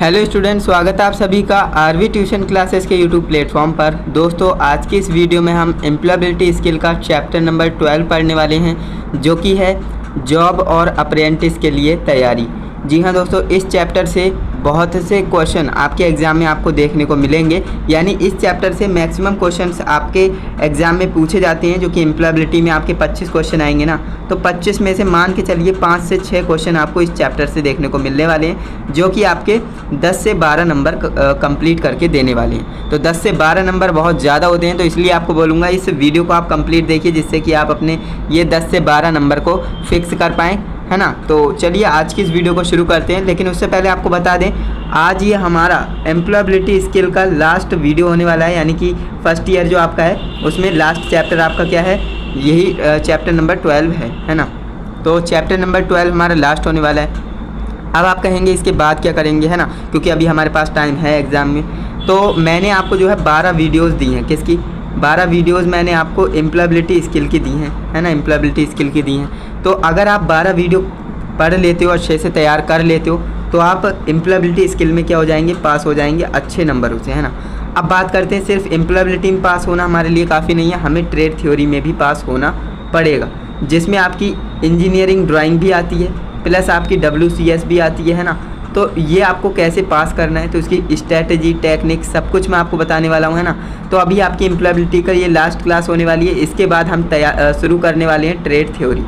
Hello student, स्वागत है आप सभी का आरवी ट्यूशन क्लासेस के यूट्यूब प्लेटफॉर्म पर। दोस्तों, आज की इस वीडियो में हम एम्प्लॉयबिलिटी स्किल का चैप्टर नंबर 12 पढ़ने वाले हैं, जो कि है जॉब और अप्रेंटिस के लिए तैयारी। जी हाँ दोस्तों, इस चैप्टर से बहुत से क्वेश्चन आपके एग्ज़ाम में आपको देखने को मिलेंगे। यानी इस चैप्टर से मैक्सिमम क्वेश्चंस आपके एग्ज़ाम में पूछे जाते हैं, जो कि एम्प्लॉयबिलिटी में आपके 25 क्वेश्चन आएंगे ना, तो 25 में से मान के चलिए 5 से 6 क्वेश्चन आपको इस चैप्टर से देखने को मिलने वाले हैं, जो कि आपके 10 से 12 नंबर कंप्लीट करके देने वाले हैं। तो 10 से 12 नंबर बहुत ज़्यादा होते हैं, तो इसलिए आपको बोलूँगा इस वीडियो को आप कंप्लीट देखिए, जिससे कि आप अपने ये 10 से 12 नंबर को फिक्स कर पाएँ, है ना। तो चलिए आज की इस वीडियो को शुरू करते हैं, लेकिन उससे पहले आपको बता दें आज ये हमारा एम्प्लॉयबिलिटी स्किल का लास्ट वीडियो होने वाला है। यानी कि फर्स्ट ईयर जो आपका है उसमें लास्ट चैप्टर आपका क्या है, यही चैप्टर नंबर 12 है ना। तो चैप्टर नंबर 12 हमारा लास्ट होने वाला है। अब आप कहेंगे इसके बाद क्या करेंगे, है ना, क्योंकि अभी हमारे पास टाइम है एग्ज़ाम में। तो मैंने आपको जो है 12 वीडियोज़ दी हैं। किसकी? 12 वीडियोज़ मैंने आपको एम्प्लॉयबिलिटी स्किल की दी हैं, है ना, एम्प्लॉयबिलिटी स्किल की दी हैं। तो अगर आप 12 वीडियो पढ़ लेते हो, अच्छे से तैयार कर लेते हो, तो आप एम्प्लॉयबिलिटी स्किल में क्या हो जाएंगे, पास हो जाएंगे अच्छे नंबरों से, है ना। अब बात करते हैं, सिर्फ एम्प्लॉयबिलिटी में पास होना हमारे लिए काफ़ी नहीं है, हमें ट्रेड थ्योरी में भी पास होना पड़ेगा, जिसमें आपकी इंजीनियरिंग ड्राइंग भी आती है, प्लस आपकी WCS भी आती है ना। तो ये आपको कैसे पास करना है, तो इसकी स्ट्रैटेजी, टेक्निक सब कुछ मैं आपको बताने वाला हूँ, है ना। तो अभी आपकी एम्प्लॉयबिलिटी का ये लास्ट क्लास होने वाली है। इसके बाद हम शुरू करने वाले हैं ट्रेड थ्योरी।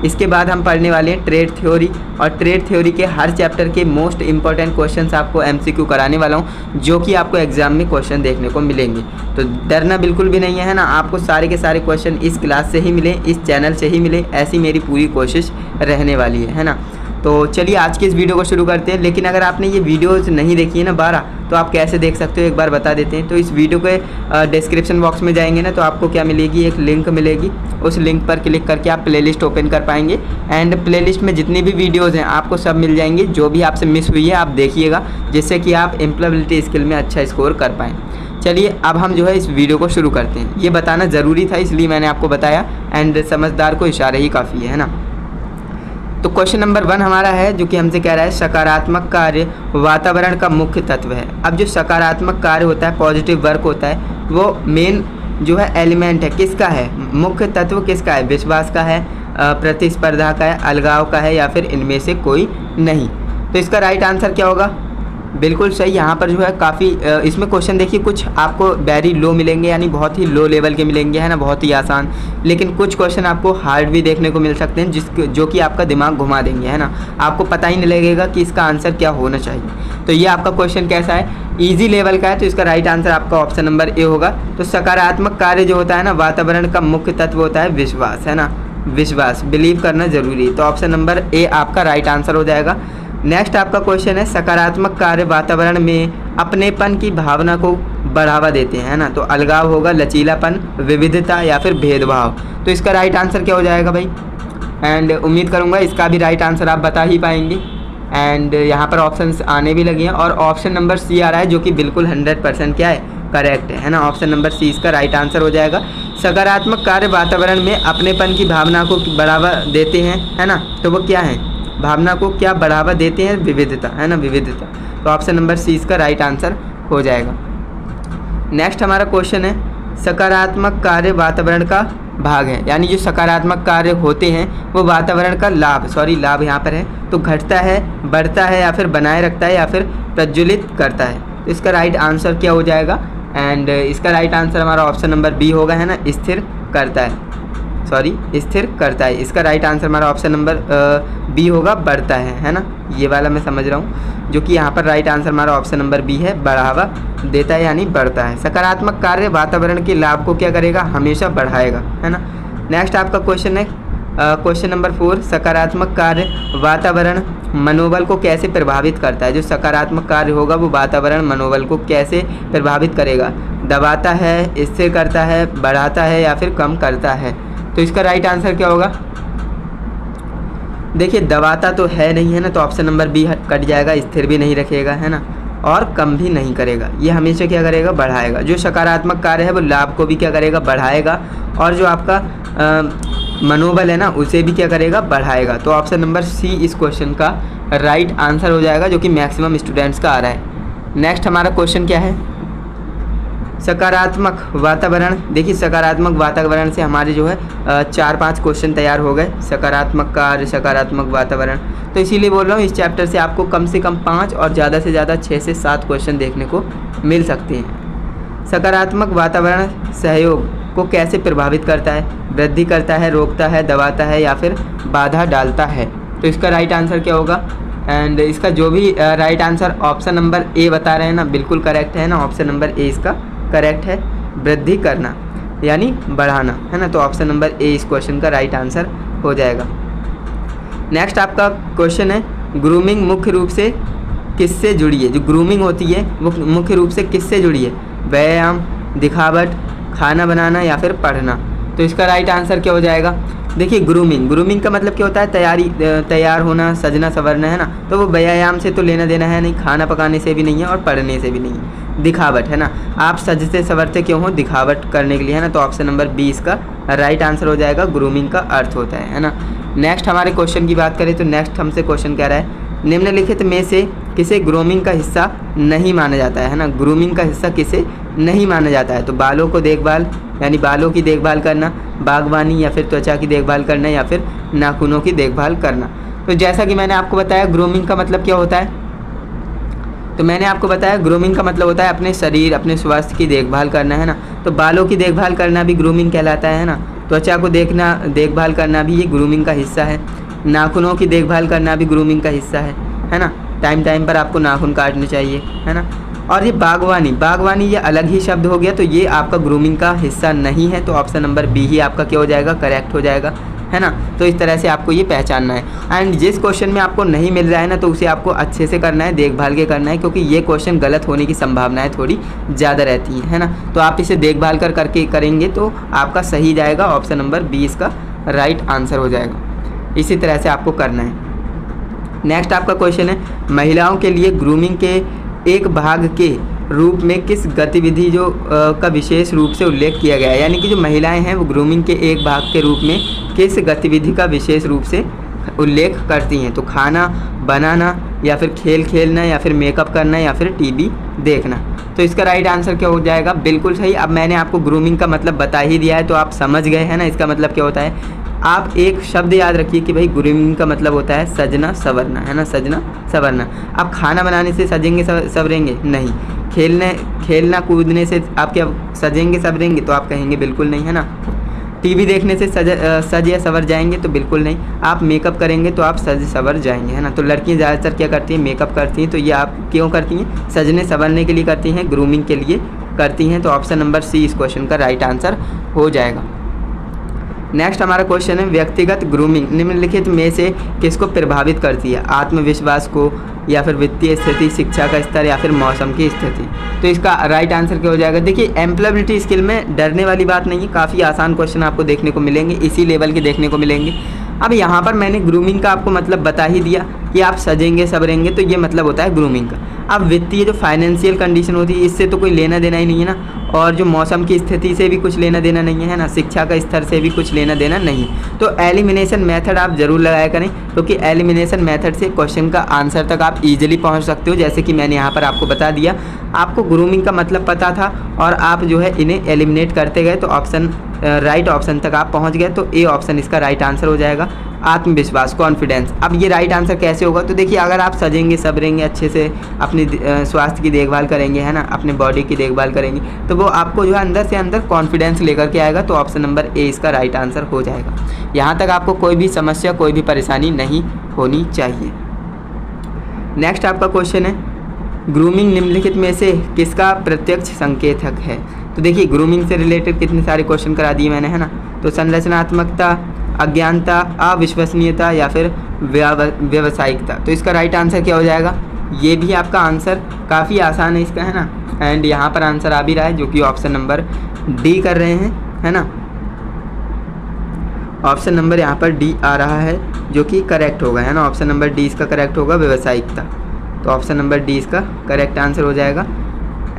इसके बाद हम पढ़ने वाले हैं ट्रेड थ्योरी, और ट्रेड थ्योरी के हर चैप्टर के मोस्ट इंपॉर्टेंट क्वेश्चंस आपको MCQ कराने वाला हूं, जो कि आपको एग्जाम में क्वेश्चन देखने को मिलेंगे। तो डरना बिल्कुल भी नहीं है ना, आपको सारे के सारे क्वेश्चन इस क्लास से ही मिले, इस चैनल से ही मिले, ऐसी मेरी पूरी कोशिश रहने वाली है ना। तो चलिए आज की इस वीडियो को शुरू करते हैं। लेकिन अगर आपने ये वीडियोज़ नहीं देखी है ना 12, तो आप कैसे देख सकते हो एक बार बता देते हैं। तो इस वीडियो के डिस्क्रिप्शन बॉक्स में जाएंगे ना, तो आपको क्या मिलेगी, एक लिंक मिलेगी। उस लिंक पर क्लिक करके आप प्लेलिस्ट ओपन कर पाएंगे, एंड प्लेलिस्ट में जितनी भी वीडियोज़ हैं आपको सब मिल जाएंगी। जो भी आपसे मिस हुई है आप देखिएगा, जिससे कि आप एम्प्लॉयबिलिटी स्किल में अच्छा स्कोर कर पाएँ। चलिए अब हम जो है इस वीडियो को शुरू करते हैं। ये बताना ज़रूरी था, इसलिए मैंने आपको बताया, एंड समझदार को इशारे ही काफ़ी है ना। तो क्वेश्चन नंबर 1 हमारा है, जो कि हमसे कह रहा है सकारात्मक कार्य वातावरण का मुख्य तत्व है। अब जो सकारात्मक कार्य होता है, पॉजिटिव वर्क होता है, वो मेन जो है एलिमेंट है, किसका है, मुख्य तत्व किसका है, विश्वास का है, प्रतिस्पर्धा का है, अलगाव का है, या फिर इनमें से कोई नहीं। तो इसका राइट आंसर क्या होगा? बिल्कुल सही। यहाँ पर जो है काफ़ी इसमें क्वेश्चन देखिए कुछ आपको वेरी लो मिलेंगे, यानी बहुत ही लो लेवल के मिलेंगे, है ना, बहुत ही आसान। लेकिन कुछ क्वेश्चन आपको हार्ड भी देखने को मिल सकते हैं, जो कि आपका दिमाग घुमा देंगे, है ना। आपको पता ही नहीं लगेगा कि इसका आंसर क्या होना चाहिए। तो ये आपका क्वेश्चन कैसा है, ईजी लेवल का है। तो इसका राइट आंसर आपका ऑप्शन नंबर ए होगा। तो सकारात्मक कार्य जो होता है ना, वातावरण का मुख्य तत्व होता है विश्वास, है ना, विश्वास, बिलीव करना जरूरी है। तो ऑप्शन नंबर ए आपका राइट आंसर हो जाएगा। नेक्स्ट आपका क्वेश्चन है, सकारात्मक कार्य वातावरण में अपनेपन की भावना को बढ़ावा देते हैं, है ना। तो अलगाव होगा, लचीलापन, विविधता, या फिर भेदभाव। तो इसका राइट आंसर क्या हो जाएगा भाई? एंड उम्मीद करूंगा इसका भी राइट आंसर आप बता ही पाएंगे। एंड यहाँ पर ऑप्शंस आने भी लगे हैं, और ऑप्शन नंबर सी आ रहा है, जो कि बिल्कुल 100% क्या है, करेक्ट है ना। ऑप्शन नंबर सी इसका राइट आंसर हो जाएगा। सकारात्मक कार्य वातावरण में अपनेपन की भावना को बढ़ावा देते हैं, है ना। तो वो क्या है, भावना को क्या बढ़ावा देते हैं, विविधता, है ना, विविधता। तो ऑप्शन नंबर सी इसका राइट आंसर हो जाएगा। नेक्स्ट हमारा क्वेश्चन है, सकारात्मक कार्य वातावरण का भाग है। यानी जो सकारात्मक कार्य होते हैं वो वातावरण का लाभ यहाँ पर है, तो घटता है, बढ़ता है, या फिर बनाए रखता है, या फिर प्रज्वलित करता है। तो इसका राइट आंसर क्या हो जाएगा? एंड इसका राइट आंसर हमारा ऑप्शन नंबर बी होगा, है ना, स्थिर करता है। इसका राइट आंसर हमारा ऑप्शन नंबर बी होगा, बढ़ता है ना। ये वाला मैं समझ रहा हूँ, जो कि यहाँ पर राइट आंसर हमारा ऑप्शन नंबर बी है, बढ़ावा देता है, यानी बढ़ता है। सकारात्मक कार्य वातावरण के लाभ को क्या करेगा, हमेशा बढ़ाएगा, है ना। नेक्स्ट आपका क्वेश्चन है क्वेश्चन नंबर 4, सकारात्मक कार्य वातावरण मनोबल को कैसे प्रभावित करता है। जो सकारात्मक कार्य होगा वो वातावरण मनोबल को कैसे प्रभावित करेगा, दबाता है, स्थिर करता है, बढ़ाता है, या फिर कम करता है। तो इसका राइट आंसर क्या होगा? देखिए दबाता तो है नहीं, है ना, तो ऑप्शन नंबर बी कट जाएगा। स्थिर भी नहीं रखेगा, है ना, और कम भी नहीं करेगा, ये हमेशा क्या करेगा, बढ़ाएगा। जो सकारात्मक कार्य है वो लाभ को भी क्या करेगा, बढ़ाएगा, और जो आपका मनोबल है ना उसे भी क्या करेगा, बढ़ाएगा। तो ऑप्शन नंबर सी इस क्वेश्चन का राइट आंसर हो जाएगा, जो कि मैक्सिमम स्टूडेंट्स का आ रहा है। नेक्स्ट हमारा क्वेश्चन क्या है, सकारात्मक वातावरण। देखिए सकारात्मक वातावरण से हमारे जो है 4-5 क्वेश्चन तैयार हो गए, सकारात्मक कार्य, सकारात्मक वातावरण। तो इसीलिए बोल रहा हूँ इस चैप्टर से आपको कम से कम 5 और ज़्यादा से ज़्यादा 6 से 7 क्वेश्चन देखने को मिल सकते हैं। सकारात्मक वातावरण सहयोग को कैसे प्रभावित करता है, वृद्धि करता है, रोकता है, दबाता है या फिर बाधा डालता है। तो इसका राइट आंसर क्या होगा, एंड इसका जो भी right answer option number A बता रहे हैं ना, बिल्कुल करेक्ट है ना, ऑप्शन नंबर ए इसका करेक्ट है। वृद्धि करना यानी बढ़ाना, है ना, तो ऑप्शन नंबर ए इस क्वेश्चन का राइट आंसर हो जाएगा। नेक्स्ट आपका क्वेश्चन है, ग्रूमिंग मुख्य रूप से किससे जुड़ी है। जो ग्रूमिंग होती है वो मुख्य रूप से किससे जुड़ी है, व्यायाम, दिखावट, खाना बनाना या फिर पढ़ना। तो इसका राइट आंसर क्या हो जाएगा, देखिए ग्रूमिंग का मतलब क्या होता है, तैयार होना, सजना संवरना, है ना, तो वो व्यायाम से तो लेना देना है नहीं, खाना पकाने से भी नहीं है और पढ़ने से भी नहीं है। दिखावट, है ना, आप सजते संवरते क्यों हो, दिखावट करने के लिए, है ना, तो ऑप्शन नंबर बी इसका राइट आंसर हो जाएगा। ग्रूमिंग का अर्थ होता है ना। नेक्स्ट हमारे क्वेश्चन की बात करें तो नेक्स्ट हमसे क्वेश्चन कह रहा है, निम्नलिखित में से किसे ग्रूमिंग का हिस्सा नहीं माना जाता है ना, ग्रूमिंग का हिस्सा किसे नहीं माना जाता है। तो बालों को देखभाल यानी बालों की देखभाल करना, बागवानी या फिर त्वचा की देखभाल करना या फिर नाखूनों की देखभाल करना। तो जैसा कि मैंने आपको बताया ग्रूमिंग का मतलब क्या होता है, तो मैंने आपको बताया ग्रूमिंग का मतलब होता है अपने शरीर, अपने स्वास्थ्य की देखभाल करना, है ना। तो बालों की देखभाल करना भी ग्रूमिंग कहलाता है ना। त्वचा को देखभाल करना भी ये ग्रूमिंग का हिस्सा है। नाखूनों की देखभाल करना भी ग्रूमिंग का हिस्सा है ना। टाइम पर आपको नाखून काटने चाहिए, है ना। और ये बागवानी ये अलग ही शब्द हो गया, तो ये आपका ग्रूमिंग का हिस्सा नहीं है। तो ऑप्शन नंबर बी ही आपका क्या हो जाएगा, करेक्ट हो जाएगा, है ना। तो इस तरह से आपको ये पहचानना है। एंड जिस क्वेश्चन में आपको नहीं मिल रहा है ना, तो उसे आपको अच्छे से करना है, देखभाल के करना है, क्योंकि ये क्वेश्चन गलत होने की संभावनाएं थोड़ी ज़्यादा रहती हैं, है ना। तो आप इसे देखभाल करके करेंगे तो आपका सही जाएगा, ऑप्शन नंबर बी इसका राइट आंसर हो जाएगा। इसी तरह से आपको करना है। नेक्स्ट आपका क्वेश्चन है, महिलाओं के लिए ग्रूमिंग के एक भाग के रूप में किस गतिविधि का विशेष रूप से उल्लेख किया गया है। यानी कि जो महिलाएं हैं वो ग्रूमिंग के एक भाग के रूप में किस गतिविधि का विशेष रूप से उल्लेख करती हैं। तो खाना बनाना या फिर खेल खेलना या फिर मेकअप करना या फिर टीवी देखना। तो इसका राइट आंसर क्या हो जाएगा, बिल्कुल सही। अब मैंने आपको ग्रूमिंग का मतलब बता ही दिया है, तो आप समझ गए हैं ना इसका मतलब क्या होता है। आप एक शब्द याद रखिए कि भाई ग्रूमिंग का मतलब होता है सजना संवरना, है ना, सजना संवरना। आप खाना बनाने से सजेंगे संवरेंगे नहीं, खेलना कूदने से आप क्या सजेंगे संवरेंगे, तो आप कहेंगे बिल्कुल नहीं, है ना। टीवी देखने से सज या संवर जाएंगे, तो बिल्कुल नहीं। आप मेकअप करेंगे तो आप सज संवर जाएंगे, है ना। तो लड़कियां ज़्यादातर क्या करती हैं, मेकअप करती हैं, तो ये आप क्यों करती हैं, सजने संवरने के लिए करती हैं, ग्रूमिंग के लिए करती हैं। तो ऑप्शन नंबर सी इस क्वेश्चन का राइट आंसर हो जाएगा। नेक्स्ट हमारा क्वेश्चन है, व्यक्तिगत ग्रूमिंग निम्नलिखित में से किसको प्रभावित करती है, आत्मविश्वास को या फिर वित्तीय स्थिति, शिक्षा का स्तर या फिर मौसम की स्थिति। तो इसका राइट आंसर क्या हो जाएगा, देखिए एम्प्लॉयबिलिटी स्किल में डरने वाली बात नहीं है, काफ़ी आसान क्वेश्चन आपको देखने को मिलेंगे, इसी लेवल के देखने को मिलेंगे। अब यहाँ पर मैंने ग्रूमिंग का आपको मतलब बता ही दिया कि आप सजेंगे संवरेंगे, तो ये मतलब होता है ग्रूमिंग का। अब वित्तीय जो फाइनेंशियल कंडीशन होती है इससे तो कोई लेना देना ही नहीं है ना, और जो मौसम की स्थिति से भी कुछ लेना देना नहीं है ना, शिक्षा का स्तर से भी कुछ लेना देना नहीं है। तो एलिमिनेशन मेथड आप जरूर लगाया करें, क्योंकि एलिमिनेशन मेथड से क्वेश्चन का आंसर तक आप इजीली पहुंच सकते हो। जैसे कि मैंने यहाँ पर आपको बता दिया, आपको ग्रूमिंग का मतलब पता था और आप जो है इन्हें एलिमिनेट करते गए, तो ऑप्शन राइट ऑप्शन तक आप पहुँच गए। तो ए ऑप्शन इसका राइट आंसर हो जाएगा, आत्मविश्वास, कॉन्फिडेंस। अब ये राइट आंसर कैसे होगा, तो देखिए अगर आप सजेंगे संवरेंगे, अच्छे से अपनी स्वास्थ्य की देखभाल करेंगे, है ना, अपने बॉडी की देखभाल करेंगे, तो वो आपको जो है अंदर से अंदर कॉन्फिडेंस लेकर के आएगा। तो ऑप्शन नंबर ए इसका राइट आंसर हो जाएगा। यहाँ तक आपको कोई भी समस्या, कोई भी परेशानी नहीं होनी चाहिए। नेक्स्ट आपका क्वेश्चन है, ग्रूमिंग निम्नलिखित में से किसका प्रत्यक्ष संकेतक है। तो देखिए ग्रूमिंग से रिलेटेड कितने सारे क्वेश्चन करा दिए मैंने, है ना। तो संरचनात्मकता, अज्ञानता, अविश्वसनीयता या फिर व्यावसायिकता। तो इसका राइट आंसर क्या हो जाएगा, ये भी आपका आंसर काफ़ी आसान है इसका, है ना। एंड यहाँ पर आंसर आ भी रहा है, जो कि ऑप्शन नंबर डी कर रहे हैं, है ना। ऑप्शन नंबर यहाँ पर डी आ रहा है, जो कि करेक्ट होगा, है ना। ऑप्शन नंबर डी इसका करेक्ट होगा, व्यावसायिकता। तो ऑप्शन नंबर डी इसका करेक्ट आंसर हो जाएगा।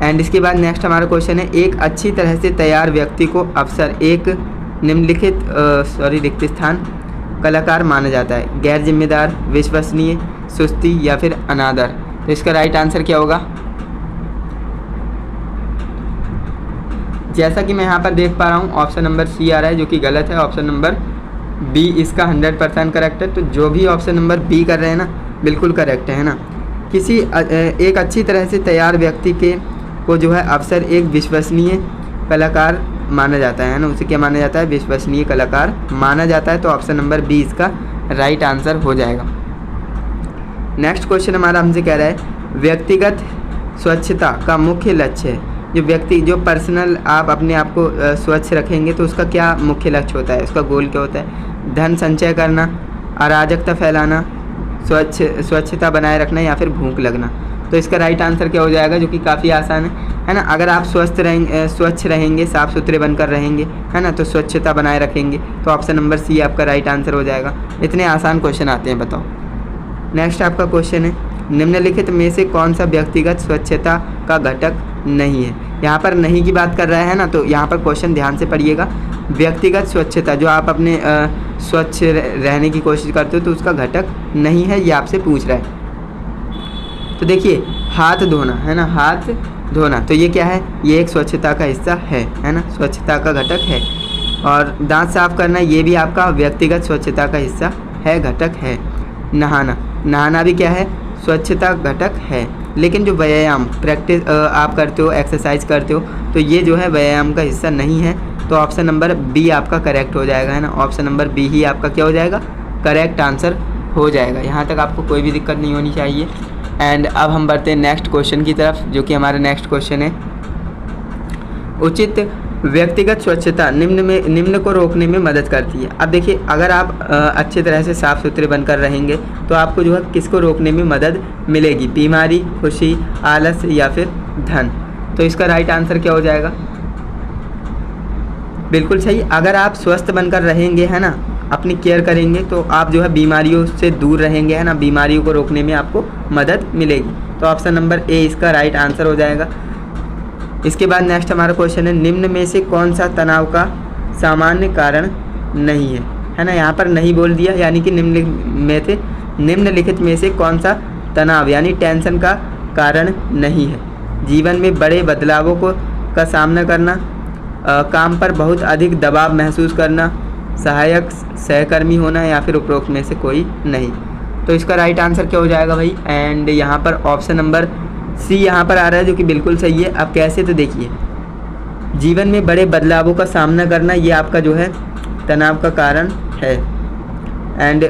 एंड इसके बाद नेक्स्ट हमारा क्वेश्चन है, एक अच्छी तरह से तैयार व्यक्ति को अक्सर एक निम्नलिखित रिक्त स्थान कलाकार माना जाता है? गैर जिम्मेदार, विश्वसनीय, सुस्ती या फिर अनादर? तो इसका राइट आंसर क्या होगा? जैसा कि मैं यहाँ पर देख पा रहा हूँ ऑप्शन नंबर सी आ रहा है, जो कि गलत है। ऑप्शन नंबर बी इसका 100% करेक्ट है। तो जो भी ऑप्शन नंबर बी कर रहे हैं ना, बिल्कुल करेक्ट है ना। किसी एक अच्छी तरह से तैयार व्यक्ति को जो है अक्सर एक विश्वसनीय कलाकार माना जाता है ना, उसे क्या माना जाता है? विश्वसनीय कलाकार माना जाता है। तो ऑप्शन नंबर बी इसका राइट आंसर हो जाएगा। नेक्स्ट क्वेश्चन हमारा हमसे कह रहा है व्यक्तिगत स्वच्छता का मुख्य लक्ष्य है। जो पर्सनल आप अपने आप को स्वच्छ रखेंगे तो उसका क्या मुख्य लक्ष्य होता है, उसका गोल क्या होता है? धन संचय करना, अराजकता फैलाना, स्वच्छता बनाए रखना या फिर भूख लगना? तो इसका राइट आंसर क्या हो जाएगा, जो कि काफ़ी आसान है ना। अगर आप स्वच्छ रहेंगे, साफ़ सुथरे बनकर रहेंगे, है ना, तो स्वच्छता बनाए रखेंगे। तो ऑप्शन नंबर सी आपका राइट आंसर हो जाएगा। इतने आसान क्वेश्चन आते हैं, बताओ। नेक्स्ट आपका क्वेश्चन है निम्नलिखित में से कौन सा व्यक्तिगत स्वच्छता का घटक नहीं है? यहाँ पर नहीं की बात कर रहा है ना, तो यहाँ पर क्वेश्चन ध्यान से पढ़िएगा। व्यक्तिगत स्वच्छता, जो आप अपने स्वच्छ रहने की कोशिश करते हो, तो उसका घटक नहीं है, ये आपसे पूछ रहा है। तो देखिए, हाथ धोना है ना, हाथ धोना, तो ये क्या है? ये एक स्वच्छता का हिस्सा है ना, स्वच्छता का घटक है। और दांत साफ करना, ये भी आपका व्यक्तिगत स्वच्छता का हिस्सा है, घटक है। नहाना भी क्या है? स्वच्छता घटक है। लेकिन जो व्यायाम प्रैक्टिस आप करते हो, एक्सरसाइज करते हो, तो ये जो है व्यायाम का हिस्सा नहीं है। तो ऑप्शन नंबर बी आपका करेक्ट हो जाएगा, है ना। ऑप्शन नंबर बी ही आपका क्या हो जाएगा? करेक्ट आंसर हो जाएगा। यहाँ तक आपको कोई भी दिक्कत नहीं होनी चाहिए। एंड अब हम बढ़ते हैं नेक्स्ट क्वेश्चन की तरफ, जो कि हमारा नेक्स्ट क्वेश्चन है उचित व्यक्तिगत स्वच्छता निम्न को रोकने में मदद करती है। अब देखिए, अगर आप अच्छे तरह से साफ़ सुथरे बनकर रहेंगे तो आपको जो है किसको रोकने में मदद मिलेगी? बीमारी, खुशी, आलस या फिर धन? तो इसका राइट आंसर क्या हो जाएगा? बिल्कुल सही। अगर आप स्वस्थ बनकर रहेंगे, है ना, अपनी केयर करेंगे, तो आप जो है बीमारियों से दूर रहेंगे, है ना, बीमारियों को रोकने में आपको मदद मिलेगी। तो ऑप्शन नंबर ए इसका राइट आंसर हो जाएगा। इसके बाद नेक्स्ट हमारा क्वेश्चन है निम्न में से कौन सा तनाव का सामान्य कारण नहीं है ना। यहाँ पर नहीं बोल दिया, यानी कि निम्नलिखित में से कौन सा तनाव यानी टेंशन का कारण नहीं है? जीवन में बड़े बदलावों का सामना करना, काम पर बहुत अधिक दबाव महसूस करना, सहायक सहकर्मी होना या फिर उपरोक्त में से कोई नहीं? तो इसका राइट आंसर क्या हो जाएगा भाई? एंड यहाँ पर ऑप्शन नंबर सी यहाँ पर आ रहा है, जो कि बिल्कुल सही है। अब कैसे? तो देखिए, जीवन में बड़े बदलावों का सामना करना, ये आपका जो है तनाव का कारण है। एंड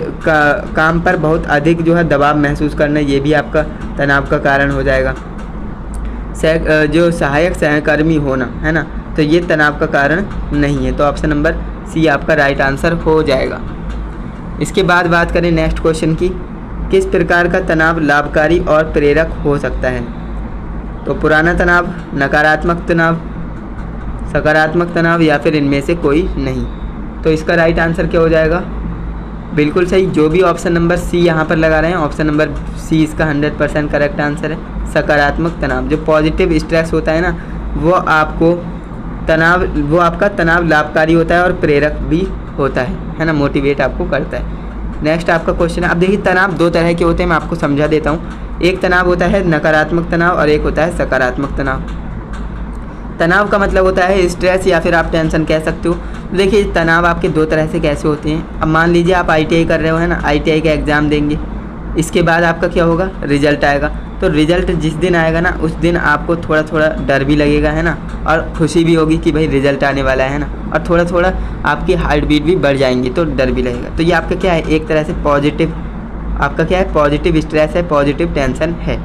काम पर बहुत अधिक जो है दबाव महसूस करना, ये भी आपका तनाव का कारण हो जाएगा। जो सहायक सहकर्मी होना, है ना, तो ये तनाव का कारण नहीं है। तो ऑप्शन नंबर सी आपका राइट आंसर हो जाएगा। इसके बाद बात करें नेक्स्ट क्वेश्चन की, किस प्रकार का तनाव लाभकारी और प्रेरक हो सकता है? तो पुराना तनाव, नकारात्मक तनाव, सकारात्मक तनाव या फिर इनमें से कोई नहीं? तो इसका राइट आंसर क्या हो जाएगा? बिल्कुल सही। जो भी ऑप्शन नंबर सी यहाँ पर लगा रहे हैं, ऑप्शन नंबर सी इसका 100% करेक्ट आंसर है। सकारात्मक तनाव, जो पॉजिटिव स्ट्रेस होता है ना, वो आपका तनाव लाभकारी होता है और प्रेरक भी होता है ना, मोटिवेट आपको करता है। नेक्स्ट आपका क्वेश्चन है, अब देखिए तनाव दो तरह के होते हैं, मैं आपको समझा देता हूँ। एक तनाव होता है नकारात्मक तनाव और एक होता है सकारात्मक तनाव। तनाव का मतलब होता है स्ट्रेस या फिर आप टेंशन कह सकते हो। देखिए, तनाव आपके दो तरह से कैसे होते हैं। अब मान लीजिए आप ITI कर रहे हो, है ना, ITI का एग्ज़ाम देंगे, इसके बाद आपका क्या होगा? रिजल्ट आएगा। तो रिजल्ट जिस दिन आएगा ना, उस दिन आपको थोड़ा थोड़ा डर भी लगेगा, है ना, और खुशी भी होगी कि भाई रिजल्ट आने वाला है ना, और थोड़ा थोड़ा आपकी हार्ट बीट भी बढ़ जाएंगी, तो डर भी लगेगा। तो ये आपका क्या है? एक तरह से पॉजिटिव, आपका क्या है? पॉजिटिव स्ट्रेस है, पॉजिटिव टेंशन है।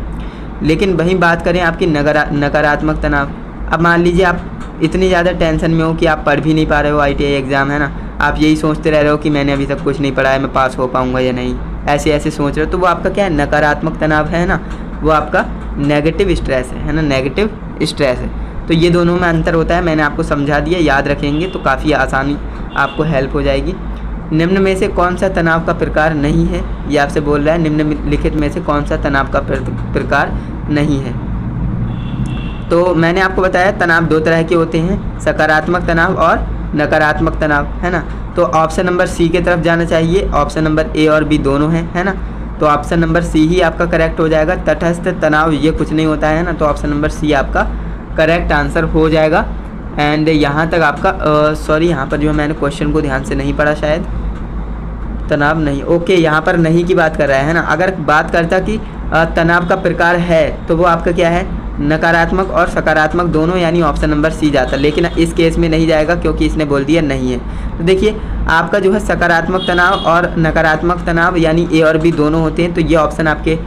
लेकिन वहीं बात करें आपकी नकारात्मक तनाव, अब मान लीजिए आप इतनी ज़्यादा टेंशन में हो कि आप पढ़ भी नहीं पा रहे हो, ITI एग्ज़ाम है ना, आप यही सोचते रह रहे हो कि मैंने अभी तक कुछ नहीं पढ़ा है, मैं पास हो पाऊँगा या नहीं, ऐसे सोच रहे हो, तो वो आपका क्या है? नकारात्मक तनाव है ना, वो आपका नेगेटिव स्ट्रेस है ना, नेगेटिव स्ट्रेस है। तो ये दोनों में अंतर होता है, मैंने आपको समझा दिया, याद रखेंगे तो काफ़ी आसानी आपको हेल्प हो जाएगी। निम्न में से कौन सा तनाव का प्रकार नहीं है? ये आपसे बोल रहा है निम्नलिखित में से कौन सा तनाव का प्रकार नहीं है। तो मैंने आपको बताया तनाव दो तरह के होते हैं, सकारात्मक तनाव और नकारात्मक तनाव, है ना। तो ऑप्शन नंबर सी की तरफ जाना चाहिए। ऑप्शन नंबर ए और बी दोनों हैं, है ना, तो ऑप्शन नंबर सी ही आपका करेक्ट हो जाएगा। तटस्थ तनाव ये कुछ नहीं होता है ना, तो ऑप्शन नंबर सी आपका करेक्ट आंसर हो जाएगा। एंड यहाँ तक आपका सॉरी, यहाँ पर जो है मैंने क्वेश्चन को ध्यान से नहीं पढ़ा शायद। तनाव नहीं, ओके, यहाँ पर नहीं की बात कर रहा है ना। अगर बात करता कि तनाव का प्रकार है तो वो आपका क्या है, नकारात्मक और सकारात्मक दोनों, यानी ऑप्शन नंबर सी जाता, लेकिन इस केस में नहीं जाएगा क्योंकि इसने बोल दिया नहीं है। तो देखिए आपका जो है सकारात्मक तनाव और नकारात्मक तनाव यानी ए और बी दोनों होते हैं, तो ये ऑप्शन आपके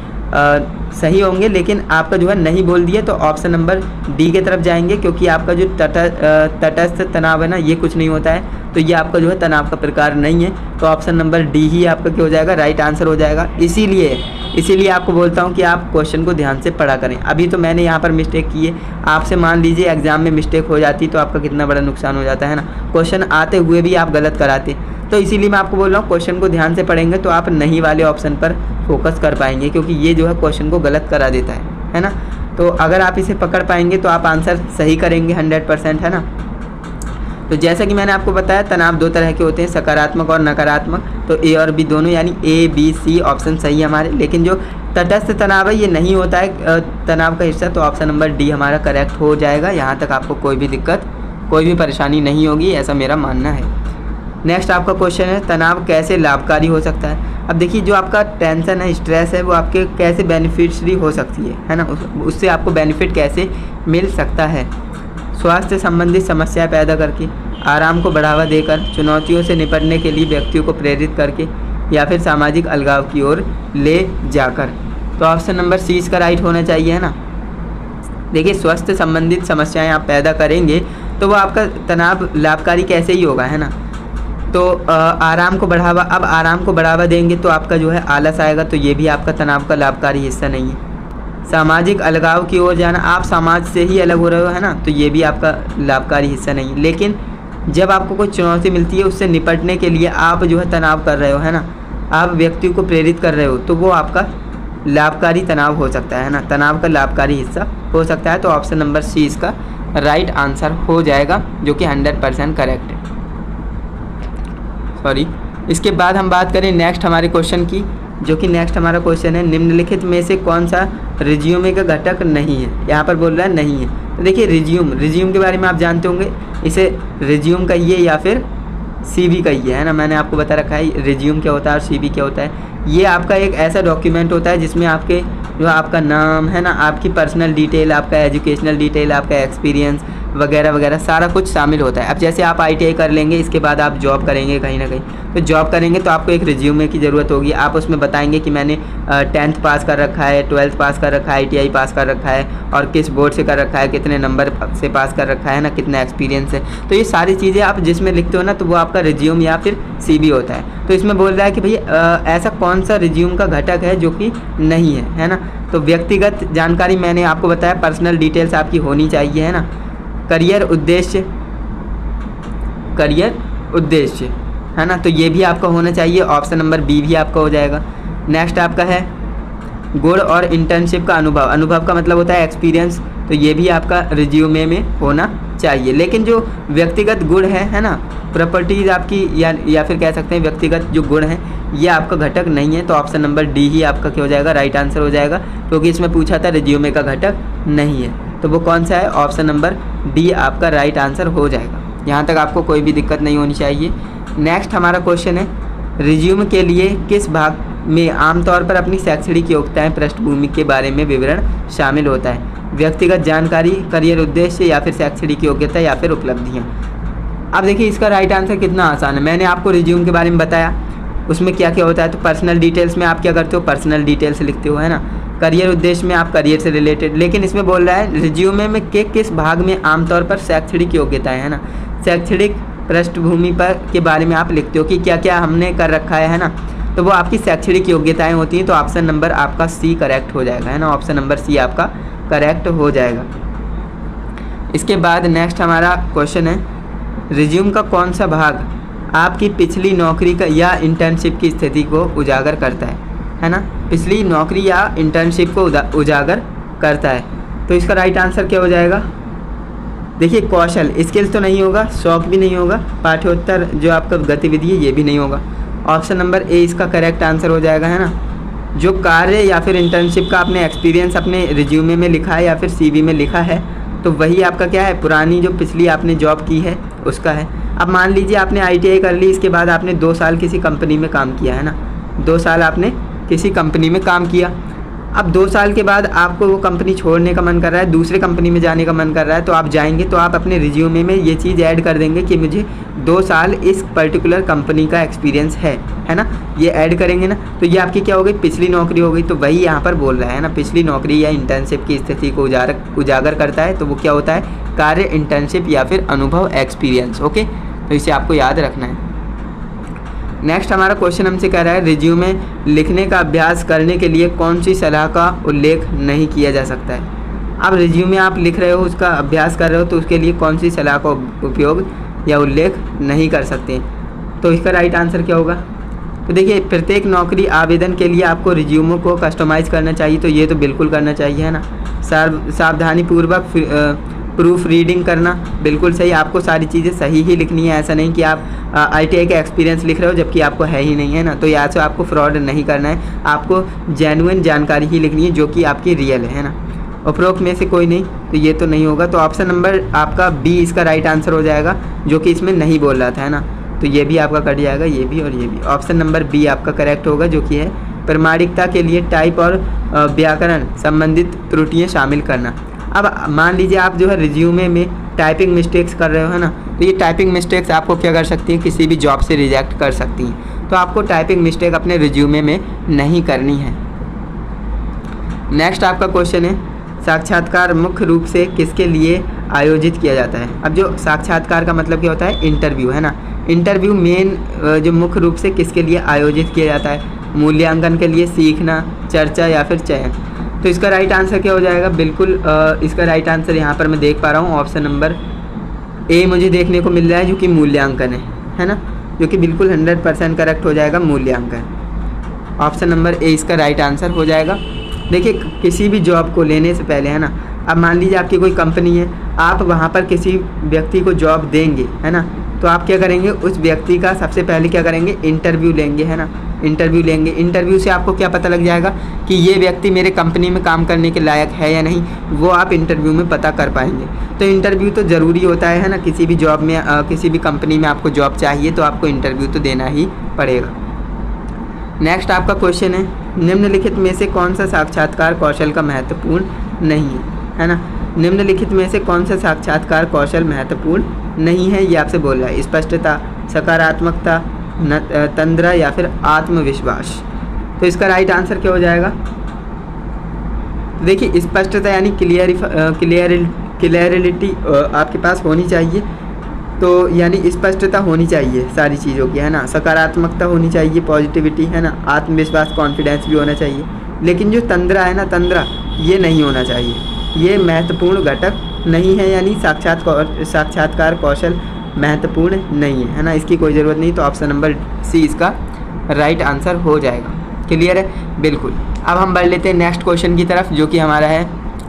सही होंगे, लेकिन आपका जो है नहीं बोल दिया तो ऑप्शन नंबर डी की तरफ जाएंगे, क्योंकि आपका जो तटस्थ तनाव है ना ये कुछ नहीं होता है, तो ये आपका जो है तनाव का प्रकार नहीं है, तो ऑप्शन नंबर डी ही आपका क्या हो जाएगा, राइट आंसर हो जाएगा। इसीलिए आपको बोलता हूँ कि आप क्वेश्चन को ध्यान से पढ़ा करें। अभी तो मैंने यहाँ पर मिस्टेक की है, आपसे मान लीजिए एग्जाम में मिस्टेक हो जाती तो आपका कितना बड़ा नुकसान हो जाता है ना, क्वेश्चन आते हुए भी आप गलत कराते। तो इसीलिए मैं आपको बोल रहा हूँ क्वेश्चन को ध्यान से पढ़ेंगे तो आप नहीं वाले ऑप्शन पर फोकस कर पाएंगे, क्योंकि ये जो है क्वेश्चन को गलत करा देता है ना। तो अगर आप इसे पकड़ पाएंगे तो आप आंसर सही करेंगे 100%, है ना। तो जैसा कि मैंने आपको बताया तनाव दो तरह के होते हैं, सकारात्मक और नकारात्मक, तो ए और बी दोनों यानी ए बी सी ऑप्शन सही है हमारे। लेकिन जो तटस्थ तनाव है ये नहीं होता है तनाव का हिस्सा, तो ऑप्शन नंबर डी हमारा करेक्ट हो जाएगा। यहाँ तक आपको कोई भी दिक्कत, कोई भी परेशानी नहीं होगी, ऐसा मेरा मानना है। नेक्स्ट आपका क्वेश्चन है तनाव कैसे लाभकारी हो सकता है। अब देखिए जो आपका टेंशन है, स्ट्रेस है, वो आपके कैसे बेनिफिशरी हो सकती है ना, उससे आपको बेनिफिट कैसे मिल सकता है। स्वास्थ्य संबंधी समस्याएं पैदा करके, आराम को बढ़ावा देकर, चुनौतियों से निपटने के लिए व्यक्तियों को प्रेरित करके, या फिर सामाजिक अलगाव की ओर ले जाकर। तो ऑप्शन नंबर सी इसका राइट होना चाहिए, है ना। देखिए स्वास्थ्य संबंधित समस्याएं आप पैदा करेंगे तो वो आपका तनाव लाभकारी कैसे ही होगा, है ना। तो आराम को बढ़ावा, अब आराम को बढ़ावा देंगे तो आपका जो है आलस आएगा, तो ये भी आपका तनाव का लाभकारी हिस्सा नहीं है। सामाजिक अलगाव की ओर जाना, आप समाज से ही अलग हो रहे हो, है ना, तो ये भी आपका लाभकारी हिस्सा नहीं है। लेकिन जब आपको कोई चुनौती मिलती है उससे निपटने के लिए आप जो है तनाव कर रहे हो, है ना, आप व्यक्ति को प्रेरित कर रहे हो, तो वो आपका लाभकारी तनाव हो सकता है ना, तनाव का लाभकारी हिस्सा हो सकता है। तो ऑप्शन नंबर सी इसका राइट आंसर हो जाएगा, जो कि 100% करेक्ट है। सॉरी, इसके बाद हम बात करें नेक्स्ट हमारे क्वेश्चन की, जो कि नेक्स्ट हमारा क्वेश्चन है निम्नलिखित में से कौन सा रिज्यूमे का घटक नहीं है। यहाँ पर बोल रहा है नहीं है, तो देखिए रिज्यूम के बारे में आप जानते होंगे, इसे रिज्यूम कहिए या फिर सीवी कहिए, है ना। मैंने आपको बता रखा है रिज्यूम क्या होता है और सीवी क्या होता है। ये आपका एक ऐसा डॉक्यूमेंट होता है जिसमें आपके जो आपका नाम है ना, आपकी पर्सनल डिटेल, आपका एजुकेशनल डिटेल, आपका एक्सपीरियंस वगैरह वगैरह सारा कुछ शामिल होता है। अब जैसे आप ITI कर लेंगे, इसके बाद आप जॉब करेंगे कहीं ना कहीं, तो जॉब करेंगे तो आपको एक रिज्यूमे की ज़रूरत होगी। आप उसमें बताएंगे कि मैंने 10th पास कर रखा है, 12th पास कर रखा है, ITI पास कर रखा है, और किस बोर्ड से कर रखा है, कितने नंबर से पास कर रखा है ना, कितना एक्सपीरियंस है। तो ये सारी चीज़ें आप जिसमें लिखते हो ना, तो वो आपका रिज्यूम या फिर CV होता है। तो इसमें बोल रहा है कि भैया ऐसा कौन सा रिज्यूम का घटक है जो कि नहीं है ना। तो व्यक्तिगत जानकारी मैंने आपको बताया, पर्सनल डिटेल्स आपकी होनी चाहिए, है ना। करियर उद्देश्य है ना, तो ये भी आपका होना चाहिए। ऑप्शन नंबर बी भी आपका हो जाएगा। नेक्स्ट आपका है गुण और इंटर्नशिप का अनुभव का मतलब होता है एक्सपीरियंस, तो ये भी आपका रिज्यूमे में होना चाहिए। लेकिन जो व्यक्तिगत गुण है ना, प्रॉपर्टीज़ आपकी या फिर कह सकते हैं व्यक्तिगत जो गुण है, ये आपका घटक नहीं है। तो ऑप्शन नंबर डी ही आपका क्या हो जाएगा, राइट आंसर हो जाएगा, क्योंकि इसमें पूछा था रिज्यूमे का घटक नहीं है। तो वो कौन सा है, ऑप्शन नंबर डी आपका राइट आंसर हो जाएगा। यहाँ तक आपको कोई भी दिक्कत नहीं होनी चाहिए। नेक्स्ट हमारा क्वेश्चन है रिज्यूम के लिए किस भाग में आमतौर पर अपनी शैक्षणिक योग्यताएं पृष्ठभूमि के बारे में विवरण शामिल होता है। व्यक्तिगत जानकारी, करियर उद्देश्य, या फिर शैक्षणिक योग्यता, या फिर उपलब्धियाँ। अब देखिए इसका राइट आंसर कितना आसान है। मैंने आपको रिज्यूम के बारे में बताया, उसमें क्या क्या होता है। तो पर्सनल डिटेल्स में आप क्या करते हो, पर्सनल डिटेल्स लिखते हो, है ना। करियर उद्देश्य में आप करियर से रिलेटेड, लेकिन इसमें बोल रहा है रिज्यूमे में किस भाग में आमतौर पर शैक्षणिक योग्यताएं, है ना, शैक्षणिक पृष्ठभूमि पर के बारे में आप लिखते हो कि क्या क्या हमने कर रखा है ना, तो वो आपकी शैक्षणिक योग्यताएं होती हैं। तो ऑप्शन नंबर आपका सी करेक्ट हो जाएगा, है ना, ऑप्शन नंबर सी आपका करेक्ट हो जाएगा। इसके बाद नेक्स्ट हमारा क्वेश्चन है रिज्यूम का कौन सा भाग आपकी पिछली नौकरी का या इंटर्नशिप की स्थिति को उजागर करता है ना, पिछली नौकरी या इंटर्नशिप को उजागर करता है। तो इसका राइट आंसर क्या हो जाएगा, देखिए कौशल स्किल्स तो नहीं होगा, शौक भी नहीं होगा, पाठ्योत्तर जो आपका गतिविधि है ये भी नहीं होगा। ऑप्शन नंबर ए इसका करेक्ट आंसर हो जाएगा, है ना। जो कार्य या फिर इंटर्नशिप का आपने एक्सपीरियंस अपने रिज्यूमे में लिखा है या फिर CV में लिखा है, तो वही आपका क्या है, पुरानी जो पिछली आपने जॉब की है उसका है। अब मान लीजिए आपने ITI कर ली, इसके बाद आपने 2 साल किसी कंपनी में काम किया, है ना, 2 साल आपने किसी कंपनी में काम किया। अब 2 साल के बाद आपको वो कंपनी छोड़ने का मन कर रहा है, दूसरे कंपनी में जाने का मन कर रहा है, तो आप जाएंगे तो आप अपने रिज्यूमे में ये चीज़ ऐड कर देंगे कि मुझे 2 साल इस पर्टिकुलर कंपनी का एक्सपीरियंस है ना, ये ऐड करेंगे ना, तो ये आपकी क्या हो गई, पिछली नौकरी हो गई। तो वही यहाँ पर बोल रहा है ना, पिछली नौकरी या इंटर्नशिप की स्थिति को उजागर करता है, तो वो क्या होता है, कार्य, इंटर्नशिप या फिर अनुभव, एक्सपीरियंस। ओके, तो इसे आपको याद रखना है। नेक्स्ट हमारा क्वेश्चन हमसे कह रहा है, रिज्यूमे लिखने का अभ्यास करने के लिए कौन सी सलाह का उल्लेख नहीं किया जा सकता है। अब रिज्यूमे आप लिख रहे हो, उसका अभ्यास कर रहे हो, तो उसके लिए कौन सी सलाह का उपयोग या उल्लेख नहीं कर सकते। तो इसका राइट आंसर क्या होगा। तो देखिए प्रत्येक नौकरी आवेदन के लिए आपको रिज्यूमो को कस्टमाइज़ करना चाहिए, तो ये तो बिल्कुल करना चाहिए, है ना। सावधानीपूर्वक प्रूफ रीडिंग करना, बिल्कुल सही, आपको सारी चीज़ें सही ही लिखनी है। ऐसा नहीं कि आप ITI का एक्सपीरियंस लिख रहे हो जबकि आपको है ही नहीं, है ना। तो यहाँ से आपको फ्रॉड नहीं करना है, आपको जेन्युइन जानकारी ही लिखनी है जो कि आपकी रियल है ना। उपरोक्त में से कोई नहीं, तो ये तो नहीं होगा। तो ऑप्शन नंबर आपका B इसका राइट आंसर हो जाएगा, जो कि इसमें नहीं बोल रहा था, है ना। तो ये भी आपका कट जाएगा, ये भी और ये भी। ऑप्शन नंबर B आपका करेक्ट होगा, जो कि है प्रामाणिकता के लिए टाइप और व्याकरण संबंधित त्रुटियाँ शामिल करना। अब मान लीजिए आप जो है रिज्यूमे में टाइपिंग मिस्टेक्स कर रहे हो, है ना, तो ये टाइपिंग मिस्टेक्स आपको क्या कर सकती हैं, किसी भी जॉब से रिजेक्ट कर सकती हैं। तो आपको टाइपिंग मिस्टेक अपने रिज्यूमे में नहीं करनी है। नेक्स्ट आपका क्वेश्चन है, साक्षात्कार मुख्य रूप से किसके लिए आयोजित किया जाता है। अब जो साक्षात्कार का मतलब क्या होता है, इंटरव्यू, है ना। इंटरव्यू मेन जो मुख्य रूप से किसके लिए आयोजित किया जाता है, मूल्यांकन के लिए, सीखना, चर्चा या फिर चयन। तो इसका राइट आंसर क्या हो जाएगा, बिल्कुल इसका राइट आंसर यहाँ पर मैं देख पा रहा हूँ, ऑप्शन नंबर A मुझे देखने को मिल रहा है, जो कि मूल्यांकन है ना, जो कि बिल्कुल 100% करेक्ट हो जाएगा, मूल्यांकन। ऑप्शन नंबर A इसका राइट आंसर हो जाएगा। देखिए किसी भी जॉब को लेने से पहले, है ना, अब मान लीजिए आपकी कोई कंपनी है, आप वहाँ पर किसी व्यक्ति को जॉब देंगे, है ना, तो आप क्या करेंगे, उस व्यक्ति का सबसे पहले क्या करेंगे, इंटरव्यू लेंगे, है ना, इंटरव्यू लेंगे। इंटरव्यू से आपको क्या पता लग जाएगा कि ये व्यक्ति मेरे कंपनी में काम करने के लायक है या नहीं, वो आप इंटरव्यू में पता कर पाएंगे। तो इंटरव्यू तो ज़रूरी होता है ना, किसी भी जॉब में किसी भी कंपनी में आपको जॉब चाहिए तो आपको इंटरव्यू तो देना ही पड़ेगा। नेक्स्ट आपका क्वेश्चन है, निम्नलिखित में से कौन सा साक्षात्कार कौशल का महत्वपूर्ण नहीं है ना। निम्नलिखित में से कौन सा साक्षात्कार कौशल महत्वपूर्ण नहीं है, ये आपसे बोल रहा है। स्पष्टता, सकारात्मकता, तंद्रा या फिर आत्मविश्वास। तो इसका राइट आंसर क्या हो जाएगा। देखिए स्पष्टता यानी क्लियरिटी आपके पास होनी चाहिए, तो यानी स्पष्टता होनी चाहिए सारी चीज़ों की, है ना। सकारात्मकता होनी चाहिए, पॉजिटिविटी, है ना। आत्मविश्वास, कॉन्फिडेंस भी होना चाहिए। लेकिन जो तंद्रा है ना, तंद्रा ये नहीं होना चाहिए, ये महत्वपूर्ण घटक नहीं है, यानी साक्षात्कार कौशल महत्वपूर्ण नहीं है ना, इसकी कोई ज़रूरत नहीं। तो ऑप्शन नंबर C इसका राइट आंसर हो जाएगा। क्लियर है, बिल्कुल। अब हम बढ़ लेते हैं नेक्स्ट क्वेश्चन की तरफ, जो कि हमारा है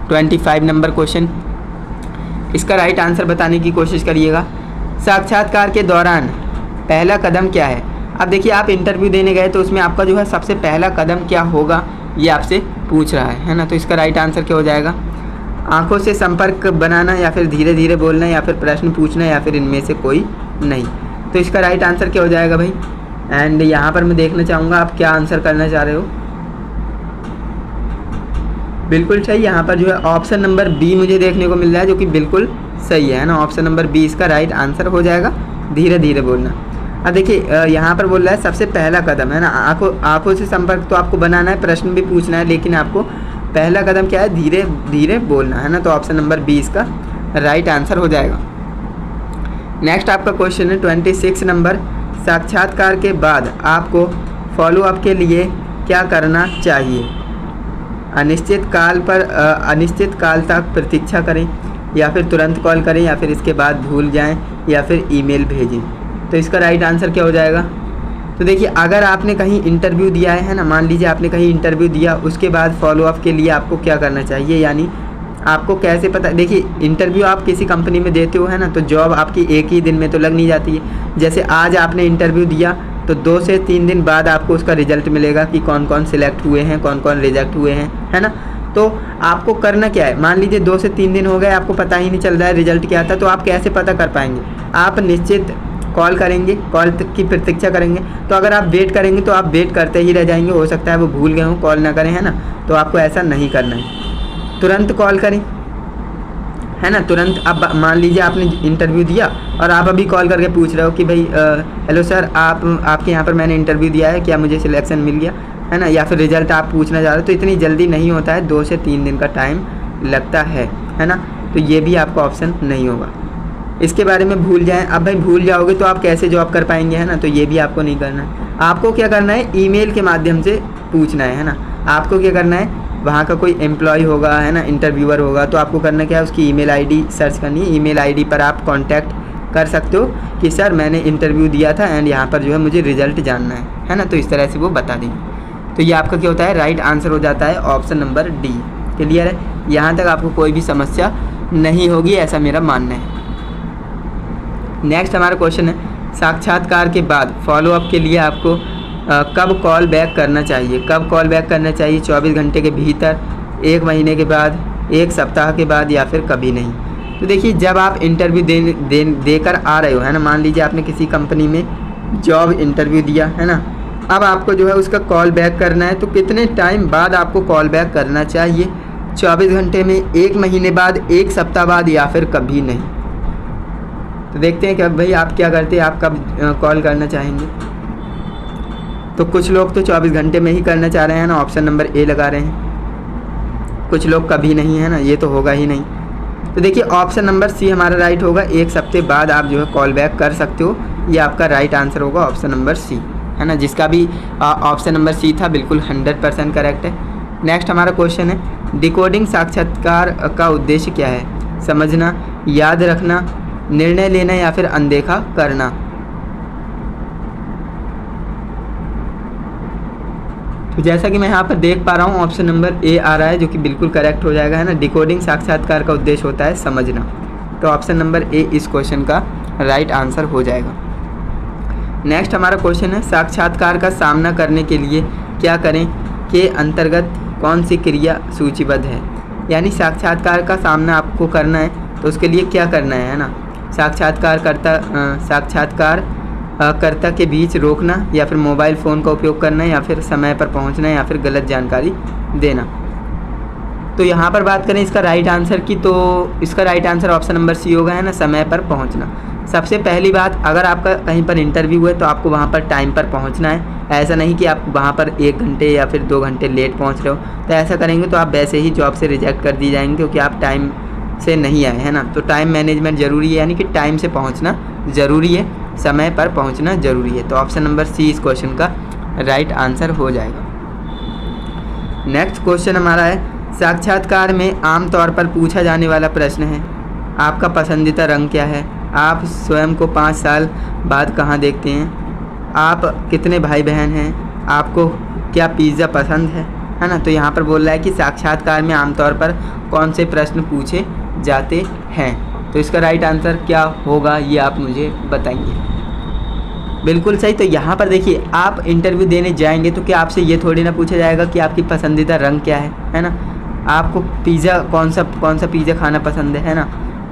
25 नंबर क्वेश्चन। इसका राइट आंसर बताने की कोशिश करिएगा। साक्षात्कार के दौरान पहला कदम क्या है। अब देखिए आप इंटरव्यू देने गए तो उसमें आपका जो है सबसे पहला कदम क्या होगा, ये आपसे पूछ रहा है ना। तो इसका राइट आंसर क्या हो जाएगा, आंखों से संपर्क बनाना या फिर धीरे धीरे बोलना या फिर प्रश्न पूछना या फिर इनमें से कोई नहीं। तो इसका राइट आंसर क्या हो जाएगा भाई। एंड यहाँ पर मैं देखना चाहूँगा आप क्या आंसर करना चाह रहे हो। बिल्कुल सही, यहाँ पर जो है ऑप्शन नंबर B मुझे देखने को मिल रहा है, जो कि बिल्कुल सही है ना। ऑप्शन नंबर B इसका राइट आंसर हो जाएगा, धीरे धीरे बोलना। अब देखिए यहाँ पर बोल रहा है सबसे पहला कदम, है ना। आंखों से संपर्क तो आपको बनाना है, प्रश्न भी पूछना है, लेकिन आपको पहला कदम क्या है, धीरे धीरे बोलना है ना। तो ऑप्शन नंबर B इसका राइट आंसर हो जाएगा। नेक्स्ट आपका क्वेश्चन है 26 नंबर, साक्षात्कार के बाद आपको फॉलो अप के लिए क्या करना चाहिए। अनिश्चित काल तक प्रतीक्षा करें या फिर तुरंत कॉल करें या फिर इसके बाद भूल जाएं या फिर ईमेल भेजें। तो इसका राइट आंसर क्या हो जाएगा। तो देखिए अगर आपने कहीं इंटरव्यू दिया है ना, मान लीजिए आपने कहीं इंटरव्यू दिया, उसके बाद फॉलो अप के लिए आपको क्या करना चाहिए, यानी आपको कैसे पता, देखिए इंटरव्यू आप किसी कंपनी में देते हो है ना, तो जॉब आपकी एक ही दिन में तो लग नहीं जाती है। जैसे आज आपने इंटरव्यू दिया तो 2 से 3 दिन बाद आपको उसका रिजल्ट मिलेगा कि कौन कौन सिलेक्ट हुए हैं, कौन कौन रिजेक्ट हुए हैं, है ना। तो आपको करना क्या है, मान लीजिए 2 से 3 दिन हो गए, आपको पता ही नहीं चल रहा है रिजल्ट क्या था, तो आप कैसे पता कर पाएंगे। आप निश्चित कॉल करेंगे, कॉल की प्रतीक्षा करेंगे। तो अगर आप वेट करेंगे तो आप वेट करते ही रह जाएंगे, हो सकता है वो भूल गए हों, कॉल ना करें, है ना। तो आपको ऐसा नहीं करना है, तुरंत कॉल करें, है ना। तुरंत अब मान लीजिए आपने इंटरव्यू दिया और आप अभी कॉल करके पूछ रहे हो कि भाई हेलो सर, आपके यहाँ पर मैंने इंटरव्यू दिया है, क्या मुझे सिलेक्शन मिल गया, है ना। या फिर रिजल्ट आप पूछना चाह रहे हो, तो इतनी जल्दी नहीं होता है, 2 से 3 दिन का टाइम लगता है ना। तो ये भी आपका ऑप्शन नहीं होगा, इसके बारे में भूल जाएं। अब भाई भूल जाओगे तो आप कैसे जॉब कर पाएंगे, है ना। तो ये भी आपको नहीं करना है। आपको क्या करना है, ईमेल के माध्यम से पूछना है ना। आपको क्या करना है, वहाँ का कोई एम्प्लॉय होगा, है ना, इंटरव्यूअर होगा, तो आपको करना क्या है, उसकी ईमेल आईडी सर्च करनी है। ईमेल आईडी पर आप कांटेक्ट कर सकते हो कि सर मैंने इंटरव्यू दिया था एंड यहाँ पर जो है मुझे रिजल्ट जानना है ना। तो इस तरह से वो बता देंगे। तो ये आपका क्या होता है, राइट आंसर हो जाता है ऑप्शन नंबर डी। क्लियर है, यहाँ तक आपको कोई भी समस्या नहीं होगी, ऐसा मेरा मानना है। नेक्स्ट हमारा क्वेश्चन है, साक्षात्कार के बाद फॉलोअप के लिए आपको कब कॉल बैक करना चाहिए। कब कॉल बैक करना चाहिए, 24 घंटे के भीतर, 1 महीने के बाद, 1 सप्ताह के बाद, या फिर कभी नहीं। तो देखिए जब आप इंटरव्यू देकर आ रहे हो, है ना, मान लीजिए आपने किसी कंपनी में जॉब इंटरव्यू दिया, है ना, अब आपको जो है उसका कॉल बैक करना है, तो कितने टाइम बाद आपको कॉल बैक करना चाहिए, 24 घंटे में, 1 महीने बाद, 1 सप्ताह बाद, या फिर कभी नहीं। तो देखते हैं कि अब भाई आप क्या करते हैं, आप कब कॉल करना चाहेंगे। तो कुछ लोग तो 24 घंटे में ही करना चाह रहे हैं ना, ऑप्शन नंबर ए लगा रहे हैं। कुछ लोग कभी नहीं, है ना, ये तो होगा ही नहीं। तो देखिए ऑप्शन नंबर सी हमारा राइट होगा, 1 सप्ताह बाद आप जो है कॉल बैक कर सकते हो। ये आपका राइट आंसर होगा ऑप्शन नंबर सी, है ना, जिसका भी ऑप्शन नंबर सी था बिल्कुल 100% करेक्ट है। नेक्स्ट हमारा क्वेश्चन है, डिकोडिंग साक्षात्कार का उद्देश्य क्या है। समझना, याद रखना, निर्णय लेना, या फिर अनदेखा करना। तो जैसा कि मैं यहाँ पर देख पा रहा हूँ ऑप्शन नंबर ए आ रहा है, जो कि बिल्कुल करेक्ट हो जाएगा, है ना। डिकोडिंग साक्षात्कार का उद्देश्य होता है समझना। तो ऑप्शन नंबर ए इस क्वेश्चन का राइट आंसर हो जाएगा। नेक्स्ट हमारा क्वेश्चन है, साक्षात्कार का सामना करने के लिए क्या करें के अंतर्गत कौन सी क्रिया सूचीबद्ध है। यानी साक्षात्कार का सामना आपको करना है तो उसके लिए क्या करना है ना। साक्षात्कारकर्ता के बीच रोकना, या फिर मोबाइल फ़ोन का उपयोग करना, या फिर समय पर पहुंचना, या फिर गलत जानकारी देना। तो यहाँ पर बात करें इसका राइट आंसर की, तो इसका right answer option number C होगा, है ना, समय पर पहुँचना। सबसे पहली बात, अगर आपका कहीं पर इंटरव्यू है तो आपको वहाँ पर टाइम पर पहुँचना है। ऐसा नहीं कि आप वहाँ पर 1 घंटे या फिर 2 घंटे लेट पहुँच रहे हो, तो ऐसा करेंगे तो आप वैसे ही जॉब से रिजेक्ट कर दी जाएंगे, क्योंकि आप टाइम से नहीं आए, है ना। तो टाइम मैनेजमेंट ज़रूरी है, यानी कि टाइम से पहुँचना ज़रूरी है, समय पर पहुँचना ज़रूरी है। तो ऑप्शन नंबर सी इस क्वेश्चन का राइट आंसर हो जाएगा। नेक्स्ट क्वेश्चन हमारा है, साक्षात्कार में आमतौर पर पूछा जाने वाला प्रश्न है, आपका पसंदीदा रंग क्या है, आप स्वयं को 5 साल बाद कहाँ देखते हैं, आप कितने भाई बहन हैं, आपको क्या पिज़्ज़ा पसंद है ना। तो यहाँ पर बोल रहा है कि साक्षात्कार में आमतौर पर कौन से प्रश्न पूछे जाते हैं। तो इसका राइट आंसर क्या होगा ये आप मुझे बताएंगे। बिल्कुल सही। तो यहाँ पर देखिए, आप इंटरव्यू देने जाएंगे तो क्या आपसे ये थोड़ी ना पूछा जाएगा कि आपकी पसंदीदा रंग क्या है ना। आपको पिज़्ज़ा कौन सा पिज़्ज़ा खाना पसंद है ना,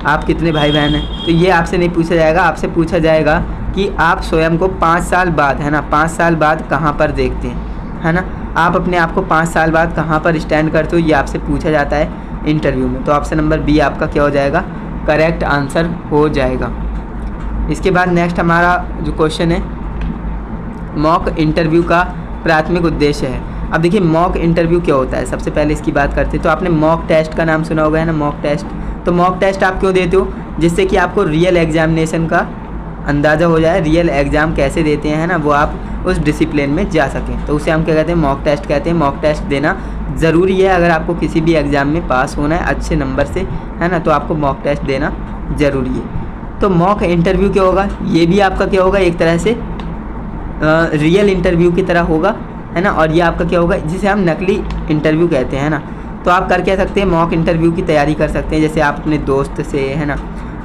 आप कितने भाई बहन हैं, तो ये आपसे नहीं पूछा जाएगा। आपसे पूछा जाएगा कि आप स्वयं को 5 साल बाद, है ना, 5 साल बाद कहाँ पर देखते हैं, है ना। आप अपने आप को 5 साल बाद कहाँ पर स्टैंड करते हो, ये आपसे पूछा जाता है इंटरव्यू में। तो ऑप्शन नंबर बी आपका क्या हो जाएगा, करेक्ट आंसर हो जाएगा। इसके बाद नेक्स्ट हमारा जो क्वेश्चन है, मॉक इंटरव्यू का प्राथमिक उद्देश्य है। अब देखिए मॉक इंटरव्यू क्या होता है, सबसे पहले इसकी बात करते हैं। तो आपने मॉक टेस्ट का नाम सुना होगा, है ना, मॉक टेस्ट। तो मॉक टेस्ट आप क्यों देते हो, जिससे कि आपको रियल एग्जामिनेशन का अंदाज़ा हो जाए, रियल एग्ज़ाम कैसे देते हैं, है ना, वो आप उस डिसिप्लिन में जा सकें। तो उसे हम क्या कहते हैं, मॉक टेस्ट कहते हैं। मॉक टेस्ट देना ज़रूरी है, अगर आपको किसी भी एग्ज़ाम में पास होना है अच्छे नंबर से, है ना, तो आपको मॉक टेस्ट देना ज़रूरी है। तो मॉक इंटरव्यू क्या होगा, ये भी आपका क्या होगा, एक तरह से रियल इंटरव्यू की तरह होगा, है ना। और ये आपका क्या होगा, जिसे हम नकली इंटरव्यू कहते हैं ना। तो आप कर क्या सकते हैं, मॉक इंटरव्यू की तैयारी कर सकते हैं। जैसे आप अपने दोस्त से, है ना,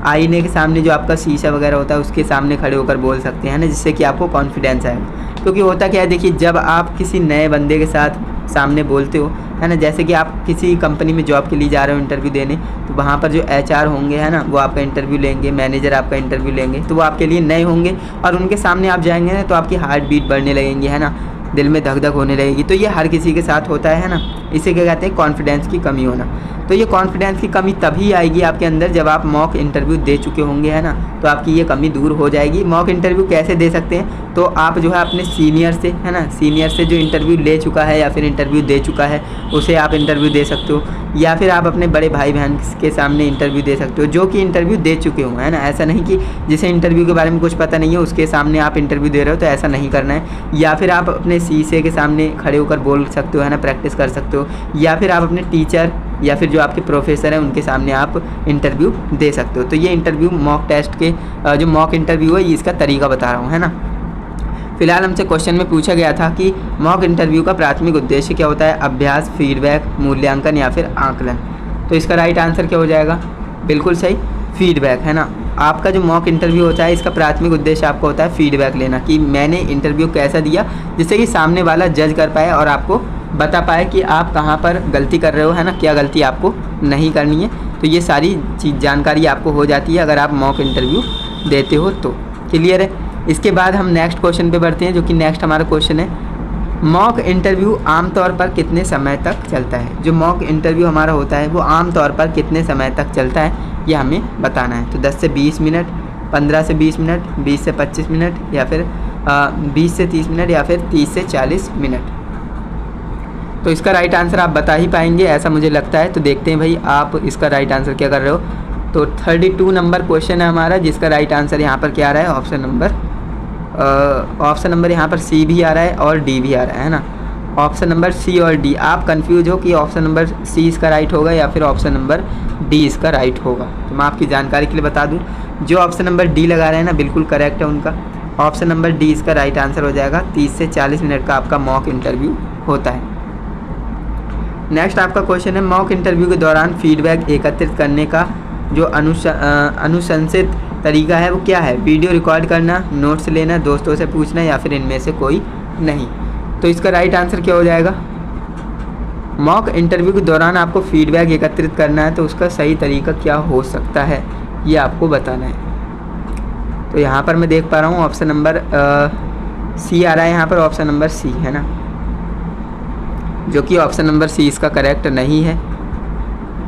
आईने के सामने जो आपका शीशा वगैरह होता है उसके सामने खड़े होकर बोल सकते हैं ना, जिससे कि आपको कॉन्फिडेंस आएगा। क्योंकि होता क्या है, देखिए जब आप किसी नए बंदे के साथ सामने बोलते हो, है ना, जैसे कि आप किसी कंपनी में जॉब के लिए जा रहे हो इंटरव्यू देने, तो वहाँ पर जो HR होंगे, है ना, वो आपका इंटरव्यू लेंगे, मैनेजर आपका इंटरव्यू लेंगे, तो वो आपके लिए नए होंगे और उनके सामने आप जाएंगे ना तो आपकी हार्ट बीट बढ़ने लगेंगी, है ना, दिल में धक धक होने लगेगी। तो ये हर किसी के साथ होता है ना, इसे क्या कहते हैं, कॉन्फिडेंस की कमी होना। तो ये कॉन्फिडेंस की कमी तभी आएगी आपके अंदर जब आप मॉक इंटरव्यू दे चुके होंगे, है ना, तो आपकी ये कमी दूर हो जाएगी। मॉक इंटरव्यू कैसे दे सकते हैं, तो आप जो है अपने सीनियर से, है ना, सीनियर से जो इंटरव्यू ले चुका है या फिर इंटरव्यू दे चुका है उसे आप इंटरव्यू दे सकते हो, या फिर आप अपने बड़े भाई बहन के सामने इंटरव्यू दे सकते हो जो कि इंटरव्यू दे चुके हों, है ना। ऐसा नहीं कि जिसे इंटरव्यू के बारे में कुछ पता नहीं है उसके सामने आप इंटरव्यू दे रहे हो, तो ऐसा नहीं करना है। या फिर आप अपने शीशे के सामने खड़े होकर बोल सकते हो, है ना, प्रैक्टिस कर सकते हो। या फिर आप अपने टीचर या फिर जो आपके प्रोफेसर हैं उनके सामने आप इंटरव्यू दे सकते हो। तो ये इंटरव्यू मॉक टेस्ट के जो मॉक इंटरव्यू है, ये इसका तरीका बता रहा हूँ, है ना। फिलहाल हमसे क्वेश्चन में पूछा गया था कि मॉक इंटरव्यू का प्राथमिक उद्देश्य क्या होता है, अभ्यास, फीडबैक, मूल्यांकन या फिर आकलन। तो इसका राइट आंसर क्या हो जाएगा, बिल्कुल सही, फीडबैक, है ना। आपका जो मॉक इंटरव्यू होता है इसका प्राथमिक उद्देश्य आपका होता है फीडबैक लेना, कि मैंने इंटरव्यू कैसा दिया, जिससे कि सामने वाला जज कर पाए और आपको बता पाए कि आप कहाँ पर गलती कर रहे हो, है ना, क्या गलती आपको नहीं करनी है। तो ये सारी चीज़ जानकारी आपको हो जाती है अगर आप मॉक इंटरव्यू देते हो तो। क्लियर है। इसके बाद हम नेक्स्ट क्वेश्चन पे बढ़ते हैं, जो कि नेक्स्ट हमारा क्वेश्चन है, मॉक इंटरव्यू आमतौर पर कितने समय तक चलता है। जो मॉक इंटरव्यू हमारा होता है वो आमतौर पर कितने समय तक चलता है ये हमें बताना है। तो 10 से 20 मिनट, 15 से 20 मिनट, 20 से 25 मिनट, या फिर 20 से 30 मिनट, या फिर 30 से 40 मिनट। तो इसका राइट आंसर आप बता ही पाएंगे ऐसा मुझे लगता है। तो देखते हैं भाई आप इसका राइट आंसर क्या कर रहे हो। तो 32 नंबर क्वेश्चन है हमारा, जिसका राइट आंसर यहाँ पर क्या आ रहा है, ऑप्शन नंबर यहाँ पर सी भी आ रहा है और डी भी आ रहा है ना। ऑप्शन नंबर सी और डी, आप कंफ्यूज हो कि ऑप्शन नंबर सी इसका राइट होगा या फिर ऑप्शन नंबर डी इसका राइट होगा। तो मैं आपकी जानकारी के लिए बता दूं, जो ऑप्शन नंबर डी लगा रहे हैं ना बिल्कुल करेक्ट है उनका। ऑप्शन नंबर डी इसका राइट आंसर हो जाएगा। 30 से 40 मिनट का आपका मॉक इंटरव्यू होता है। नेक्स्ट आपका क्वेश्चन है, मॉक इंटरव्यू के दौरान फीडबैक एकत्रित करने का जो अनुशंसित तरीका है वो क्या है। वीडियो रिकॉर्ड करना, नोट्स लेना, दोस्तों से पूछना, या फिर इनमें से कोई नहीं। तो इसका राइट आंसर क्या हो जाएगा, मॉक इंटरव्यू के दौरान आपको फीडबैक एकत्रित करना है, तो उसका सही तरीका क्या हो सकता है ये आपको बताना है। तो यहाँ पर मैं देख पा रहा हूँ ऑप्शन नंबर सी आ रहा है यहाँ पर, ऑप्शन नंबर सी है ना, जो कि ऑप्शन नंबर सी इसका करेक्ट नहीं है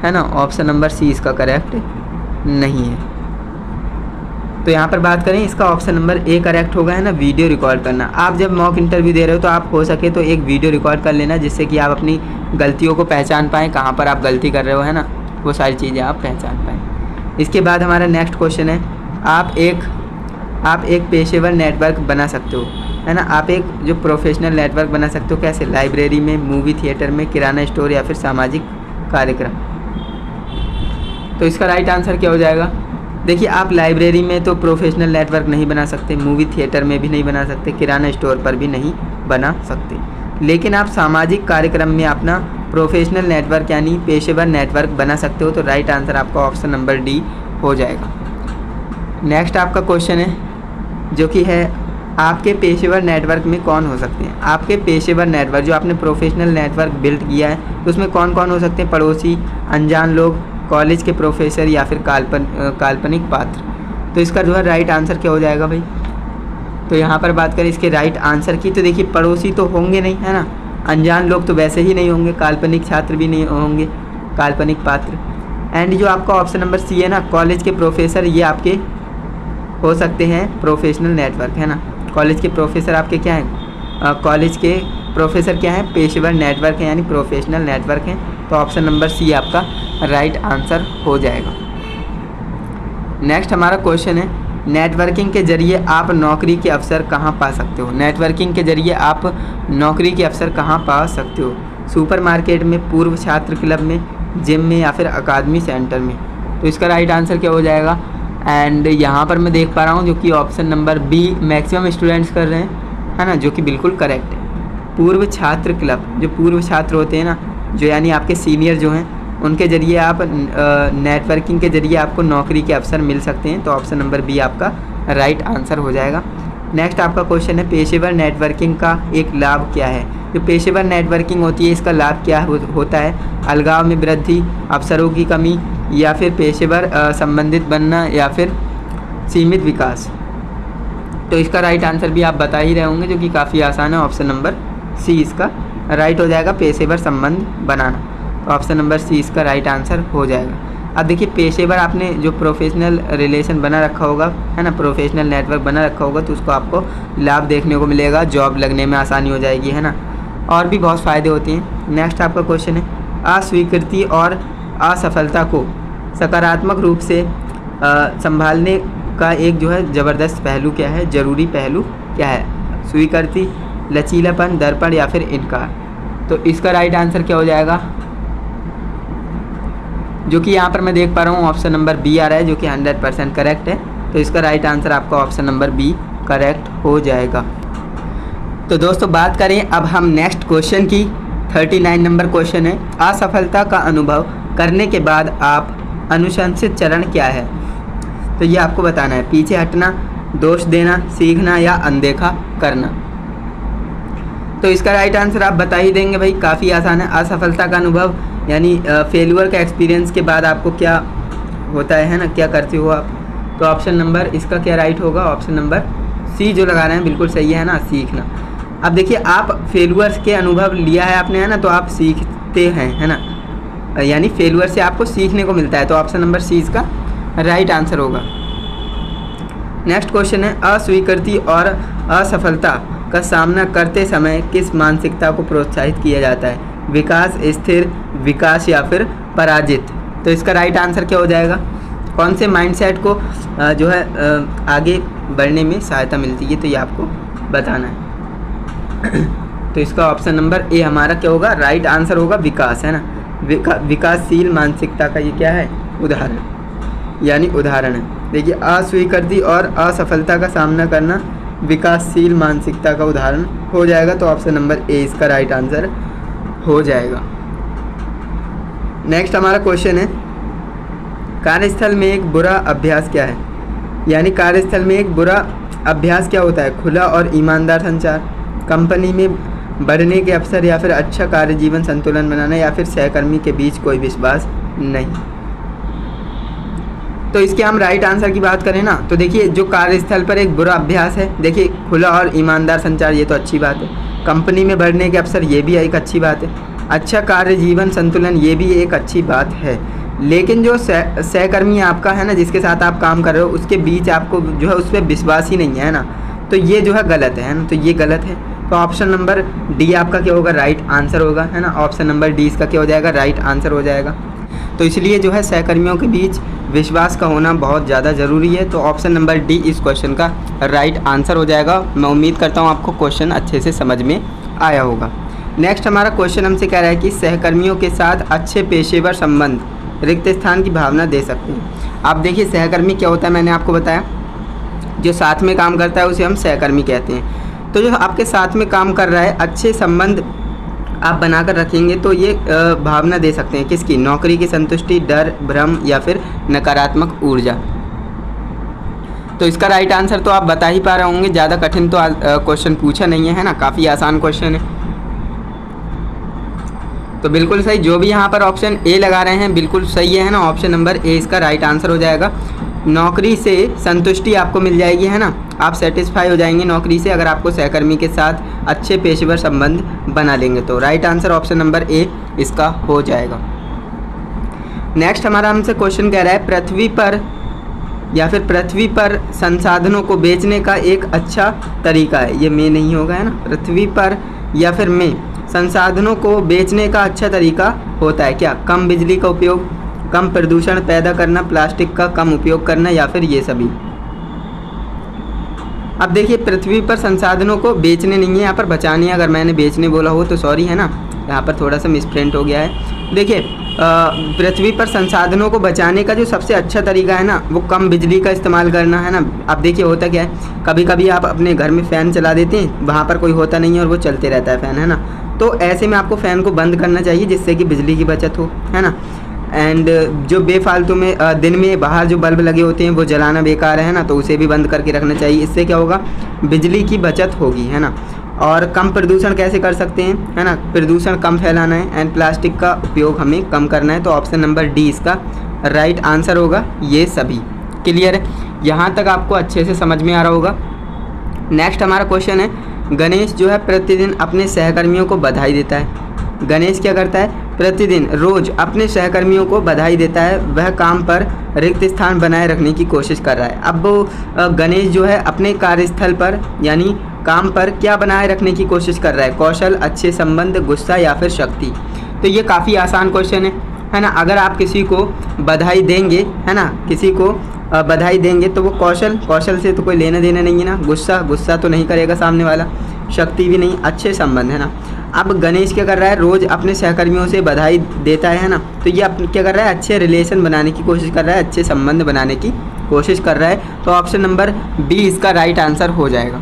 ना। ऑप्शन नंबर सी इसका करेक्ट नहीं है। तो यहाँ पर बात करें इसका ऑप्शन नंबर ए करेक्ट होगा, है ना, वीडियो रिकॉर्ड करना। आप जब मॉक इंटरव्यू दे रहे हो तो आप हो सके तो एक वीडियो रिकॉर्ड कर लेना, जिससे कि आप अपनी गलतियों को पहचान पाएँ, कहाँ पर आप गलती कर रहे हो, है ना, वो सारी चीज़ें आप पहचान पाएँ। इसके बाद हमारा नेक्स्ट क्वेश्चन है, आप एक पेशेवर नेटवर्क बना सकते हो, है ना। आप एक जो प्रोफेशनल नेटवर्क बना सकते हो, कैसे, लाइब्रेरी में, मूवी थिएटर में, किराना स्टोर या फिर सामाजिक कार्यक्रम। तो इसका राइट आंसर क्या हो जाएगा, देखिए आप लाइब्रेरी में तो प्रोफेशनल नेटवर्क नहीं बना सकते, मूवी थिएटर में भी नहीं बना सकते, किराना स्टोर पर भी नहीं बना सकते, लेकिन आप सामाजिक कार्यक्रम में अपना प्रोफेशनल नेटवर्क यानी पेशेवर नेटवर्क बना सकते हो। तो राइट आंसर आपका ऑप्शन नंबर डी हो जाएगा। नेक्स्ट आपका क्वेश्चन है, जो कि है आपके पेशेवर नेटवर्क में कौन हो सकते हैं। आपके पेशेवर नेटवर्क जो आपने प्रोफेशनल नेटवर्क बिल्ड किया है, तो उसमें कौन कौन हो सकते हैं, पड़ोसी, अनजान लोग, कॉलेज के प्रोफेसर, या फिर काल्पनिक पात्र। तो इसका जो है राइट आंसर क्या हो जाएगा भाई। तो यहाँ पर बात करें इसके राइट आंसर की, तो देखिए पड़ोसी तो होंगे नहीं, है ना, अनजान लोग तो वैसे ही नहीं होंगे, काल्पनिक छात्र भी नहीं होंगे, काल्पनिक पात्र। एंड जो आपका ऑप्शन नंबर सी है ना, कॉलेज के प्रोफेसर, ये आपके हो सकते हैं प्रोफेशनल नेटवर्क, है ना। कॉलेज के प्रोफेसर आपके क्या हैं, कॉलेज के प्रोफेसर क्या हैं, पेशेवर नेटवर्क हैं, यानी प्रोफेशनल नेटवर्क हैं। तो ऑप्शन नंबर सी आपका राइट आंसर हो जाएगा। नेक्स्ट हमारा क्वेश्चन है, नेटवर्किंग के जरिए आप नौकरी के अवसर कहाँ पा सकते हो। नेटवर्किंग के जरिए आप नौकरी के अवसर कहाँ पा सकते हो, सुपरमार्केट में, पूर्व छात्र क्लब में, जिम में, या फिर अकादमी सेंटर में। तो इसका राइट आंसर क्या हो जाएगा। एंड यहाँ पर मैं देख पा रहा हूँ जो कि option number B maximum students कर रहे हैं, है ना, जो कि बिल्कुल करेक्ट है। पूर्व छात्र क्लब, जो पूर्व छात्र होते हैं ना, जो यानी आपके सीनियर जो हैं उनके ज़रिए आप नेटवर्किंग के ज़रिए आपको नौकरी के अवसर मिल सकते हैं। तो ऑप्शन नंबर बी आपका राइट आंसर हो जाएगा। नेक्स्ट आपका क्वेश्चन है पेशेवर नेटवर्किंग का एक लाभ क्या है। जो पेशेवर नेटवर्किंग होती है इसका लाभ क्या होता है? अलगाव में वृद्धि, अवसरों की कमी, या फिर पेशेवर संबंधित बनना, या फिर सीमित विकास। तो इसका राइट आंसर भी आप बता ही रहे होंगे जो कि काफ़ी आसान है। ऑप्शन नंबर सी इसका राइट हो जाएगा, पेशेवर संबंध बनाना। तो ऑप्शन नंबर सी इसका राइट आंसर हो जाएगा। अब देखिए पेशेवर आपने जो प्रोफेशनल रिलेशन बना रखा होगा है ना, प्रोफेशनल नेटवर्क बना रखा होगा, तो उसको आपको लाभ देखने को मिलेगा, जॉब लगने में आसानी हो जाएगी है ना, और भी बहुत फ़ायदे होते हैं। नेक्स्ट आपका क्वेश्चन है अस्वीकृति और असफलता को सकारात्मक रूप से संभालने का एक जो है ज़बरदस्त पहलू क्या है, ज़रूरी पहलू क्या है? स्वीकृति, लचीलापन, दर्पण, या फिर इनकार। तो इसका राइट आंसर क्या हो जाएगा? जो कि यहाँ पर मैं देख पा रहा हूँ ऑप्शन नंबर बी आ रहा है, जो कि 100% करेक्ट है। तो इसका राइट आंसर आपका ऑप्शन नंबर बी करेक्ट हो जाएगा। तो दोस्तों बात करें अब हम नेक्स्ट क्वेश्चन की। 39 नंबर क्वेश्चन है असफलता का अनुभव करने के बाद आप अनुशंसित चरण क्या है? तो ये आपको बताना है, पीछे हटना, दोष देना, सीखना, या अनदेखा करना। तो इसका राइट आंसर आप बता ही देंगे भाई, काफ़ी आसान है। असफलता का अनुभव यानी फेलियर का एक्सपीरियंस के बाद आपको क्या होता है ना, क्या करते हो आप? तो ऑप्शन नंबर इसका क्या राइट होगा? ऑप्शन नंबर सी जो लगा रहे हैं बिल्कुल सही है ना, सीखना। अब देखिए आप फेलियर के अनुभव लिया है आपने है ना, तो आप सीखते हैं है ना, यानी फेलियर से आपको सीखने को मिलता है। तो ऑप्शन नंबर सी इसका राइट आंसर होगा। नेक्स्ट क्वेश्चन है अस्वीकृति और असफलता का सामना करते समय किस मानसिकता को प्रोत्साहित किया जाता है? विकास, स्थिर, विकास, या फिर पराजित। तो इसका राइट आंसर क्या हो जाएगा? कौन से माइंडसेट को जो है आगे बढ़ने में सहायता मिलती है? तो ये आपको बताना है। तो इसका ऑप्शन नंबर ए हमारा क्या होगा? राइट आंसर होगा विकास है ना, विकासशील मानसिकता का ये क्या है? उदाहरण, यानी उदाहरण है। देखिए अस्वीकृति और असफलता का सामना करना विकासशील मानसिकता का उदाहरण हो जाएगा। तो ऑप्शन नंबर ए इसका राइट आंसर हो जाएगा। नेक्स्ट हमारा क्वेश्चन है कार्यस्थल में एक बुरा अभ्यास क्या है? यानी कार्यस्थल में एक बुरा अभ्यास क्या होता है? खुला और ईमानदार संचार, कंपनी में बढ़ने के अवसर, या फिर अच्छा कार्य जीवन संतुलन बनाना, या फिर सहकर्मी के बीच कोई विश्वास नहीं। तो इसके हम राइट आंसर की बात करें ना, तो देखिए जो कार्यस्थल पर एक बुरा अभ्यास है, देखिए खुला और ईमानदार संचार ये तो अच्छी बात है, कंपनी में बढ़ने के अवसर ये भी एक अच्छी बात है, अच्छा कार्य जीवन संतुलन ये भी एक अच्छी बात है। लेकिन जो सहकर्मी आपका है ना, जिसके साथ आप काम कर रहे हो, उसके बीच आपको जो है उस पर विश्वास ही नहीं है ना, तो ये जो है गलत है ना, तो ये गलत है। तो ऑप्शन नंबर डी आपका क्या होगा? राइट आंसर होगा है ना, ऑप्शन नंबर डी इसका क्या हो जाएगा? राइट आंसर हो जाएगा। तो इसलिए जो है सहकर्मियों के बीच विश्वास का होना बहुत ज़्यादा ज़रूरी है। तो ऑप्शन नंबर डी इस क्वेश्चन का राइट आंसर हो जाएगा। मैं उम्मीद करता हूँ आपको क्वेश्चन अच्छे से समझ में आया होगा। नेक्स्ट हमारा क्वेश्चन हमसे कह रहा है कि सहकर्मियों के साथ अच्छे पेशेवर संबंध रिक्त स्थान की भावना दे सकते हैं। आप देखिए सहकर्मी क्या होता है, मैंने आपको बताया, जो साथ में काम करता है उसे हम सहकर्मी कहते हैं। तो जो आपके साथ में काम कर रहा है, अच्छे संबंध आप बनाकर रखेंगे तो ये भावना दे सकते हैं किसकी? नौकरी की संतुष्टि, डर, भ्रम, या फिर नकारात्मक ऊर्जा। तो इसका राइट आंसर तो आप बता ही पा रहे होंगे, ज़्यादा कठिन तो क्वेश्चन पूछा नहीं है ना, काफ़ी आसान क्वेश्चन है। तो बिल्कुल सही, जो भी यहाँ पर ऑप्शन ए लगा रहे हैं बिल्कुल सही है ना, ऑप्शन नंबर ए इसका राइट आंसर हो जाएगा। नौकरी से संतुष्टि आपको मिल जाएगी है ना, आप सेटिस्फाई हो जाएंगे नौकरी से अगर आपको सहकर्मी के साथ अच्छे पेशेवर संबंध बना लेंगे। तो right answer option number A इसका हो जाएगा। नेक्स्ट हमारा हमसे क्वेश्चन कह रहा है पृथ्वी पर संसाधनों को बेचने का एक अच्छा तरीका है। ये में नहीं होगा है ना, पृथ्वी पर या फिर में संसाधनों को बेचने का अच्छा तरीका होता है क्या? कम बिजली का उपयोग, कम प्रदूषण पैदा करना, प्लास्टिक का कम उपयोग करना, या फिर ये सभी। अब देखिए पृथ्वी पर संसाधनों को बेचने नहीं है, यहाँ पर बचाने है। अगर मैंने बेचने बोला हो तो सॉरी है ना, यहाँ पर थोड़ा सा मिसप्रिंट हो गया है। देखिए पृथ्वी पर संसाधनों को बचाने का जो सबसे अच्छा तरीका है ना, वो कम बिजली का इस्तेमाल करना है ना। अब देखिए होता क्या है, कभी कभी आप अपने घर में फ़ैन चला देते हैं, वहाँ पर कोई होता नहीं है और वो चलते रहता है फ़ैन है ना, तो ऐसे में आपको फ़ैन को बंद करना चाहिए जिससे कि बिजली की बचत हो, है ना। एंड जो बेफालतू में दिन में बाहर जो बल्ब लगे होते हैं वो जलाना बेकार है ना, तो उसे भी बंद करके रखना चाहिए। इससे क्या होगा, बिजली की बचत होगी, है ना। और कम प्रदूषण कैसे कर सकते हैं, है ना, प्रदूषण कम फैलाना है एंड प्लास्टिक का उपयोग हमें कम करना है। तो ऑप्शन नंबर डी इसका राइट आंसर होगा। ये सभी क्लियर है, यहाँ तक आपको अच्छे से समझ में आ रहा होगा। नेक्स्ट हमारा क्वेश्चन है, गणेश जो है प्रतिदिन अपने सहकर्मियों को बधाई देता है। गणेश क्या करता है, प्रतिदिन रोज़ अपने सहकर्मियों को बधाई देता है। वह काम पर रिक्त स्थान बनाए रखने की कोशिश कर रहा है। अब गणेश जो है अपने कार्यस्थल पर यानी काम पर क्या बनाए रखने की कोशिश कर रहा है, कौशल, अच्छे संबंध, गुस्सा या फिर शक्ति। तो ये काफ़ी आसान क्वेश्चन है ना। अगर आप किसी को बधाई देंगे, है ना, किसी को बधाई देंगे तो वो कौशल से तो कोई लेना देना नहीं है ना, गुस्सा तो नहीं करेगा सामने वाला, शक्ति भी नहीं, अच्छे संबंध, है ना। अब गणेश क्या कर रहा है, रोज़ अपने सहकर्मियों से बधाई देता है ना, तो ये क्या कर रहा है, अच्छे रिलेशन बनाने की कोशिश कर रहा है, अच्छे संबंध बनाने की कोशिश कर रहा है। तो ऑप्शन नंबर बी इसका राइट आंसर हो जाएगा।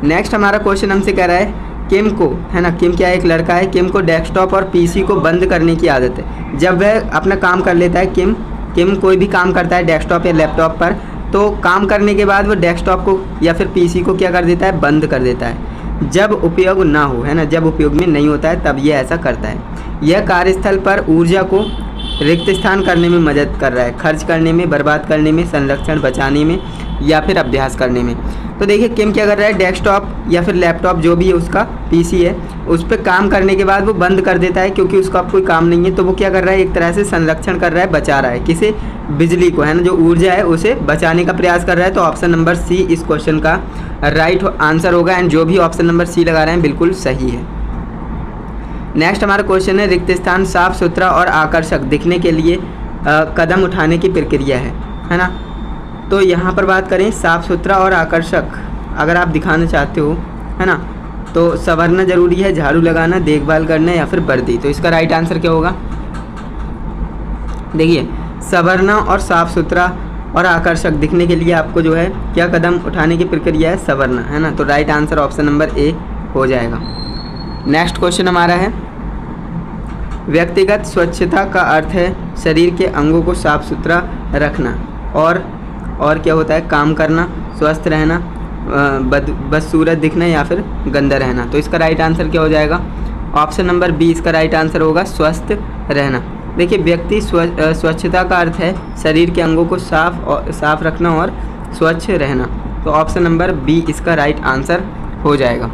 नेक्स्ट हमारा क्वेश्चन हमसे कह रहा है, किम को, है ना, किम क्या एक लड़का है, किम को डेस्कटॉप और पीसी को बंद करने की आदत है। जब वह अपना काम कर लेता है, किम कोई भी काम करता है डेस्कटॉप या लैपटॉप पर, तो काम करने के बाद वो डेस्कटॉप को या फिर पीसी को क्या कर देता है, बंद कर देता है जब उपयोग ना हो, है ना, जब उपयोग में नहीं होता है तब ये ऐसा करता है। यह कार्यस्थल पर ऊर्जा को रिक्त स्थान करने में मदद कर रहा है, खर्च करने में, बर्बाद करने में, संरक्षण बचाने में या फिर अभ्यास करने में। तो देखिए किम क्या कर रहा है, डेस्कटॉप या फिर लैपटॉप जो भी है उसका पीसी है, उस पर काम करने के बाद वो बंद कर देता है क्योंकि उसका अब कोई काम नहीं है। तो वो क्या कर रहा है, एक तरह से संरक्षण कर रहा है, बचा रहा है किसे, बिजली को, है ना, जो ऊर्जा है उसे बचाने का प्रयास कर रहा है। तो ऑप्शन नंबर सी इस क्वेश्चन का राइट आंसर होगा एंड जो भी ऑप्शन नंबर सी लगा रहे हैं बिल्कुल सही है। नेक्स्ट हमारा क्वेश्चन है, रिक्त स्थान साफ सुथरा और आकर्षक दिखने के लिए कदम उठाने की प्रक्रिया है ना। तो यहाँ पर बात करें साफ़ सुथरा और आकर्षक अगर आप दिखाना चाहते हो, है ना, तो संवरना ज़रूरी है, झाड़ू लगाना, देखभाल करना या फिर वर्दी। तो इसका राइट आंसर क्या होगा, देखिए संवरना और साफ़ सुथरा और आकर्षक दिखने के लिए आपको जो है क्या कदम उठाने की प्रक्रिया है, संवरना, है ना। तो right answer option number A हो जाएगा। नेक्स्ट क्वेश्चन हमारा है, व्यक्तिगत स्वच्छता का अर्थ है शरीर के अंगों को साफ सुथरा रखना और क्या होता है, काम करना, स्वस्थ रहना, बदसूरत दिखना या फिर गंदा रहना। तो इसका राइट आंसर क्या हो जाएगा, ऑप्शन नंबर बी इसका राइट आंसर होगा, स्वस्थ रहना। देखिए व्यक्ति स्वच्छता का अर्थ है शरीर के अंगों को साफ रखना और स्वच्छ रहना। तो ऑप्शन नंबर बी इसका राइट आंसर हो जाएगा।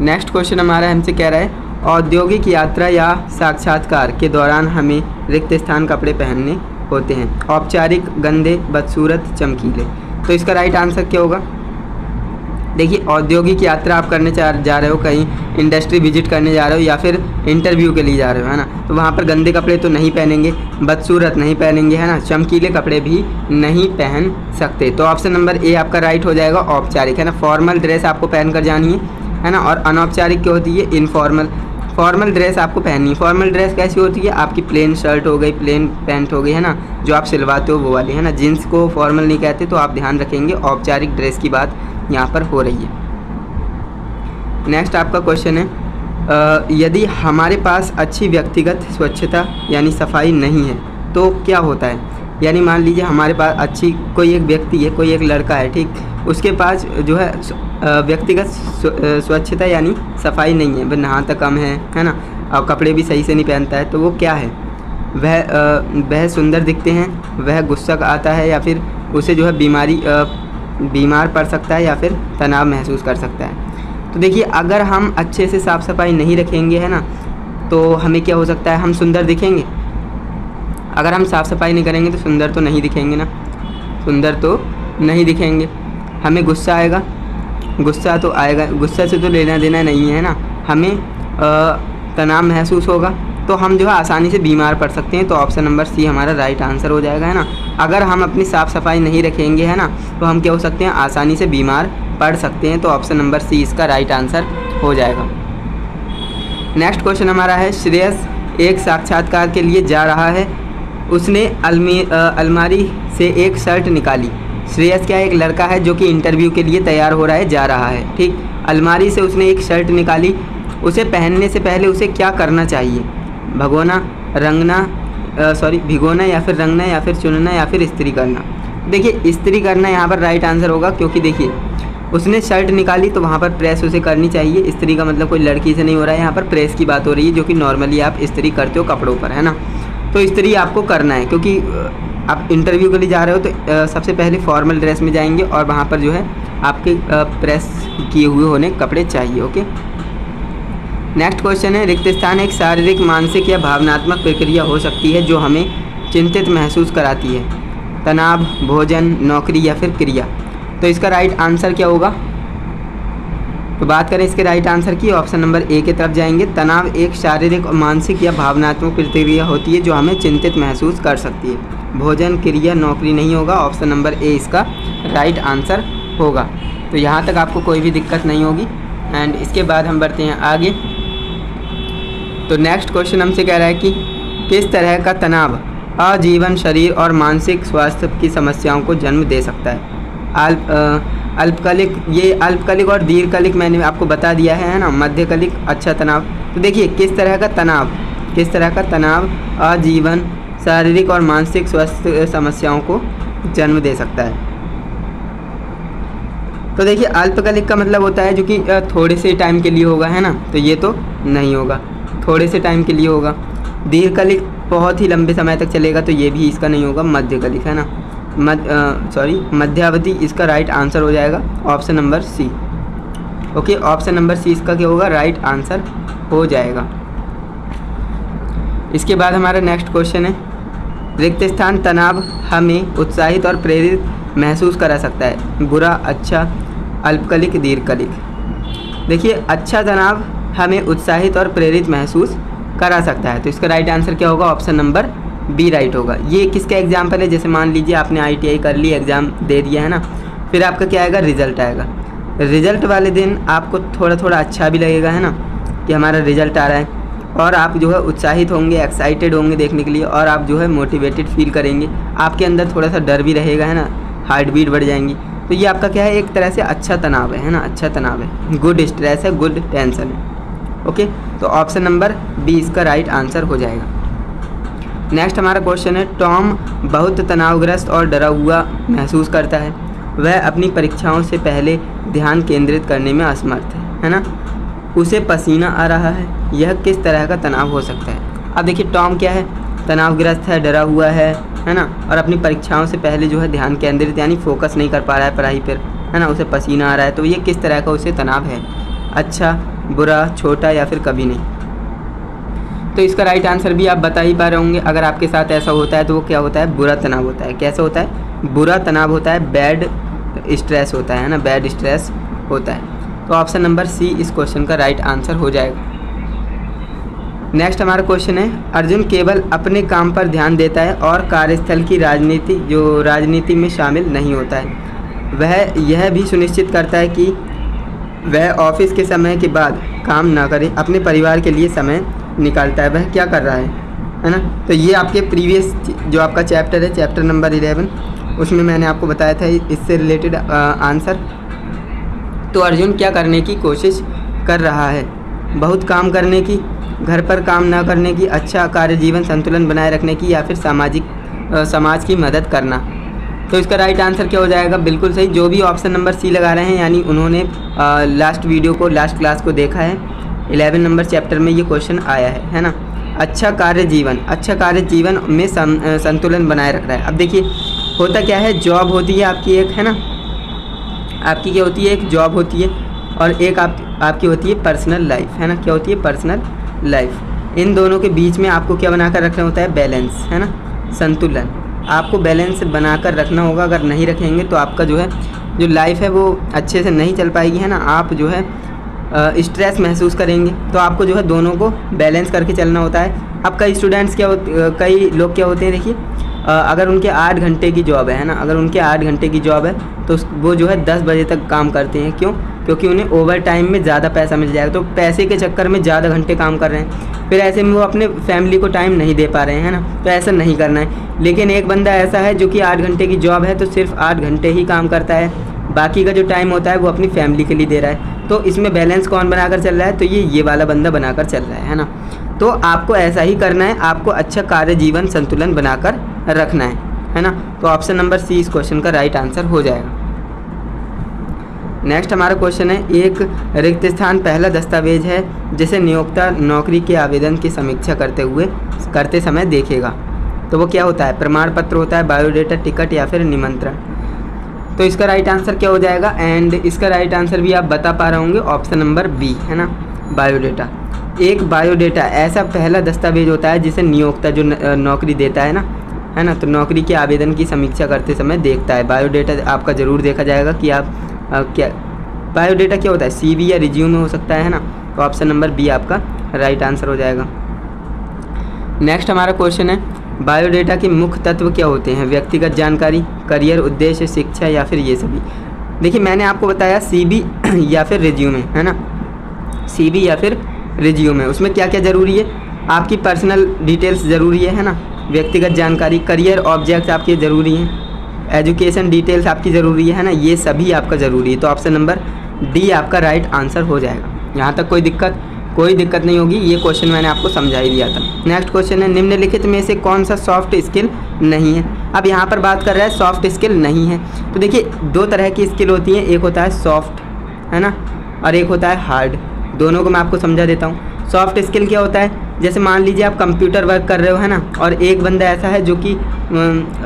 नेक्स्ट क्वेश्चन हमारा हमसे कह रहा है, औद्योगिक यात्रा या साक्षात्कार के दौरान हमें रिक्त स्थान कपड़े पहनने होते हैं, औपचारिक, गंदे, बदसूरत, चमकीले। तो इसका राइट आंसर क्या होगा, देखिए औद्योगिक यात्रा आप करने जा रहे हो, कहीं इंडस्ट्री विजिट करने जा रहे हो या फिर इंटरव्यू के लिए जा रहे हो, है ना, तो वहाँ पर गंदे कपड़े तो नहीं पहनेंगे, बदसूरत नहीं पहनेंगे, है ना, चमकीले कपड़े भी नहीं पहन सकते। तो ऑप्शन नंबर ए आपका राइट हो जाएगा, औपचारिक, है ना, फॉर्मल ड्रेस आपको पहन कर जानी है ना। और अनौपचारिक क्या होती है, इनफॉर्मल। फॉर्मल ड्रेस आपको पहननी है। फॉर्मल ड्रेस कैसी होती है, आपकी प्लेन शर्ट हो गई, प्लेन पैंट हो गई, है ना, जो आप सिलवाते हो वो वाली, है ना। जीन्स को फॉर्मल नहीं कहते, तो आप ध्यान रखेंगे औपचारिक ड्रेस की बात यहाँ पर हो रही है। नेक्स्ट आपका क्वेश्चन है, यदि हमारे पास अच्छी व्यक्तिगत स्वच्छता यानी सफाई नहीं है तो क्या होता है। यानी मान लीजिए हमारे पास अच्छी कोई एक व्यक्ति है, कोई एक लड़का है, ठीक, उसके पास जो है व्यक्तिगत स्वच्छता यानी सफाई नहीं है, वह नहाता कम है ना, और कपड़े भी सही से नहीं पहनता है, तो वो क्या है, वह सुंदर दिखते हैं, वह गुस्सा आता है या फिर उसे जो है बीमार पड़ सकता है या फिर तनाव महसूस कर सकता है। तो देखिए अगर हम अच्छे से साफ़ सफाई नहीं रखेंगे, है ना, तो हमें क्या हो सकता है, हम सुंदर दिखेंगे। अगर हम साफ़ सफाई नहीं करेंगे तो सुंदर तो नहीं दिखेंगे ना, सुंदर तो नहीं दिखेंगे। हमें गुस्सा आएगा, गुस्सा तो आएगा, गुस्सा से तो लेना देना नहीं है ना, हमें तनाव महसूस होगा, तो हम जो है आसानी से बीमार पड़ सकते हैं। तो ऑप्शन नंबर सी हमारा राइट आंसर हो जाएगा, है ना। अगर हम अपनी साफ़ सफाई नहीं रखेंगे, है ना, तो हम क्या हो सकते हैं, आसानी से बीमार पड़ सकते हैं। तो ऑप्शन नंबर सी इसका राइट आंसर हो जाएगा। नेक्स्ट क्वेश्चन हमारा है, श्रेयस एक साक्षात्कार के लिए जा रहा है, उसने अलमारी से एक शर्ट निकाली। श्रेयस क्या एक लड़का है जो कि इंटरव्यू के लिए तैयार हो रहा है, जा रहा है, ठीक, अलमारी से उसने एक शर्ट निकाली, उसे पहनने से पहले उसे क्या करना चाहिए? भिगोना या फिर रंगना या फिर चुनना या फिर इस्त्री करना। देखिए इस्त्री करना यहाँ पर राइट आंसर होगा, क्योंकि देखिए उसने शर्ट निकाली तो वहाँ पर प्रेस उसे करनी चाहिए। इस्त्री का मतलब कोई लड़की से नहीं हो रहा है, यहाँ पर प्रेस की बात हो रही है, जो कि नॉर्मली आप इस्त्री करते हो कपड़ों पर, है ना। तो इस्त्री आपको करना है, क्योंकि आप इंटरव्यू के लिए जा रहे हो तो सबसे पहले फॉर्मल ड्रेस में जाएंगे और वहाँ पर जो है आपके प्रेस किए हुए होने कपड़े चाहिए। ओके, नेक्स्ट क्वेश्चन है, रिक्त स्थान एक शारीरिक, मानसिक या भावनात्मक प्रक्रिया हो सकती है जो हमें चिंतित महसूस कराती है। तनाव, भोजन, नौकरी या फिर क्रिया। तो इसका राइट आंसर क्या होगा? तो बात करें इसके राइट आंसर की, ऑप्शन नंबर ए की तरफ जाएंगे। तनाव एक शारीरिक और मानसिक या भावनात्मक प्रतिक्रिया होती है जो हमें चिंतित महसूस कर सकती है। भोजन, क्रिया, नौकरी नहीं होगा, ऑप्शन नंबर ए इसका राइट आंसर होगा। तो यहाँ तक आपको कोई भी दिक्कत नहीं होगी। एंड इसके बाद हम बढ़ते हैं आगे। तो नेक्स्ट क्वेश्चन हमसे कह रहा है कि किस तरह का तनाव आजीवन शरीर और मानसिक स्वास्थ्य की समस्याओं को जन्म दे सकता है? अल्पकालिक और दीर्घकालिक मैंने आपको बता दिया है ना। मध्यकालिक अच्छा तनाव। तो देखिए किस तरह का तनाव आजीवन शारीरिक और मानसिक स्वास्थ्य समस्याओं को जन्म दे सकता है। तो देखिए अल्पकालिक का मतलब होता है जो कि थोड़े से टाइम के लिए होगा, है ना, तो ये तो नहीं होगा, थोड़े से टाइम के लिए होगा। दीर्घकालिक बहुत ही लंबे समय तक चलेगा, तो ये भी इसका नहीं होगा। मध्यकालिक, है ना, मध्यावधि इसका राइट आंसर हो जाएगा, option number C. Okay, option number C इसका क्या होगा? राइट आंसर हो जाएगा। इसके बाद हमारा नेक्स्ट क्वेश्चन है, रिक्त स्थान तनाव हमें उत्साहित और प्रेरित महसूस करा सकता है। बुरा, अच्छा, अल्पकालिक, दीर्घकालिक। देखिए अच्छा तनाव हमें उत्साहित और प्रेरित महसूस करा सकता है, तो इसका राइट आंसर क्या होगा? ऑप्शन नंबर बी राइट होगा। ये किसका एग्जाम्पल है? जैसे मान लीजिए आपने ITI कर ली, एग्ज़ाम दे दिया, है ना, फिर आपका क्या आएगा? रिजल्ट आएगा। रिजल्ट वाले दिन आपको थोड़ा अच्छा भी लगेगा, है ना, कि हमारा रिजल्ट आ रहा है, और आप जो है उत्साहित होंगे, एक्साइटेड होंगे देखने के लिए, और आप जो है मोटिवेटेड फील करेंगे। आपके अंदर थोड़ा सा डर भी रहेगा, है ना, हार्ट बीट बढ़ जाएंगी। तो ये आपका क्या है? एक तरह से अच्छा तनाव है ना, अच्छा तनाव है, गुड स्ट्रेस है, गुड टेंशन है। ओके, तो ऑप्शन नंबर बी इसका राइट आंसर हो जाएगा। नेक्स्ट हमारा क्वेश्चन है, टॉम बहुत तनावग्रस्त और डरा हुआ महसूस करता है। वह अपनी परीक्षाओं से पहले ध्यान केंद्रित करने में असमर्थ है ना। उसे पसीना आ रहा है। यह किस तरह का तनाव हो सकता है? अब देखिए टॉम क्या है? तनावग्रस्त है, डरा हुआ है ना, और अपनी परीक्षाओं से पहले जो है ध्यान केंद्रित यानी फोकस नहीं कर पा रहा है पढ़ाई पर, है ना, उसे पसीना आ रहा है। तो ये किस तरह का उसे तनाव है? अच्छा, बुरा, छोटा या फिर कभी नहीं? तो इसका राइट आंसर भी आप बता ही पा रहे होंगे। अगर आपके साथ ऐसा होता है तो वो क्या होता है? बुरा तनाव होता है। कैसा होता है? बुरा तनाव होता है, बैड स्ट्रेस होता है ना, बैड स्ट्रेस होता है। तो ऑप्शन नंबर सी इस क्वेश्चन का राइट आंसर हो जाएगा। नेक्स्ट हमारा क्वेश्चन है, अर्जुन केवल अपने काम पर ध्यान देता है और कार्यस्थल की राजनीति में शामिल नहीं होता है। वह यह भी सुनिश्चित करता है कि वह ऑफिस के समय के बाद काम ना करे, अपने परिवार के लिए समय निकालता है। वह क्या कर रहा है ना। तो ये आपके प्रीवियस जो आपका चैप्टर है, चैप्टर नंबर 11, उसमें मैंने आपको बताया था इससे रिलेटेड आंसर। तो अर्जुन क्या करने की कोशिश कर रहा है? बहुत काम करने की, घर पर काम ना करने की, अच्छा कार्य जीवन संतुलन बनाए रखने की, या फिर समाज की मदद करना। तो इसका राइट आंसर क्या हो जाएगा? बिल्कुल सही, जो भी ऑप्शन नंबर सी लगा रहे हैं यानी उन्होंने लास्ट क्लास को देखा है। 11 नंबर चैप्टर में ये क्वेश्चन आया है ना। अच्छा कार्य जीवन में संतुलन बनाए रख रहा है। अब देखिए होता क्या है, जॉब होती है आपकी एक, है ना, आपकी क्या होती है? एक जॉब होती है, और एक आपकी होती है पर्सनल लाइफ, है ना। क्या होती है? Personal life. इन दोनों के बीच में आपको क्या बनाकर रखना होता है? बैलेंस, है ना, संतुलन। आपको बैलेंस बनाकर रखना होगा। अगर नहीं रखेंगे तो आपका जो लाइफ है वो अच्छे से नहीं चल पाएगी, है ना। आप जो है स्ट्रेस महसूस करेंगे। तो आपको जो है दोनों को बैलेंस करके चलना होता है। अब कई स्टूडेंट्स कई लोग क्या होते हैं, देखिए अगर उनके 8 घंटे की जॉब है ना, अगर उनके 8 घंटे की जॉब है तो वो जो है 10 बजे तक काम करते हैं। क्यों? क्योंकि उन्हें ओवर टाइम में ज़्यादा पैसा मिल जाएगा। तो पैसे के चक्कर में ज़्यादा घंटे काम कर रहे हैं, फिर ऐसे में वो अपने फैमिली को टाइम नहीं दे पा रहे हैं, है ना। तो ऐसा नहीं करना है। लेकिन एक बंदा ऐसा है जो कि 8 घंटे की जॉब है तो सिर्फ 8 घंटे ही काम करता है, बाकी का जो टाइम होता है वो अपनी फैमिली के लिए दे रहा है। तो इसमें बैलेंस कौन बनाकर चल रहा है, तो ये वाला बंदा बनाकर चल रहा है ना। तो आपको ऐसा ही करना है, आपको अच्छा कार्य जीवन संतुलन बनाकर रखना है ना। तो ऑप्शन नंबर सी इस क्वेश्चन का राइट आंसर हो जाएगा। नेक्स्ट हमारा क्वेश्चन है, एक रिक्त स्थान पहला दस्तावेज है जिसे नियोक्ता नौकरी के आवेदन की समीक्षा करते समय देखेगा। तो वो क्या होता है, प्रमाण पत्र होता है, बायोडेटा, टिकट या फिर निमंत्रण। तो इसका राइट आंसर क्या हो जाएगा, एंड इसका राइट आंसर भी आप बता पा रहे होंगे, ऑप्शन नंबर बी है ना, बायोडेटा। एक बायोडेटा ऐसा पहला दस्तावेज होता है जिसे नियोक्ता जो नौकरी देता है ना, तो नौकरी के आवेदन की समीक्षा करते समय देखता है। बायोडेटा आपका ज़रूर देखा जाएगा कि आप क्या बायोडेटा क्या होता है, CV या रिज्यूम हो सकता है ना। तो ऑप्शन नंबर बी आपका राइट आंसर हो जाएगा। नेक्स्ट हमारा क्वेश्चन है, बायोडेटा के मुख्य तत्व क्या होते हैं, व्यक्तिगत जानकारी, करियर उद्देश्य, शिक्षा या फिर ये सभी। देखिए मैंने आपको बताया CV या फिर रिज्यूमे है ना, CV या फिर रिज्यूमे, उसमें क्या क्या ज़रूरी है, आपकी पर्सनल डिटेल्स ज़रूरी है ना, व्यक्तिगत जानकारी, करियर ऑब्जेक्ट्स आपके ज़रूरी हैं, एजुकेशन डिटेल्स आपकी ज़रूरी है ना, ये सभी आपका ज़रूरी है। तो ऑप्शन नंबर डी आपका राइट आंसर हो जाएगा। यहाँ तक कोई दिक्कत नहीं होगी, ये क्वेश्चन मैंने आपको समझा ही दिया था। नेक्स्ट क्वेश्चन है, निम्नलिखित में से कौन सा सॉफ्ट स्किल नहीं है। अब यहाँ पर बात कर रहा है सॉफ्ट स्किल नहीं है। तो देखिए दो तरह की स्किल होती हैं, एक होता है सॉफ्ट है ना, और एक होता है हार्ड। दोनों को मैं आपको समझा देता हूँ। सॉफ्ट स्किल क्या होता है, जैसे मान लीजिए आप कंप्यूटर वर्क कर रहे हो है ना, और एक बंदा ऐसा है जो कि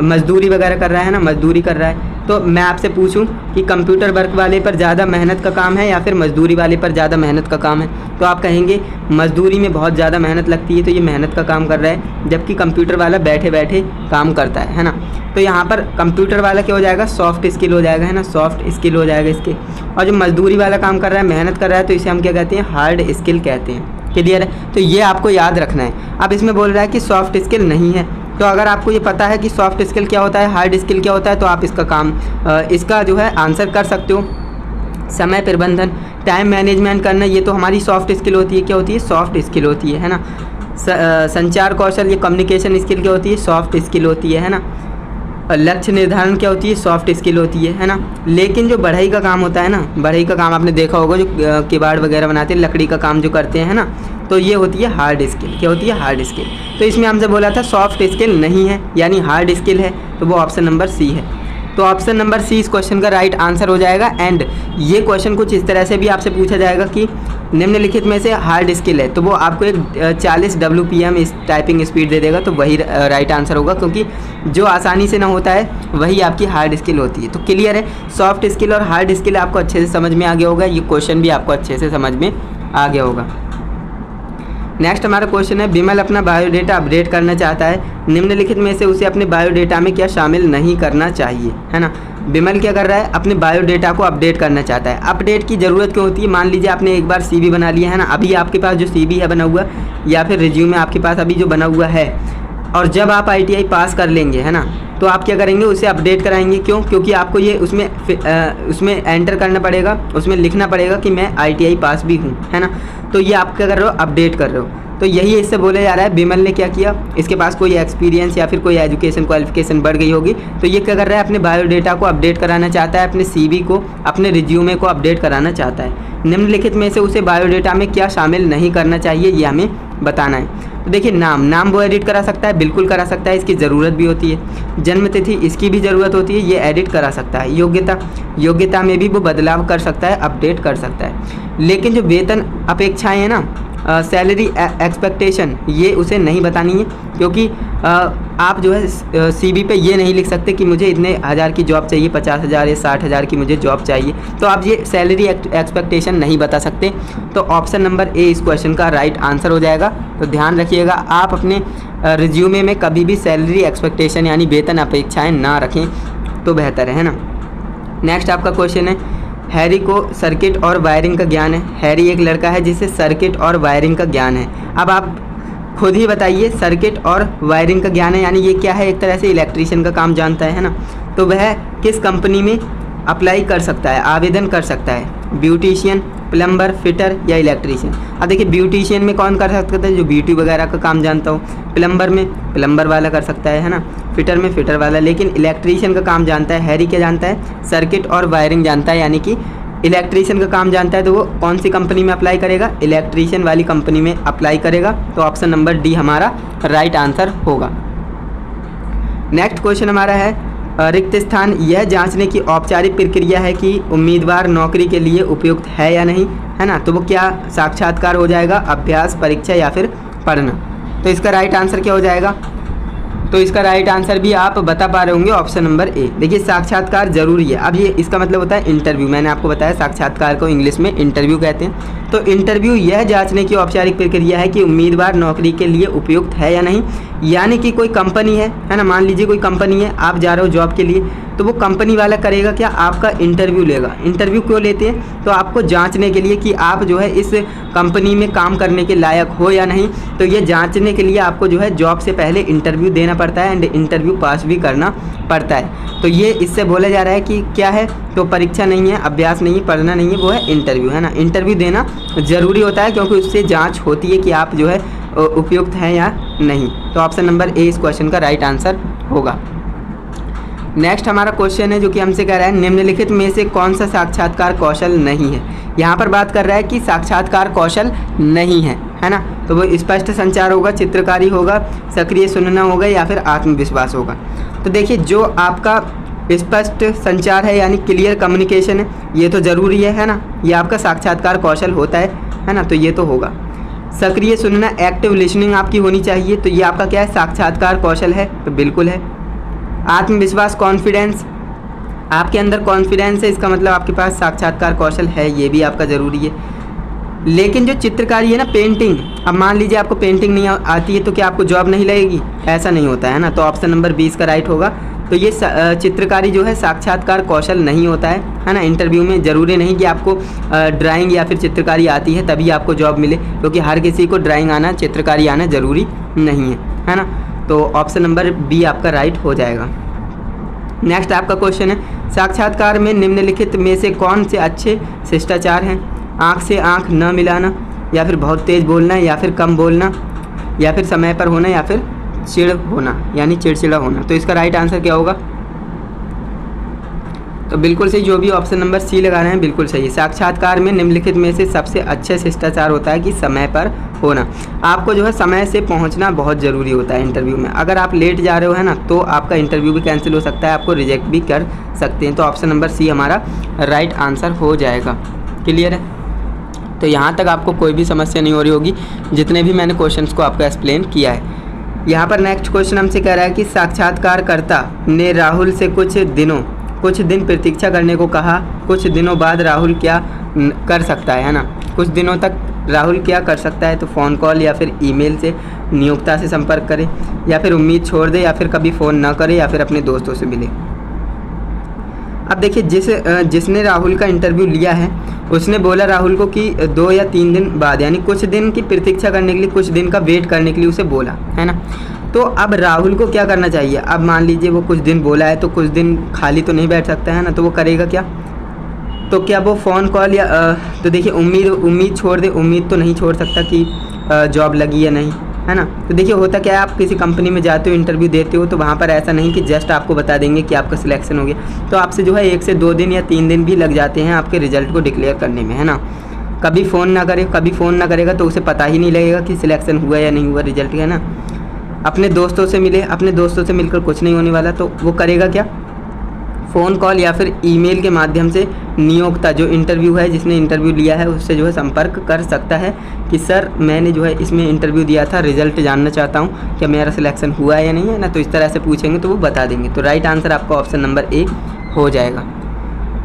मजदूरी वगैरह कर रहा है ना, मजदूरी कर रहा है। तो मैं आपसे पूछूं कि कंप्यूटर वर्क वाले पर ज़्यादा मेहनत का काम है या फिर मजदूरी वाले पर ज़्यादा मेहनत का काम है, तो आप कहेंगे मजदूरी में बहुत ज़्यादा मेहनत लगती है, तो ये मेहनत का काम कर रहा है, जबकि कंप्यूटर वाला बैठे बैठे काम करता है ना। तो यहाँ पर कंप्यूटर वाला क्या हो जाएगा, सॉफ्ट स्किल हो जाएगा है ना, सॉफ्ट स्किल हो जाएगा इसके। और जो मजदूरी वाला काम कर रहा है, मेहनत कर रहा है, तो इसे हम क्या कहते हैं, हार्ड स्किल कहते हैं। क्लियर है, तो ये आपको याद रखना है। अब इसमें बोल रहा है कि सॉफ्ट स्किल नहीं है, तो अगर आपको ये पता है कि सॉफ्ट स्किल क्या होता है, हार्ड स्किल क्या होता है, तो आप इसका जो है आंसर कर सकते हो। समय प्रबंधन, टाइम मैनेजमेंट करना, ये तो हमारी सॉफ्ट स्किल होती है। क्या होती है, सॉफ्ट स्किल होती है ना। संचार कौशल, ये कम्युनिकेशन स्किल क्या होती है, सॉफ्ट स्किल होती है ना। लक्ष्य निर्धारण क्या होती है, सॉफ्ट स्किल होती है ना। लेकिन जो बढ़ई का काम होता है ना, बढ़ई का काम आपने देखा होगा, जो किवाड़ वगैरह बनाते हैं, लकड़ी का काम जो करते हैं ना, तो ये होती है हार्ड स्किल। क्या होती है, हार्ड स्किल। तो इसमें हमसे बोला था सॉफ्ट स्किल नहीं है, यानी हार्ड स्किल है, तो वो ऑप्शन नंबर सी है। तो ऑप्शन नंबर सी इस क्वेश्चन का राइट आंसर हो जाएगा। एंड ये क्वेश्चन कुछ इस तरह से भी आपसे पूछा जाएगा कि निम्नलिखित में से हार्ड स्किल है, तो वो आपको एक 40 WPM इस टाइपिंग स्पीड दे देगा, तो वही राइट आंसर होगा, क्योंकि जो आसानी से ना होता है वही आपकी हार्ड स्किल होती है। तो क्लियर है, सॉफ्ट स्किल और हार्ड स्किल आपको अच्छे से समझ में आ गया होगा, ये क्वेश्चन भी आपको अच्छे से समझ में आ गया होगा। नेक्स्ट हमारा क्वेश्चन है, विमल अपना बायोडेटा अपडेट करना चाहता है, निम्नलिखित में से उसे अपने बायोडेटा में क्या शामिल नहीं करना चाहिए, है ना। विमल क्या कर रहा है, अपने बायोडेटा को अपडेट करना चाहता है। अपडेट की ज़रूरत क्यों होती है, मान लीजिए आपने एक बार CV बना लिया है ना, अभी आपके पास जो CV है बना हुआ, या फिर रिज्यूमे आपके पास अभी जो बना हुआ है, और जब आप ITI पास कर लेंगे है ना, तो आप क्या करेंगे, उसे अपडेट कराएंगे। क्यों, क्योंकि आपको ये उसमें एंटर करना पड़ेगा, उसमें लिखना पड़ेगा कि मैं ITI पास भी हूँ, है ना। तो ये आप क्या कर रहे हो, अपडेट कर रहे हो। तो यही इससे बोला जा रहा है, विमल ने क्या किया, इसके पास कोई एक्सपीरियंस या फिर कोई एजुकेशन क्वालिफिकेशन बढ़ गई होगी, तो ये क्या कर रहा है, अपने बायोडेटा को अपडेट कराना चाहता है, अपने CV को, अपने रिज्यूमे को अपडेट कराना चाहता है। निम्नलिखित में से उसे बायोडेटा में क्या शामिल नहीं करना चाहिए, ये हमें बताना है। तो देखिए नाम वो एडिट करा सकता है, बिल्कुल करा सकता है, इसकी ज़रूरत भी होती है। जन्म तिथि, इसकी भी ज़रूरत होती है, ये एडिट करा सकता है। योग्यता में भी वो बदलाव कर सकता है, अपडेट कर सकता है। लेकिन जो वेतन अपेक्षाएं हैं ना, सैलरी एक्सपेक्टेशन, ये उसे नहीं बतानी है, क्योंकि आप जो है CV पे ये नहीं लिख सकते कि मुझे इतने हज़ार की जॉब चाहिए, 50,000 या 60,000 की मुझे जॉब चाहिए, तो आप ये सैलरी एक्सपेक्टेशन नहीं बता सकते। तो ऑप्शन नंबर ए इस क्वेश्चन का राइट आंसर हो जाएगा। तो ध्यान रखिएगा, आप अपने रिज्यूमे में कभी भी सैलरी एक्सपेक्टेशन यानी वेतन अपेक्षाएँ ना रखें तो बेहतर है ना। नेक्स्ट आपका क्वेश्चन है, हैरी को सर्किट और वायरिंग का ज्ञान है। हैरी एक लड़का है जिसे सर्किट और वायरिंग का ज्ञान है। अब आप खुद ही बताइए, सर्किट और वायरिंग का ज्ञान है, यानी ये क्या है, एक तरह से इलेक्ट्रीशियन का काम जानता है ना। तो वह किस कंपनी में अप्लाई कर सकता है, आवेदन कर सकता है, ब्यूटिशियन, प्लम्बर, फिटर या इलेक्ट्रीशियन। अब देखिए ब्यूटिशियन में कौन कर सकता है, जो ब्यूटी वगैरह का काम जानता हो। प्लम्बर में प्लम्बर वाला कर सकता है ना। फिटर में फिटर वाला। लेकिन इलेक्ट्रीशियन का काम जानता है हैरी, क्या जानता है, सर्किट और वायरिंग जानता है, यानी कि इलेक्ट्रीशियन का काम जानता है तो वो कौन सी कंपनी में अप्लाई करेगा, इलेक्ट्रीशियन वाली कंपनी में अप्लाई करेगा। तो ऑप्शन नंबर डी हमारा राइट आंसर होगा। नेक्स्ट क्वेश्चन हमारा है रिक्त स्थान यह जांचने की औपचारिक प्रक्रिया है कि उम्मीदवार नौकरी के लिए उपयुक्त है या नहीं, है ना। तो वो क्या साक्षात्कार हो जाएगा, अभ्यास, परीक्षा या फिर पढ़ना। तो इसका राइट आंसर क्या हो जाएगा, तो इसका राइट आंसर भी आप बता पा रहे होंगे ऑप्शन नंबर ए। देखिए साक्षात्कार जरूरी है। अब ये इसका मतलब होता है इंटरव्यू। मैंने आपको बताया साक्षात्कार को इंग्लिश में इंटरव्यू कहते हैं। तो इंटरव्यू यह जांचने की औपचारिक प्रक्रिया है कि उम्मीदवार नौकरी के लिए उपयुक्त है या नहीं। यानी कि कोई कंपनी है ना, मान लीजिए कोई कंपनी है, आप जा रहे हो जॉब के लिए, तो वो कंपनी वाला करेगा क्या, आपका इंटरव्यू लेगा। इंटरव्यू क्यों लेते हैं, तो आपको जांचने के लिए कि आप जो है इस कंपनी में काम करने के लायक हो या नहीं। तो ये जांचने के लिए आपको जो है जॉब से पहले इंटरव्यू देना पड़ता है एंड इंटरव्यू पास भी करना पड़ता है। तो ये इससे बोला जा रहा है कि क्या है, तो परीक्षा नहीं है, अभ्यास नहीं है, पढ़ना नहीं है, वो है इंटरव्यू, है ना। इंटरव्यू देना ज़रूरी होता है क्योंकि उससे जाँच होती है कि आप जो है उपयुक्त हैं या नहीं। तो ऑप्शन नंबर ए इस क्वेश्चन का राइट आंसर होगा। नेक्स्ट हमारा क्वेश्चन है जो कि हमसे कह रहा है निम्नलिखित में से कौन सा साक्षात्कार कौशल नहीं है। यहाँ पर बात कर रहा है कि साक्षात्कार कौशल नहीं है ना। तो वो स्पष्ट संचार होगा, चित्रकारी होगा, सक्रिय सुनना होगा या फिर आत्मविश्वास होगा। तो देखिए जो आपका स्पष्ट संचार है यानी क्लियर कम्युनिकेशन है, ये तो ज़रूरी है ना, ये आपका साक्षात्कार कौशल होता है ना, तो ये तो होगा। सक्रिय सुनना, एक्टिव लिसनिंग आपकी होनी चाहिए, तो ये आपका क्या है, साक्षात्कार कौशल है, तो बिल्कुल है। आत्मविश्वास, कॉन्फिडेंस, आपके अंदर कॉन्फिडेंस है, इसका मतलब आपके पास साक्षात्कार कौशल है, ये भी आपका ज़रूरी है। लेकिन जो चित्रकारी है ना, पेंटिंग, अब मान लीजिए आपको पेंटिंग नहीं आती है तो क्या आपको जॉब नहीं लगेगी, ऐसा नहीं होता है ना। तो ऑप्शन नंबर 20 का राइट होगा। तो ये चित्रकारी जो है साक्षात्कार कौशल नहीं होता है ना। इंटरव्यू में ज़रूरी नहीं कि आपको ड्राइंग या फिर चित्रकारी आती है तभी आपको जॉब मिले, क्योंकि हर किसी को ड्राइंग आना, चित्रकारी आना ज़रूरी नहीं है ना। तो ऑप्शन नंबर बी आपका राइट हो जाएगा। नेक्स्ट आपका क्वेश्चन है साक्षात्कार में निम्नलिखित में से कौन से अच्छे शिष्टाचार हैं। आँख से आँख न मिलाना, या फिर बहुत तेज़ बोलना, या फिर कम बोलना, या फिर समय पर होना, या फिर चिड़ होना यानी चिड़चिड़ा होना। तो इसका राइट आंसर क्या होगा, तो बिल्कुल सही, जो भी ऑप्शन नंबर सी लगा रहे हैं बिल्कुल सही। साक्षात्कार में निम्नलिखित में से सबसे अच्छे शिष्टाचार होता है कि समय पर होना। आपको जो है समय से पहुंचना बहुत ज़रूरी होता है इंटरव्यू में। अगर आप लेट जा रहे हो है ना, तो आपका इंटरव्यू भी कैंसिल हो सकता है, आपको रिजेक्ट भी कर सकते हैं। तो ऑप्शन नंबर सी हमारा राइट आंसर हो जाएगा। क्लियर है, तो यहाँ तक आपको कोई भी समस्या नहीं हो रही होगी जितने भी मैंने क्वेश्चंस को आपको एक्सप्लेन किया है। यहाँ पर नेक्स्ट क्वेश्चन हमसे कह रहा है कि साक्षात्कारकर्ता ने राहुल से कुछ दिन प्रतीक्षा करने को कहा। कुछ दिनों बाद राहुल क्या कर सकता है ना, कुछ दिनों तक राहुल क्या कर सकता है, तो फ़ोन कॉल या फिर ईमेल से नियोक्ता से संपर्क करे, या फिर उम्मीद छोड़ दे, या फिर कभी फ़ोन ना करे, या फिर अपने दोस्तों से मिले। अब देखिए जिसने राहुल का इंटरव्यू लिया है उसने बोला राहुल को कि 2 या 3 दिन बाद, यानी कुछ दिन की प्रतीक्षा करने के लिए, कुछ दिन का वेट करने के लिए उसे बोला है ना। तो अब राहुल को क्या करना चाहिए, अब मान लीजिए वो कुछ दिन बोला है तो कुछ दिन खाली तो नहीं बैठ सकता है ना, तो वो करेगा क्या, तो क्या वो फ़ोन कॉल या तो देखिए उम्मीद छोड़ दे, उम्मीद तो नहीं छोड़ सकता कि जॉब लगी या नहीं, है ना। तो देखिए होता क्या है, आप किसी कंपनी में जाते हो, इंटरव्यू देते हो, तो वहाँ पर ऐसा नहीं कि जस्ट आपको बता देंगे कि आपका सिलेक्शन हो गया, तो आपसे जो है 1 से 2 दिन या 3 दिन भी लग जाते हैं आपके रिजल्ट को डिक्लेयर करने में, है ना। कभी फ़ोन ना करेगा तो उसे पता ही नहीं लगेगा कि सिलेक्शन हुआ या नहीं हुआ, रिजल्ट, है ना। अपने दोस्तों से मिले, अपने दोस्तों से मिलकर कुछ नहीं होने वाला, तो वो करेगा क्या, फ़ोन कॉल या फिर ईमेल के माध्यम से नियोक्ता, जो इंटरव्यू है, जिसने इंटरव्यू लिया है, उससे जो है संपर्क कर सकता है कि सर मैंने जो है इसमें इंटरव्यू दिया था, रिज़ल्ट जानना चाहता हूँ, क्या मेरा सिलेक्शन हुआ है या नहीं, है ना। तो इस तरह से पूछेंगे तो वो बता देंगे। तो राइट आंसर आपका ऑप्शन नंबर ए हो जाएगा।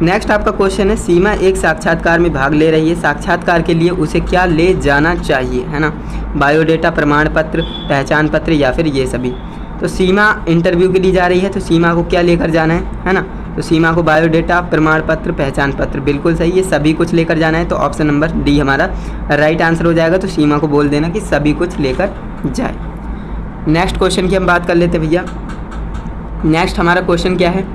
नेक्स्ट आपका क्वेश्चन है सीमा एक साक्षात्कार में भाग ले रही है, साक्षात्कार के लिए उसे क्या ले जाना चाहिए, है ना। बायोडेटा, प्रमाण पत्र, पहचान पत्र, या फिर ये सभी। तो सीमा इंटरव्यू के लिए जा रही है, तो सीमा को क्या लेकर जाना है ना। तो सीमा को बायोडेटा, प्रमाण पत्र, पहचान पत्र, बिल्कुल सही, ये सभी कुछ लेकर जाना है। तो ऑप्शन नंबर डी हमारा राइट आंसर हो जाएगा। तो सीमा को बोल देना कि सभी कुछ लेकर जाए। नेक्स्ट क्वेश्चन की हम बात कर लेते हैं भैया। नेक्स्ट हमारा क्वेश्चन क्या है,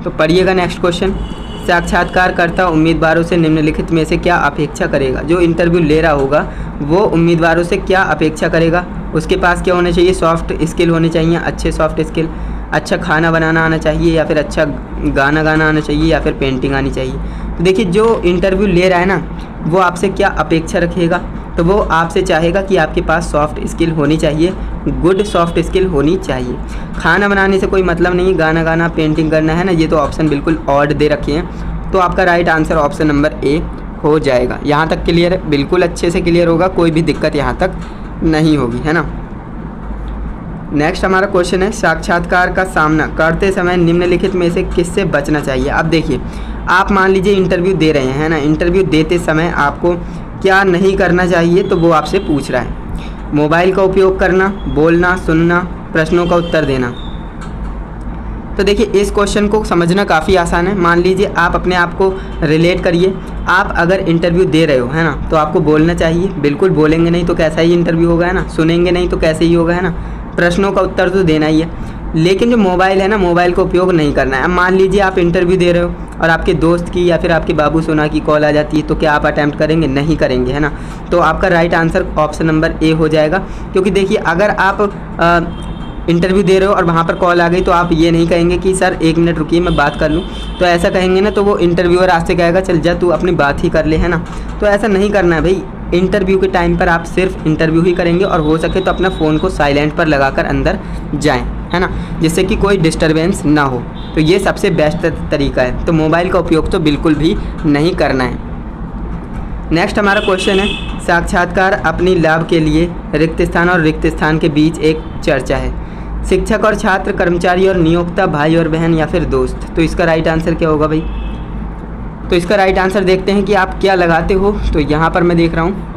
तो पढ़िएगा नेक्स्ट क्वेश्चन। साक्षात्कारकर्ता उम्मीदवारों से निम्नलिखित में से क्या अपेक्षा करेगा। जो इंटरव्यू ले रहा होगा वो उम्मीदवारों से क्या अपेक्षा करेगा, उसके पास क्या होना चाहिए, सॉफ्ट स्किल होने चाहिए, अच्छे सॉफ्ट स्किल, अच्छा खाना बनाना आना चाहिए, या फिर अच्छा गाना गाना आना चाहिए, या फिर पेंटिंग आनी चाहिए। तो देखिए जो इंटरव्यू ले रहा है ना वो आपसे क्या अपेक्षा रखेगा, तो वो आपसे चाहेगा कि आपके पास सॉफ्ट स्किल होनी चाहिए, गुड सॉफ्ट स्किल होनी चाहिए। खाना बनाने से कोई मतलब नहीं, गाना गाना, पेंटिंग करना है ना, ये तो ऑप्शन बिल्कुल ऑड दे रखे हैं। तो आपका right answer option number A हो जाएगा। यहाँ तक क्लियर है, बिल्कुल अच्छे से क्लियर होगा, कोई भी दिक्कत यहाँ तक नहीं होगी, है ना। नेक्स्ट हमारा क्वेश्चन है, साक्षात्कार का सामना करते समय निम्नलिखित में से किससे बचना चाहिए। अब देखिए आप मान लीजिए इंटरव्यू दे रहे हैं ना, इंटरव्यू देते समय आपको क्या नहीं करना चाहिए, तो वो आपसे पूछ रहा है। मोबाइल का उपयोग करना, बोलना, सुनना, प्रश्नों का उत्तर देना। तो देखिए इस क्वेश्चन को समझना काफ़ी आसान है। मान लीजिए आप अपने आप को रिलेट करिए, आप अगर इंटरव्यू दे रहे हो, है ना, तो आपको बोलना चाहिए, बिल्कुल बोलेंगे नहीं तो कैसा ही इंटरव्यू होगा, है ना। सुनेंगे नहीं तो कैसे ही होगा, है ना। प्रश्नों का उत्तर तो देना ही है, लेकिन जो मोबाइल है ना, मोबाइल का उपयोग नहीं करना है। अब मान लीजिए आप इंटरव्यू दे रहे हो और आपके दोस्त की या फिर आपके बाबू सोना की कॉल आ जाती है, तो क्या आप अटैम्प्ट करेंगे? नहीं करेंगे, है ना। तो आपका right answer option number A हो जाएगा। क्योंकि देखिए अगर आप इंटरव्यू दे रहे हो और वहाँ पर कॉल आ गई तो आप ये नहीं कहेंगे कि सर 1 मिनट रुकिए मैं बात कर लूँ, तो ऐसा कहेंगे ना तो वो इंटरव्यूअर आपसे कहेगा चल जा तू अपनी बात ही कर ले, है ना। तो ऐसा नहीं करना है भाई। इंटरव्यू के टाइम पर आप सिर्फ इंटरव्यू ही करेंगे और हो सके तो अपना फ़ोन को साइलेंट पर लगाकर अंदर जाएं, है ना, जिससे कि कोई डिस्टरबेंस ना हो। तो ये सबसे बेस्ट तरीका है। तो मोबाइल का उपयोग तो बिल्कुल भी नहीं करना है। नेक्स्ट हमारा क्वेश्चन है, साक्षात्कार अपनी लाभ के लिए रिक्त स्थान और रिक्त स्थान के बीच एक चर्चा है। शिक्षक और छात्र, कर्मचारी और नियोक्ता, भाई और बहन या फिर दोस्त। तो इसका राइट आंसर क्या होगा भाई? तो इसका राइट आंसर देखते हैं कि आप क्या लगाते हो। तो यहाँ पर मैं देख रहा हूँ,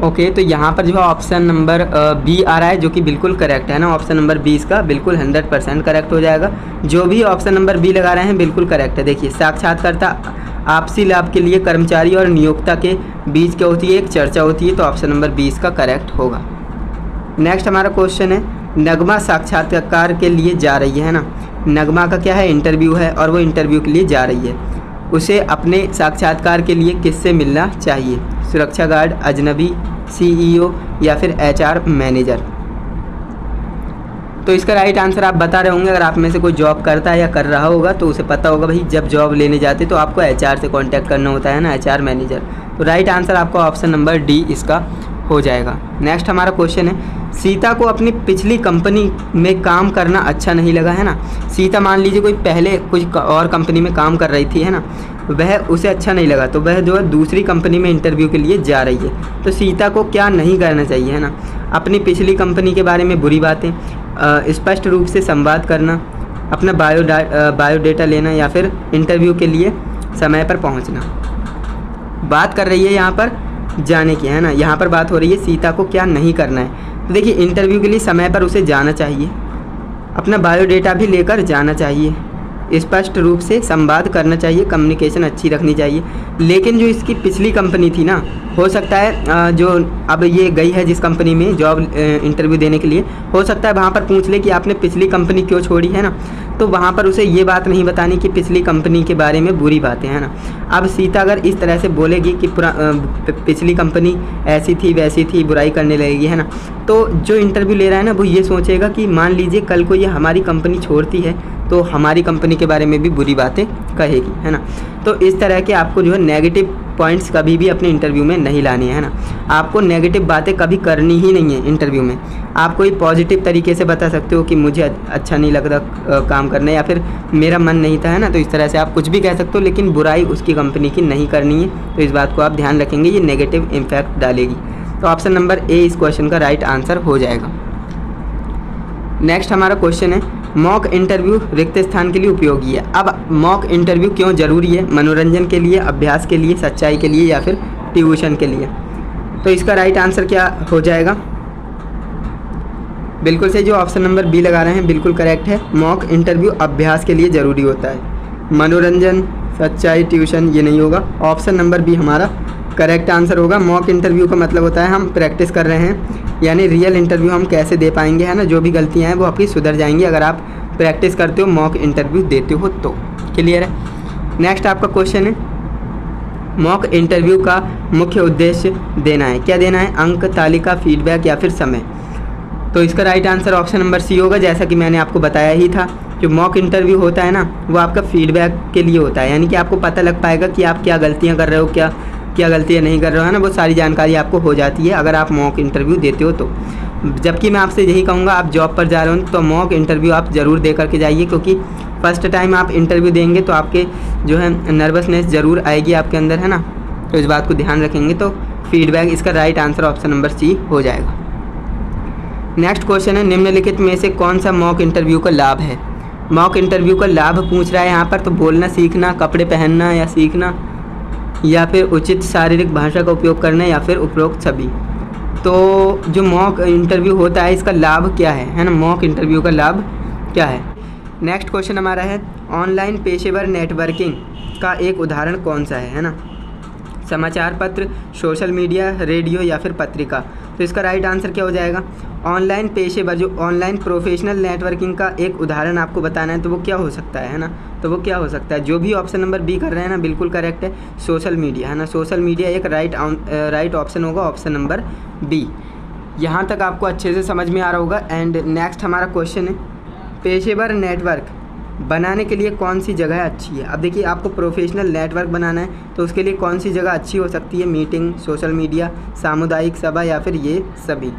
ओके, तो यहाँ पर जो है ऑप्शन नंबर बी आ रहा है, जो कि बिल्कुल करेक्ट है ना। ऑप्शन नंबर 20 का बिल्कुल 100% करेक्ट हो जाएगा। जो भी ऑप्शन नंबर बी लगा रहे हैं बिल्कुल करेक्ट है। देखिए साक्षात्कारता आपसी लाभ के लिए कर्मचारी और नियोक्ता के बीच क्या होती है? एक चर्चा होती है। तो ऑप्शन नंबर 20 का करेक्ट होगा। नेक्स्ट हमारा क्वेश्चन है, नगमा साक्षात्कार के लिए जा रही है ना। नगमा का क्या है? इंटरव्यू है और वो इंटरव्यू के लिए जा रही है। उसे अपने साक्षात्कार के लिए किससे मिलना चाहिए? सुरक्षा गार्ड, अजनबी, CEO या फिर HR मैनेजर। तो इसका राइट आंसर आप बता रहे होंगे, अगर आप में से कोई जॉब करता है या कर रहा होगा तो उसे पता होगा भाई, जब जॉब लेने जाते तो आपको HR से कांटेक्ट करना होता है ना, HR मैनेजर। तो राइट आंसर आपका ऑप्शन नंबर डी इसका हो जाएगा। नेक्स्ट हमारा क्वेश्चन है, सीता को अपनी पिछली कंपनी में काम करना अच्छा नहीं लगा, है ना। सीता मान लीजिए कोई पहले कुछ और कंपनी में काम कर रही थी, है ना, वह उसे अच्छा नहीं लगा तो वह जो है दूसरी कंपनी में इंटरव्यू के लिए जा रही है। तो सीता को क्या नहीं करना चाहिए, है ना? अपनी पिछली कंपनी के बारे में बुरी बातें, स्पष्ट रूप से संवाद करना, अपना बायोडेटा लेना या फिर इंटरव्यू के लिए समय पर पहुंचना। बात कर रही है यहाँ पर जाने की, है ना। यहाँ पर बात हो रही है सीता को क्या नहीं करना है। तो देखिए इंटरव्यू के लिए समय पर उसे जाना चाहिए, अपना बायोडेटा भी लेकर जाना चाहिए, स्पष्ट रूप से संवाद करना चाहिए, कम्युनिकेशन अच्छी रखनी चाहिए। लेकिन जो इसकी पिछली कंपनी थी ना, हो सकता है जो अब ये गई है जिस कंपनी में जॉब इंटरव्यू देने के लिए, हो सकता है वहाँ पर पूछ ले कि आपने पिछली कंपनी क्यों छोड़ी, है ना। तो वहाँ पर उसे ये बात नहीं बतानी कि पिछली कंपनी के बारे में बुरी बातें, है ना। अब सीता अगर इस तरह से बोलेगी कि पिछली कंपनी ऐसी थी वैसी थी, बुराई करने लगेगी, है ना, तो जो इंटरव्यू ले रहा है ना वो ये सोचेगा कि मान लीजिए कल को ये हमारी कंपनी छोड़ती है तो हमारी कंपनी के बारे में भी बुरी बातें कहेगी, है ना। तो इस तरह के आपको जो है नेगेटिव पॉइंट्स कभी भी अपने इंटरव्यू में नहीं लानी है ना। आपको नेगेटिव बातें कभी करनी ही नहीं है इंटरव्यू में। आप कोई पॉजिटिव तरीके से बता सकते हो कि मुझे अच्छा नहीं लग रहा काम करने, या फिर मेरा मन नहीं था, है ना। तो इस तरह से आप कुछ भी कह सकते हो, लेकिन बुराई उसकी कंपनी की नहीं करनी है। तो इस बात को आप ध्यान रखेंगे, ये नेगेटिव इम्पैक्ट डालेगी। तो ऑप्शन नंबर ए इस क्वेश्चन का राइट आंसर हो जाएगा। नेक्स्ट हमारा क्वेश्चन है, मॉक इंटरव्यू रिक्त स्थान के लिए उपयोगी है। अब मॉक इंटरव्यू क्यों ज़रूरी है? मनोरंजन के लिए, अभ्यास के लिए, सच्चाई के लिए या फिर ट्यूशन के लिए? तो इसका राइट आंसर क्या हो जाएगा? बिल्कुल से जो ऑप्शन नंबर बी लगा रहे हैं बिल्कुल करेक्ट है। मॉक इंटरव्यू अभ्यास के लिए ज़रूरी होता है। मनोरंजन, सच्चाई, ट्यूशन ये नहीं होगा। ऑप्शन नंबर बी हमारा करेक्ट आंसर होगा। मॉक इंटरव्यू का मतलब होता है हम प्रैक्टिस कर रहे हैं, यानी रियल इंटरव्यू हम कैसे दे पाएंगे, है ना। जो भी गलतियां हैं वो आपकी सुधर जाएंगी अगर आप प्रैक्टिस करते हो, मॉक इंटरव्यू देते हो तो। क्लियर है? नेक्स्ट आपका क्वेश्चन है, मॉक इंटरव्यू का मुख्य उद्देश्य देना है। क्या देना है? अंक, तालिका, फीडबैक या फिर समय? तो इसका right answer option number C होगा, जैसा कि मैंने आपको बताया ही था। जो मॉक इंटरव्यू होता है ना वो आपका फीडबैक के लिए होता है, यानी कि आपको पता लग पाएगा कि आप क्या गलतियाँ कर रहे हो, क्या गलतियाँ नहीं कर रहे हो, है ना। वो सारी जानकारी आपको हो जाती है अगर आप मॉक इंटरव्यू देते हो तो। जबकि मैं आपसे यही कहूँगा, आप जॉब पर जा रहे हो तो मॉक इंटरव्यू आप ज़रूर दे करके जाइए, क्योंकि फर्स्ट टाइम आप इंटरव्यू देंगे तो आपके जो है नर्वसनेस ज़रूर आएगी आपके अंदर, है ना। तो इस बात को ध्यान रखेंगे। तो फीडबैक, इसका right answer option number C हो जाएगा। नेक्स्ट क्वेश्चन है, निम्नलिखित में से कौन सा मॉक इंटरव्यू का लाभ है। मॉक इंटरव्यू का लाभ पूछ रहा है यहाँ पर, तो बोलना सीखना, कपड़े पहनना या सीखना, या फिर उचित शारीरिक भाषा का उपयोग करना, या फिर उपरोक्त सभी। तो जो मॉक इंटरव्यू होता है इसका लाभ क्या है ना। मॉक इंटरव्यू का लाभ क्या है। नेक्स्ट क्वेश्चन हमारा है, ऑनलाइन पेशेवर नेटवर्किंग का एक उदाहरण कौन सा है ना। समाचार पत्र, सोशल मीडिया, रेडियो या फिर पत्रिका। तो इसका राइट आंसर क्या हो जाएगा। ऑनलाइन पेशेवर, जो ऑनलाइन प्रोफेशनल नेटवर्किंग का एक उदाहरण आपको बताना है, तो वो क्या हो सकता है ना। तो वो क्या हो सकता है, जो भी ऑप्शन नंबर बी कर रहे हैं ना बिल्कुल करेक्ट है, सोशल मीडिया, है ना। सोशल मीडिया एक राइट ऑप्शन होगा, ऑप्शन नंबर बी। यहाँ तक आपको अच्छे से समझ में आ रहा होगा। एंड नेक्स्ट हमारा क्वेश्चन है, पेशेवर नेटवर्क बनाने के लिए कौन सी जगह अच्छी है। अब देखिए, आपको प्रोफेशनल नेटवर्क बनाना है तो उसके लिए कौन सी जगह अच्छी हो सकती है। मीटिंग, सोशल मीडिया, सामुदायिक सभा या फिर ये सभी।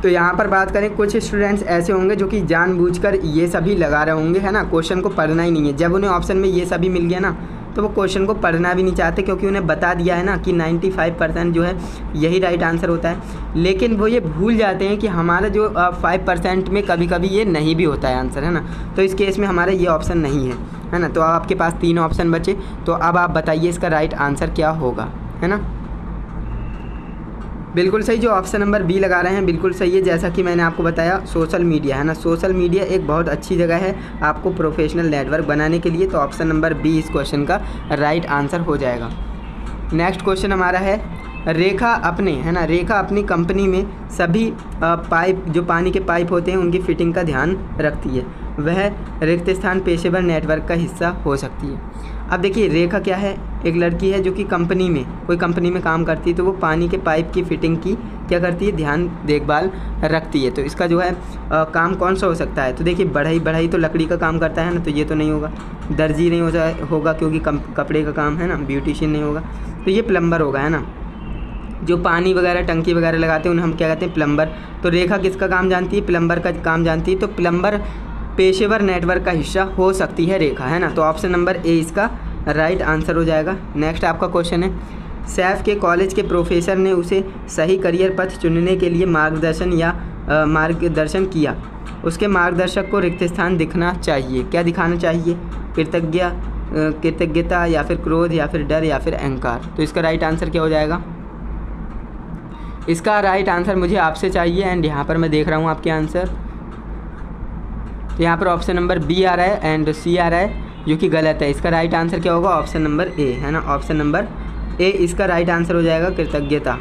तो यहाँ पर बात करें, कुछ स्टूडेंट्स ऐसे होंगे जो कि जानबूझकर ये सभी लगा रहे होंगे, है ना। क्वेश्चन को पढ़ना ही नहीं है। जब उन्हें ऑप्शन में ये सभी मिल गया ना तो वो क्वेश्चन को पढ़ना भी नहीं चाहते, क्योंकि उन्हें बता दिया है ना कि 95% जो है यही राइट आंसर होता है। लेकिन वो ये भूल जाते हैं कि हमारा जो 5% में कभी कभी ये नहीं भी होता है आंसर, है ना। तो इस केस में हमारा ये ऑप्शन नहीं है ना। तो आपके पास 3 ऑप्शन बचे, तो अब आप बताइए इसका राइट आंसर क्या होगा, है ना। बिल्कुल सही, जो ऑप्शन नंबर बी लगा रहे हैं बिल्कुल सही है। जैसा कि मैंने आपको बताया, सोशल मीडिया, है ना। सोशल मीडिया एक बहुत अच्छी जगह है आपको प्रोफेशनल नेटवर्क बनाने के लिए। तो ऑप्शन नंबर बी इस क्वेश्चन का राइट आंसर हो जाएगा। नेक्स्ट क्वेश्चन हमारा है, रेखा अपने, है ना, रेखा अपनी कंपनी में सभी पाइप, जो पानी के पाइप होते हैं उनकी फिटिंग का ध्यान रखती है। वह रिक्त स्थान पेशेवर नेटवर्क का हिस्सा हो सकती है। अब देखिए, रेखा क्या है, एक लड़की है जो कि कंपनी में, कोई कंपनी में काम करती है, तो वो पानी के पाइप की फिटिंग की क्या करती है, ध्यान देखभाल रखती है। तो इसका जो है काम कौन सा हो सकता है। तो देखिए, बढ़ई तो लकड़ी का काम करता है ना, तो ये तो नहीं होगा। दर्जी नहीं होगा क्योंकि कपड़े का काम है ना। ब्यूटिशियन नहीं होगा, तो ये प्लम्बर होगा, है ना। जो पानी वगैरह, टंकी वगैरह लगाते हैं उन्हें हम क्या कहते हैं, प्लम्बर। तो रेखा किसका काम जानती है, प्लम्बर का काम जानती है। तो प्लम्बर पेशेवर नेटवर्क का हिस्सा हो सकती है रेखा, है ना। तो ऑप्शन नंबर ए इसका राइट आंसर हो जाएगा। नेक्स्ट आपका क्वेश्चन है, सैफ के कॉलेज के प्रोफेसर ने उसे सही करियर पथ चुनने के लिए मार्गदर्शन किया। उसके मार्गदर्शक को रिक्त स्थान दिखना चाहिए। क्या दिखाना चाहिए, कृतज्ञता या फिर क्रोध या फिर डर या फिर अहंकार। तो इसका राइट आंसर क्या हो जाएगा। इसका राइट आंसर मुझे आपसे चाहिए। एंड यहाँ पर मैं देख रहा हूँ आपके आंसर, तो यहाँ पर ऑप्शन नंबर बी आ रहा है एंड सी आ रहा है, जो कि गलत है। इसका राइट आंसर क्या होगा, ऑप्शन नंबर ए, है ना। ऑप्शन नंबर ए इसका राइट आंसर हो जाएगा, कृतज्ञता।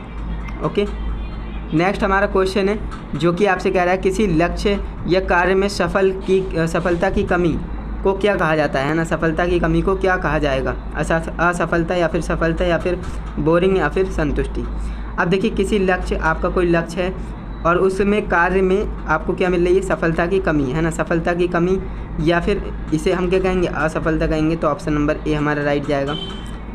ओके, नेक्स्ट हमारा क्वेश्चन है जो कि आपसे कह रहा है, किसी लक्ष्य या कार्य में सफलता की कमी को क्या कहा जाता है ना। सफलता की कमी को क्या कहा जाएगा, असफलता या फिर सफलता या फिर बोरिंग या फिर संतुष्टि। अब देखिए, किसी लक्ष्य, आपका कोई लक्ष्य है और उसमें कार्य में आपको क्या मिल रही है, सफलता की कमी, है ना। सफलता की कमी या फिर इसे हम क्या कहेंगे, असफलता कहेंगे। तो ऑप्शन नंबर ए हमारा राइट जाएगा।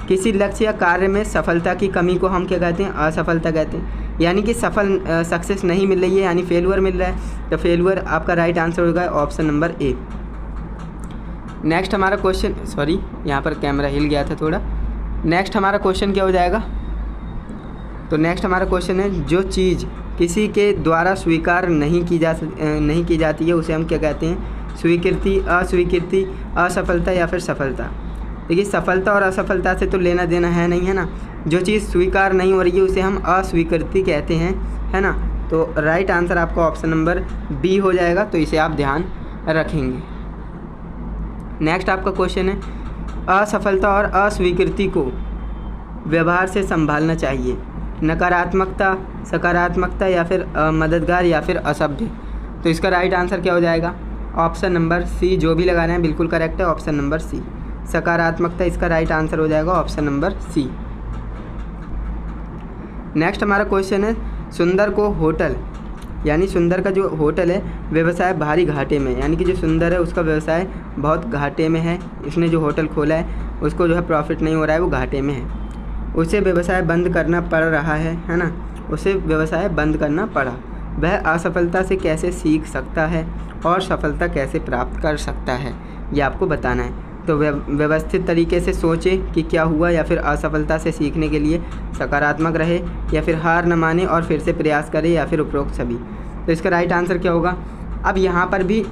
किसी लक्ष्य या कार्य में सफलता की कमी को हम क्या कहते हैं, असफलता कहते हैं। यानी कि सक्सेस नहीं मिल रही है, यानी फेलुअर मिल रहा है। तो फेलुअर आपका राइट आंसर होगा, ऑप्शन नंबर ए। नेक्स्ट हमारा क्वेश्चन, सॉरी यहाँ पर कैमरा हिल गया था थोड़ा। नेक्स्ट हमारा क्वेश्चन क्या हो जाएगा। तो नेक्स्ट हमारा क्वेश्चन है, जो चीज़ किसी के द्वारा स्वीकार नहीं की जाती है उसे हम क्या कहते हैं, स्वीकृति, अस्वीकृति, असफलता या फिर सफलता। देखिए, सफलता और असफलता से तो लेना देना है नहीं, है ना। जो चीज़ स्वीकार नहीं हो रही है उसे हम अस्वीकृति कहते हैं, है ना। तो राइट आंसर आपका ऑप्शन नंबर बी हो जाएगा। तो इसे आप ध्यान रखेंगे। नेक्स्ट आपका क्वेश्चन है, असफलता और अस्वीकृति को व्यवहार से संभालना चाहिए। नकारात्मकता, सकारात्मकता या फिर मददगार या फिर असभ्य। तो इसका राइट आंसर क्या हो जाएगा, ऑप्शन नंबर सी। जो भी लगा रहे हैं बिल्कुल करेक्ट है, ऑप्शन नंबर सी, सकारात्मकता इसका राइट आंसर हो जाएगा, ऑप्शन नंबर सी। नेक्स्ट हमारा क्वेश्चन है, सुंदर को होटल यानी सुंदर का जो होटल है व्यवसाय भारी घाटे में, यानी कि जो सुंदर है उसका व्यवसाय बहुत घाटे में है। इसने जो होटल खोला है उसको जो है प्रॉफिट नहीं हो रहा है, वो घाटे में है। उसे व्यवसाय बंद करना पड़ रहा है ना, उसे व्यवसाय बंद करना पड़ा। वह असफलता से कैसे सीख सकता है और सफलता कैसे प्राप्त कर सकता है, ये आपको बताना है। तो व्यवस्थित तरीके से सोचें कि क्या हुआ, या फिर असफलता से सीखने के लिए सकारात्मक रहे, या फिर हार न माने और फिर से प्रयास करें, या फिर उपरोक्त सभी। तो इसका राइट आंसर क्या होगा? अब यहाँ पर भी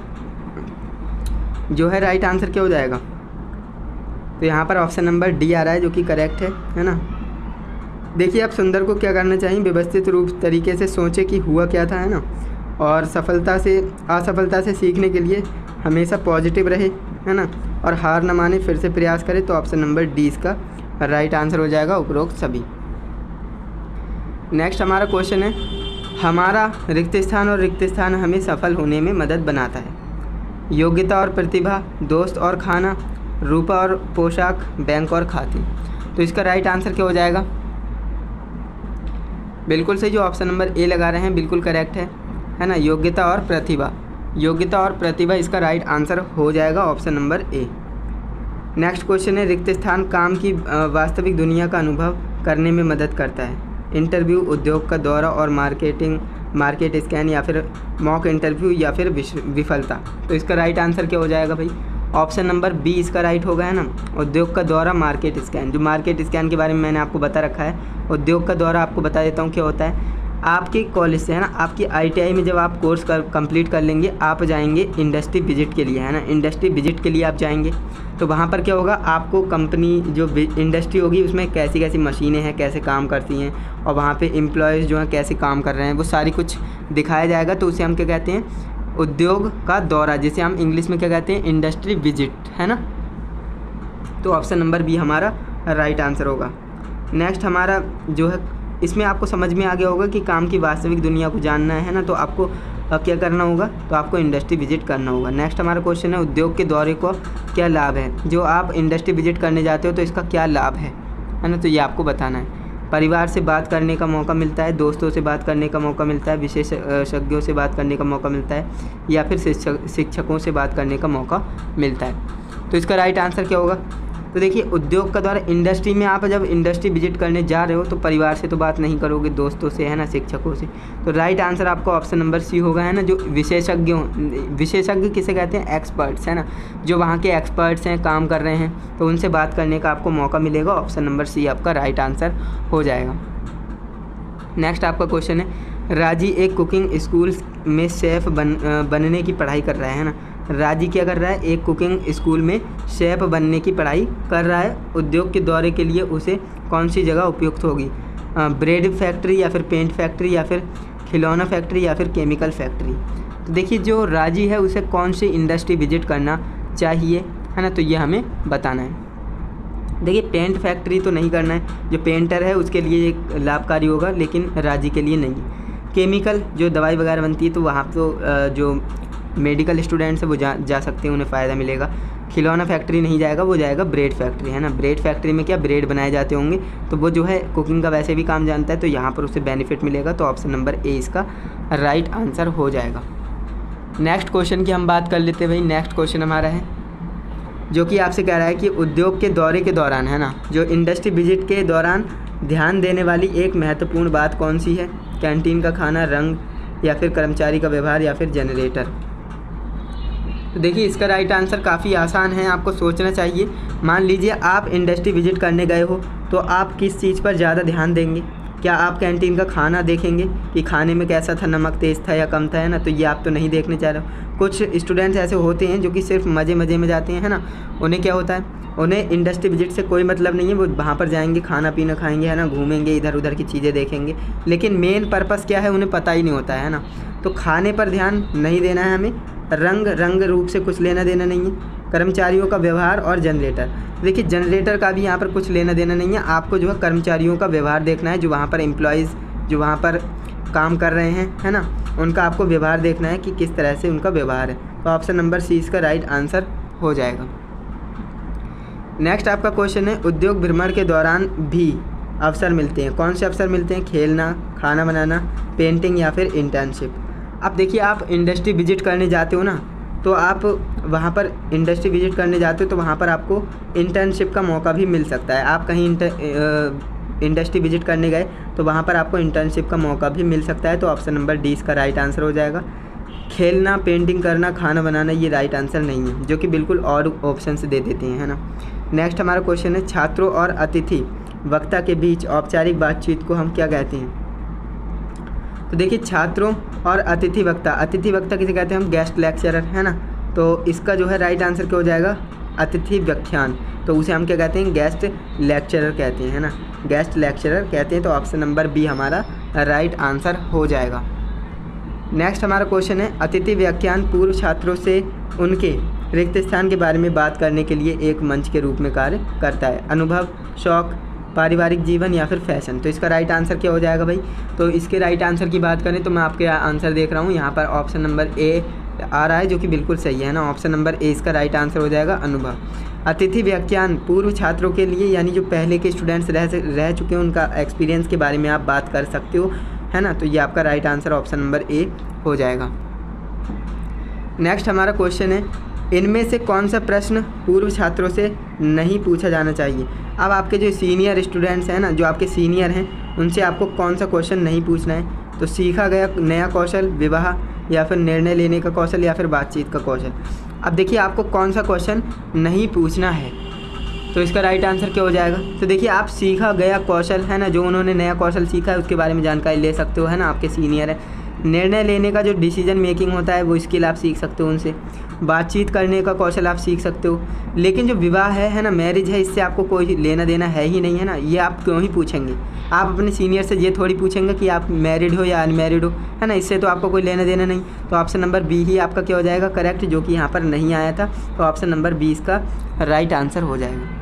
जो है राइट आंसर क्या हो जाएगा? तो यहाँ पर ऑप्शन नंबर डी आ रहा है, जो कि करेक्ट है ना। देखिए, अब सुंदर को क्या करना चाहिए, व्यवस्थित रूप तरीके से सोचें कि हुआ क्या था, है ना, और असफलता से सीखने के लिए हमेशा पॉजिटिव रहे, है ना, और हार न माने, फिर से प्रयास करें। तो ऑप्शन नंबर डी इसका राइट आंसर हो जाएगा, उपरोक्त सभी। नेक्स्ट हमारा क्वेश्चन है, हमारा रिक्त स्थान और रिक्त स्थान हमें सफल होने में मदद बनाता है। योग्यता और प्रतिभा, दोस्त और खाना, रूप और पोशाक, बैंक और खाते। तो इसका राइट आंसर क्या हो जाएगा? बिल्कुल सही, जो ऑप्शन नंबर ए लगा रहे हैं बिल्कुल करेक्ट है ना। योग्यता और प्रतिभा, योग्यता और प्रतिभा इसका राइट आंसर हो जाएगा, option number A. Next question है, रिक्त स्थान काम की वास्तविक दुनिया का अनुभव करने में मदद करता है। इंटरव्यू, उद्योग का दौरा और मार्केट स्कैन, या फिर मॉक इंटरव्यू, या फिर विफलता। तो इसका राइट आंसर क्या हो जाएगा भाई? ऑप्शन नंबर बी इसका राइट होगा, है ना। उद्योग का दौरा, मार्केट स्कैन। जो मार्केट स्कैन के बारे में मैंने आपको बता रखा है। उद्योग का दौरा आपको बता देता हूँ क्या होता है। आपके कॉलेज से, है ना, आपकी ITI में जब आप कोर्स कंप्लीट कर लेंगे, आप जाएंगे इंडस्ट्री विजिट के लिए, है ना। इंडस्ट्री विजिट के लिए आप जाएंगे, तो वहाँ पर क्या होगा, आपको कंपनी जो इंडस्ट्री होगी उसमें कैसी कैसी मशीनें हैं, कैसे काम करती हैं, और वहाँ पे एम्प्लॉयज़ जो हैं कैसे काम कर रहे हैं, वो सारी कुछ दिखाया जाएगा। तो उसे हम क्या कहते हैं? उद्योग का दौरा, जिसे हम इंग्लिश में क्या कहते हैं? इंडस्ट्री विजिट, है ना। तो ऑप्शन नंबर बी हमारा राइट आंसर होगा। नेक्स्ट हमारा जो है, इसमें आपको समझ में आ गया होगा कि काम की वास्तविक दुनिया को जानना है ना, तो आपको क्या करना होगा? तो आपको इंडस्ट्री विजिट करना होगा। नेक्स्ट हमारा क्वेश्चन है, उद्योग के दौरे को क्या लाभ है? जो आप इंडस्ट्री विजिट करने जाते हो तो इसका क्या लाभ है ना, तो ये आपको बताना है। परिवार से बात करने का मौका मिलता है, दोस्तों से बात करने का मौका मिलता है, विशेषज्ञों से बात करने का मौका मिलता है, या फिर शिक्षकों से बात करने का मौका मिलता है। तो इसका राइट आंसर क्या होगा? तो देखिए, उद्योग का द्वारा इंडस्ट्री में आप जब इंडस्ट्री विजिट करने जा रहे हो तो परिवार से तो बात नहीं करोगे, दोस्तों से, है ना, शिक्षकों से। तो राइट आंसर आपका ऑप्शन नंबर सी होगा, है ना। जो विशेषज्ञ किसे कहते हैं? एक्सपर्ट्स, है ना। जो वहाँ के एक्सपर्ट्स हैं, काम कर रहे हैं, तो उनसे बात करने का आपको मौका मिलेगा। ऑप्शन नंबर सी आपका राइट आंसर हो जाएगा। नेक्स्ट आपका क्वेश्चन है, राजी एक कुकिंग स्कूल में शेफ़ बनने की पढ़ाई कर रहा है ना। राजी क्या कर रहा है? एक कुकिंग स्कूल में शेफ़ बनने की पढ़ाई कर रहा है। उद्योग के दौरे के लिए उसे कौन सी जगह उपयुक्त होगी? ब्रेड फैक्ट्री, या फिर पेंट फैक्ट्री, या फिर खिलौना फैक्ट्री, या फिर केमिकल फैक्ट्री। तो देखिए, जो राजी है उसे कौन सी इंडस्ट्री विजिट करना चाहिए, है ना, तो ये हमें बताना है। देखिए, पेंट फैक्ट्री तो नहीं करना है, जो पेंटर है उसके लिए एक लाभकारी होगा, लेकिन राजी के लिए नहीं। केमिकल, जो दवाई वगैरह बनती है, तो वहाँ तो जो मेडिकल स्टूडेंट्स है वो जा सकते हैं, उन्हें फ़ायदा मिलेगा। खिलौना फैक्ट्री नहीं जाएगा, वो जाएगा ब्रेड फैक्ट्री, है ना। ब्रेड फैक्ट्री में क्या ब्रेड बनाए जाते होंगे, तो वो जो है कुकिंग का वैसे भी काम जानता है, तो यहाँ पर उसे बेनिफिट मिलेगा। तो ऑप्शन नंबर ए इसका राइट आंसर हो जाएगा। नेक्स्ट क्वेश्चन की हम बात कर लेते हैं भाई। नेक्स्ट क्वेश्चन हमारा है, जो कि आपसे कह रहा है कि उद्योग के दौरे के दौरान, है ना, जो इंडस्ट्री विजिट के दौरान ध्यान देने वाली एक महत्वपूर्ण बात कौन सी है? कैंटीन का खाना, रंग, या फिर कर्मचारी का व्यवहार, या फिर जनरेटर। तो देखिए, इसका राइट आंसर काफ़ी आसान है, आपको सोचना चाहिए। मान लीजिए आप इंडस्ट्री विजिट करने गए हो, तो आप किस चीज़ पर ज़्यादा ध्यान देंगे? क्या आप कैंटीन का खाना देखेंगे कि खाने में कैसा था, नमक तेज़ था या कम था, है ना, तो ये आप तो नहीं देखने चाह रहे हो। कुछ स्टूडेंट्स ऐसे होते हैं जो कि सिर्फ मज़े में जाते हैं, है ना। उन्हें क्या होता है, उन्हें इंडस्ट्री विजिट से कोई मतलब नहीं है, वो वहाँ पर जाएंगे, खाना पीना खाएंगे, है ना, घूमेंगे, इधर उधर की चीज़ें देखेंगे, लेकिन मेन पर्पस क्या है उन्हें पता ही नहीं होता है ना। तो खाने पर ध्यान नहीं देना है हमें, रंग रूप से कुछ लेना देना नहीं है, कर्मचारियों का व्यवहार और जनरेटर। देखिए, जनरेटर का भी यहाँ पर कुछ लेना देना नहीं है, आपको जो है कर्मचारियों का व्यवहार देखना है, जो वहाँ पर एम्प्लॉयज़ जो वहाँ पर काम कर रहे हैं, है ना, उनका आपको व्यवहार देखना है कि किस तरह से उनका व्यवहार है। तो ऑप्शन नंबर सी इसका राइट आंसर हो जाएगा। नेक्स्ट आपका क्वेश्चन है, उद्योग भ्रमण के दौरान भी अवसर मिलते हैं। कौन से अवसर मिलते हैं? खेलना, खाना बनाना, पेंटिंग, या फिर इंटर्नशिप। अब देखिए आप इंडस्ट्री विजिट करने जाते हो ना, तो आप वहाँ पर इंडस्ट्री विजिट करने जाते हो तो वहाँ पर आपको इंटर्नशिप का मौका भी मिल सकता है। आप कहीं इंडस्ट्री विजिट करने गए तो वहाँ पर आपको इंटर्नशिप का मौका भी मिल सकता है। तो ऑप्शन नंबर डी इसका राइट आंसर हो जाएगा। खेलना, पेंटिंग करना, खाना बनाना ये राइट आंसर नहीं है, जो कि बिल्कुल और ऑप्शन से दे देते हैं, है ना। नेक्स्ट हमारा क्वेश्चन है, छात्रों और अतिथि वक्ता के बीच औपचारिक बातचीत को हम क्या कहते हैं? तो देखिए छात्रों और अतिथि वक्ता किसे कहते हैं? हम गेस्ट लेक्चरर, है ना। तो इसका जो है राइट आंसर क्या हो जाएगा? अतिथि व्याख्यान, तो उसे हम क्या कहते हैं? गेस्ट लेक्चरर कहते हैं, है ना। गेस्ट लेक्चरर कहते हैं। तो ऑप्शन नंबर बी हमारा राइट आंसर हो जाएगा। नेक्स्ट हमारा क्वेश्चन है, अतिथि व्याख्यान पूर्व छात्रों से उनके रिक्त स्थान के बारे में बात करने के लिए एक मंच के रूप में कार्य करता है। अनुभव, शौक, पारिवारिक जीवन या फिर फैशन। तो इसका राइट आंसर क्या हो जाएगा भाई? तो इसके राइट आंसर की बात करें तो मैं आपके आंसर देख रहा हूँ, यहाँ पर ऑप्शन नंबर ए आ रहा है, जो कि बिल्कुल सही है ना। ऑप्शन नंबर ए इसका राइट आंसर हो जाएगा, अनुभव। अतिथि व्याख्यान पूर्व छात्रों के लिए, यानी जो पहले के स्टूडेंट्स रह चुके हैं उनका एक्सपीरियंस के बारे में आप बात कर सकते हो, है ना। तो ये आपका right answer option number A हो जाएगा। नेक्स्ट हमारा क्वेश्चन है, इनमें से कौन सा प्रश्न पूर्व छात्रों से नहीं पूछा जाना चाहिए? अब आपके जो सीनियर स्टूडेंट्स हैं ना, जो आपके सीनियर हैं, उनसे आपको कौन सा क्वेश्चन नहीं पूछना है? तो सीखा गया नया कौशल, विवाह, या फिर निर्णय लेने का कौशल, या फिर बातचीत का कौशल। अब देखिए आपको कौन सा क्वेश्चन नहीं पूछना है, तो इसका राइट आंसर क्या हो जाएगा? तो देखिए आप सीखा गया कौशल, है ना, जो उन्होंने नया कौशल सीखा है उसके बारे में जानकारी ले सकते हो, है ना, आपके सीनियर है। निर्णय लेने का जो डिसीजन मेकिंग होता है वो स्किल आप सीख सकते हो उनसे। बातचीत करने का कौशल आप सीख सकते हो। लेकिन जो विवाह है ना, मैरिज है, इससे आपको कोई लेना देना है ही नहीं, है ना। ये आप क्यों ही पूछेंगे? आप अपने सीनियर से ये थोड़ी पूछेंगे कि आप मैरिड हो या अनमैरिड हो, है ना। इससे तो आपको कोई लेना देना नहीं। तो ऑप्शन नंबर बी ही आपका क्या हो जाएगा? करेक्ट, जो कि यहाँ पर नहीं आया था। तो ऑप्शन नंबर बी इसका राइट आंसर हो जाएगा।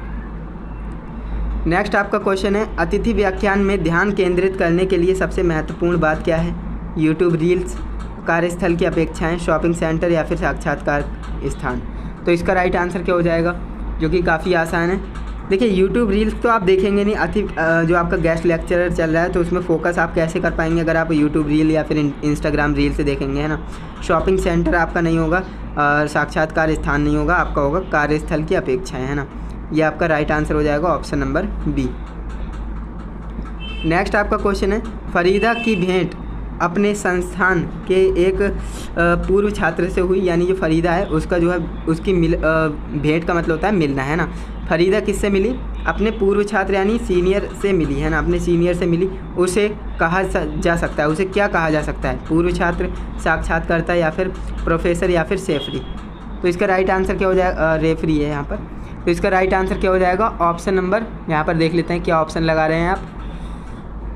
नेक्स्ट आपका क्वेश्चन है, अतिथि व्याख्यान में ध्यान केंद्रित करने के लिए सबसे महत्वपूर्ण बात क्या है? यूट्यूब रील्स, कार्यस्थल की अपेक्षाएं, शॉपिंग सेंटर, या फिर साक्षात्कार स्थान। तो इसका राइट आंसर क्या हो जाएगा? जो कि काफ़ी आसान है। देखिए यूट्यूब रील्स तो आप देखेंगे नहीं, जो आपका गेस्ट लेक्चरर चल रहा है तो उसमें फोकस आप कैसे कर पाएंगे अगर आप यूट्यूब रील या फिर इंस्टाग्राम रील से देखेंगे, है ना। शॉपिंग सेंटर आपका नहीं होगा, और साक्षात्कार स्थान नहीं होगा, आपका होगा कार्यस्थल की अपेक्षाएँ, है ना। ये आपका राइट आंसर हो जाएगा ऑप्शन नंबर बी। नेक्स्ट आपका क्वेश्चन है, फरीदा की भेंट अपने संस्थान के एक पूर्व छात्र से हुई, यानी जो फरीदा है उसका जो है उसकी भेंट का मतलब होता है मिलना, है ना। फरीदा किससे मिली? अपने पूर्व छात्र यानी सीनियर से मिली, है ना, अपने सीनियर से मिली। उसे कहा जा सकता है, उसे क्या कहा जा सकता है? पूर्व छात्र, साक्षात्कारकर्ता, या फिर प्रोफेसर, या फिर सेफ्री। तो इसका राइट आंसर क्या हो जाएगा? रेफरी है यहाँ पर। तो इसका राइट आंसर क्या हो जाएगा? ऑप्शन नंबर, यहाँ पर देख लेते हैं क्या ऑप्शन लगा रहे हैं आप।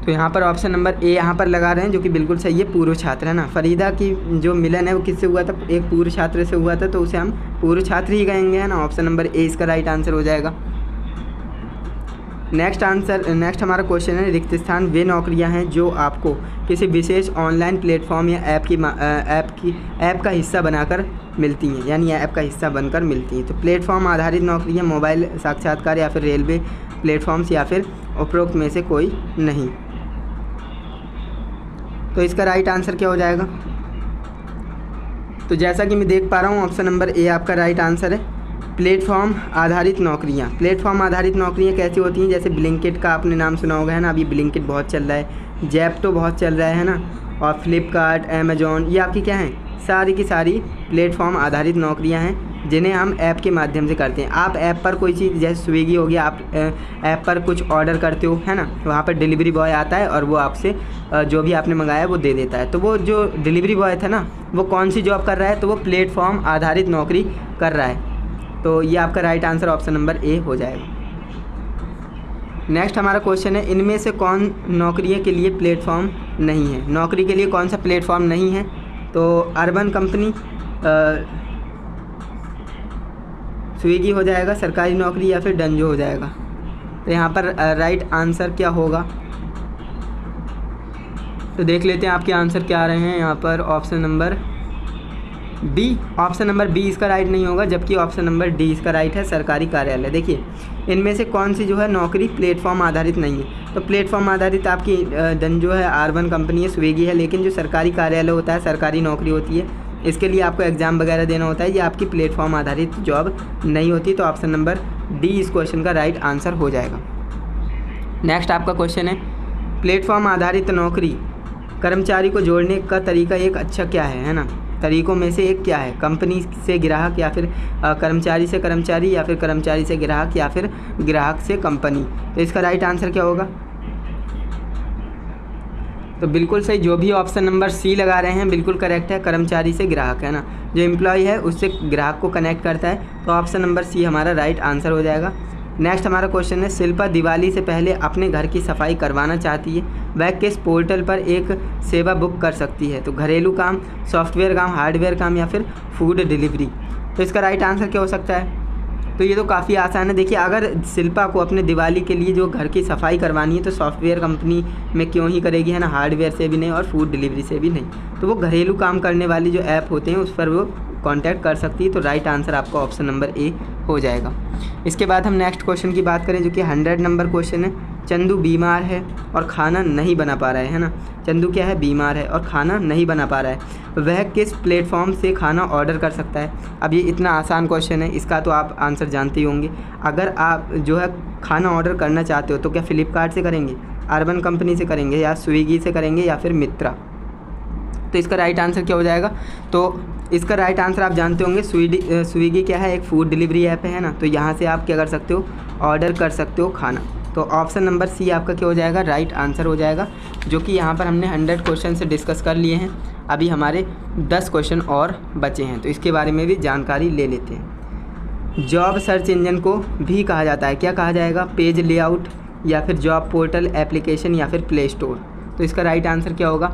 तो यहाँ पर ऑप्शन नंबर ए यहाँ पर लगा रहे हैं, जो कि बिल्कुल सही है, पूर्व छात्र, है ना। फरीदा की जो मिलन है वो किससे हुआ था? एक पूर्व छात्र से हुआ था, तो उसे हम पूर्व छात्र ही कहेंगे, है ना। ऑप्शन नंबर ए इसका राइट आंसर हो जाएगा। नेक्स्ट हमारा क्वेश्चन है, रिक्त स्थान वे नौकरियां हैं जो आपको किसी विशेष ऑनलाइन प्लेटफॉर्म या ऐप का हिस्सा बनाकर मिलती हैं, यानी ऐप का हिस्सा बनकर मिलती हैं। तो प्लेटफॉर्म आधारित नौकरियां, मोबाइल साक्षात्कार, या फिर रेलवे प्लेटफॉर्म्स, या फिर उपरोक्त में से कोई नहीं। तो इसका राइट आंसर क्या हो जाएगा? तो जैसा कि मैं देख पा रहा हूँ ऑप्शन नंबर ए आपका राइट आंसर है, प्लेटफॉर्म आधारित नौकरियाँ। प्लेटफॉर्म आधारित नौकरियाँ कैसी होती हैं? जैसे ब्लिंकिट का आपने नाम सुना होगा, है ना। अभी ब्लिंकिट बहुत चल रहा है, जेप्टो बहुत चल रहा है ना, और फ्लिपकार्ट, अमेजॉन, ये आपकी क्या हैं? सारी की सारी प्लेटफॉर्म आधारित नौकरियां हैं जिन्हें हम ऐप के माध्यम से करते हैं। आप ऐप पर कोई चीज़, जैसे स्विगी हो गया, आप ऐप पर कुछ ऑर्डर करते हो, है ना, वहाँ पर डिलीवरी बॉय आता है और वो आपसे जो भी आपने मंगाया वो दे देता है। तो वो जो डिलीवरी बॉय था ना, वो कौन सी जॉब कर रहा है? तो वो प्लेटफॉर्म आधारित नौकरी कर रहा है। तो ये आपका right answer option number A हो जाएगा। नेक्स्ट हमारा क्वेश्चन है, इनमें से कौन नौकरियों के लिए प्लेटफॉर्म नहीं है? नौकरी के लिए कौन सा प्लेटफॉर्म नहीं है? तो अर्बन कंपनी, स्विगी हो जाएगा, सरकारी नौकरी, या फिर डंजो हो जाएगा। तो यहाँ पर राइट आंसर क्या होगा? तो देख लेते हैं आपके आंसर क्या आ रहे हैं यहाँ पर। Option number B, option number B इसका राइट नहीं होगा, जबकि ऑप्शन नंबर डी इसका राइट है, सरकारी कार्यालय। देखिए इनमें से कौन सी जो है नौकरी प्लेटफॉर्म आधारित नहीं है, तो प्लेटफॉर्म आधारित आपकी दन जो है R1 कंपनी है, स्विगी है, लेकिन जो सरकारी कार्यालय होता है, सरकारी नौकरी होती है, इसके लिए आपको एग्ज़ाम वगैरह देना होता है, ये आपकी प्लेटफॉर्म आधारित जॉब नहीं होती। तो ऑप्शन नंबर डी इस क्वेश्चन का राइट आंसर हो जाएगा। नेक्स्ट आपका क्वेश्चन है, प्लेटफॉर्म आधारित नौकरी कर्मचारी को जोड़ने का तरीका एक अच्छा क्या है ना, तरीकों में से एक क्या है? कंपनी से ग्राहक, या फिर कर्मचारी से कर्मचारी, या फिर कर्मचारी से ग्राहक, या फिर ग्राहक से कंपनी। तो इसका राइट आंसर क्या होगा? तो बिल्कुल सही, जो भी ऑप्शन नंबर सी लगा रहे हैं बिल्कुल करेक्ट है, कर्मचारी से ग्राहक है ना, जो एम्प्लॉय है उससे ग्राहक को कनेक्ट करता है। तो ऑप्शन नंबर सी हमारा राइट आंसर हो जाएगा। नेक्स्ट हमारा क्वेश्चन है, शिल्पा दिवाली से पहले अपने घर की सफाई करवाना चाहती है, वह किस पोर्टल पर एक सेवा बुक कर सकती है? तो घरेलू काम, सॉफ्टवेयर काम, हार्डवेयर काम, या फिर फूड डिलीवरी। तो इसका राइट आंसर क्या हो सकता है? तो ये तो काफ़ी आसान है। देखिए अगर शिल्पा को अपने दिवाली के लिए जो घर की सफाई करवानी है तो सॉफ्टवेयर कंपनी में क्यों ही करेगी, है ना, हार्डवेयर से भी नहीं और फूड डिलीवरी से भी नहीं। तो वो घरेलू काम करने वाली जो ऐप होते हैं उस पर वो कांटेक्ट कर सकती है। तो राइट आंसर आपका ऑप्शन नंबर ए हो जाएगा। इसके बाद हम नेक्स्ट क्वेश्चन की बात करें जो कि 100 नंबर क्वेश्चन है। चंदू बीमार है और खाना नहीं बना पा रहा है ना, चंदू क्या है, बीमार है और खाना नहीं बना पा रहा है, वह किस प्लेटफॉर्म से खाना ऑर्डर कर सकता है? अब ये इतना आसान क्वेश्चन है, इसका तो आप आंसर जानते ही होंगे। अगर आप जो है खाना ऑर्डर करना चाहते हो तो क्या फ्लिपकार्ट से करेंगे, R1 कंपनी से करेंगे, या स्विगी से करेंगे, या फिर मित्रा? तो इसका राइट आंसर क्या हो जाएगा? तो इसका राइट आंसर आप जानते होंगे, स्विगी क्या है, एक फूड डिलीवरी ऐप है ना, तो यहाँ से आप क्या कर सकते हो, ऑर्डर कर सकते हो खाना। तो ऑप्शन नंबर सी आपका क्या हो जाएगा, राइट आंसर हो जाएगा। जो कि यहाँ पर हमने 100 क्वेश्चन से डिस्कस कर लिए हैं, अभी हमारे 10 क्वेश्चन और बचे हैं, तो इसके बारे में भी जानकारी ले लेते हैं। जॉब सर्च इंजन को भी कहा जाता है, क्या कहा जाएगा, पेज लेआउट, या फिर जॉब पोर्टल, एप्लीकेशन, या फिर प्ले स्टोर? तो इसका राइट आंसर क्या होगा?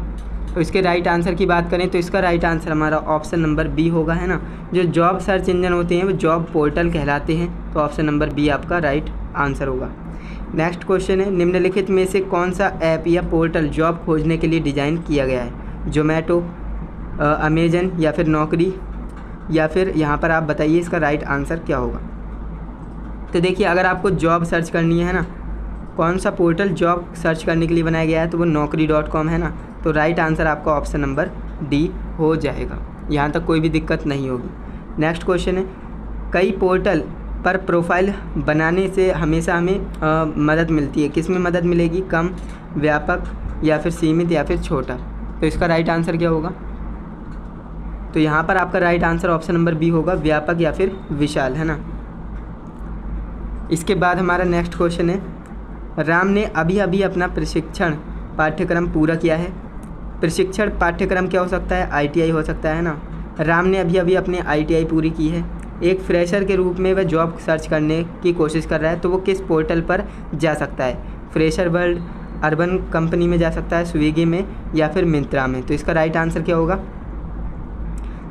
तो इसके राइट आंसर की बात करें तो इसका राइट आंसर हमारा ऑप्शन नंबर बी होगा, है ना। जो जॉब सर्च इंजन होते हैं वो जॉब पोर्टल कहलाते हैं, तो ऑप्शन नंबर बी आपका राइट आंसर होगा। नेक्स्ट क्वेश्चन है, निम्नलिखित में से कौन सा ऐप या पोर्टल जॉब खोजने के लिए डिज़ाइन किया गया है? जोमेटो, अमेजन, या फिर नौकरी, या फिर यहाँ पर आप बताइए इसका राइट आंसर क्या होगा। तो देखिए अगर आपको जॉब सर्च करनी है ना, कौन सा पोर्टल जॉब सर्च करने के लिए बनाया गया है, तो वो naukri.com है ना। तो राइट आंसर आपका ऑप्शन नंबर डी हो जाएगा, यहाँ तक कोई भी दिक्कत नहीं होगी। नेक्स्ट क्वेश्चन है, कई पोर्टल पर प्रोफाइल बनाने से हमेशा हमें मदद मिलती है, किस में मदद मिलेगी, कम, व्यापक, या फिर सीमित, या फिर छोटा? तो इसका राइट आंसर क्या होगा? तो यहाँ पर आपका right answer option number B होगा, व्यापक या फिर विशाल, है ना। इसके बाद हमारा नेक्स्ट क्वेश्चन है, राम ने अभी अभी अपना प्रशिक्षण पाठ्यक्रम पूरा किया है। प्रशिक्षण पाठ्यक्रम क्या हो सकता है, ITI हो सकता है ना। राम ने अभी अभी अपने ITI पूरी की है, एक फ्रेशर के रूप में वह जॉब सर्च करने की कोशिश कर रहा है, तो वो किस पोर्टल पर जा सकता है? फ्रेशर वर्ल्ड, अर्बन कंपनी में जा सकता है, स्विगी में, या फिर मिंत्रा में? तो इसका राइट आंसर क्या होगा?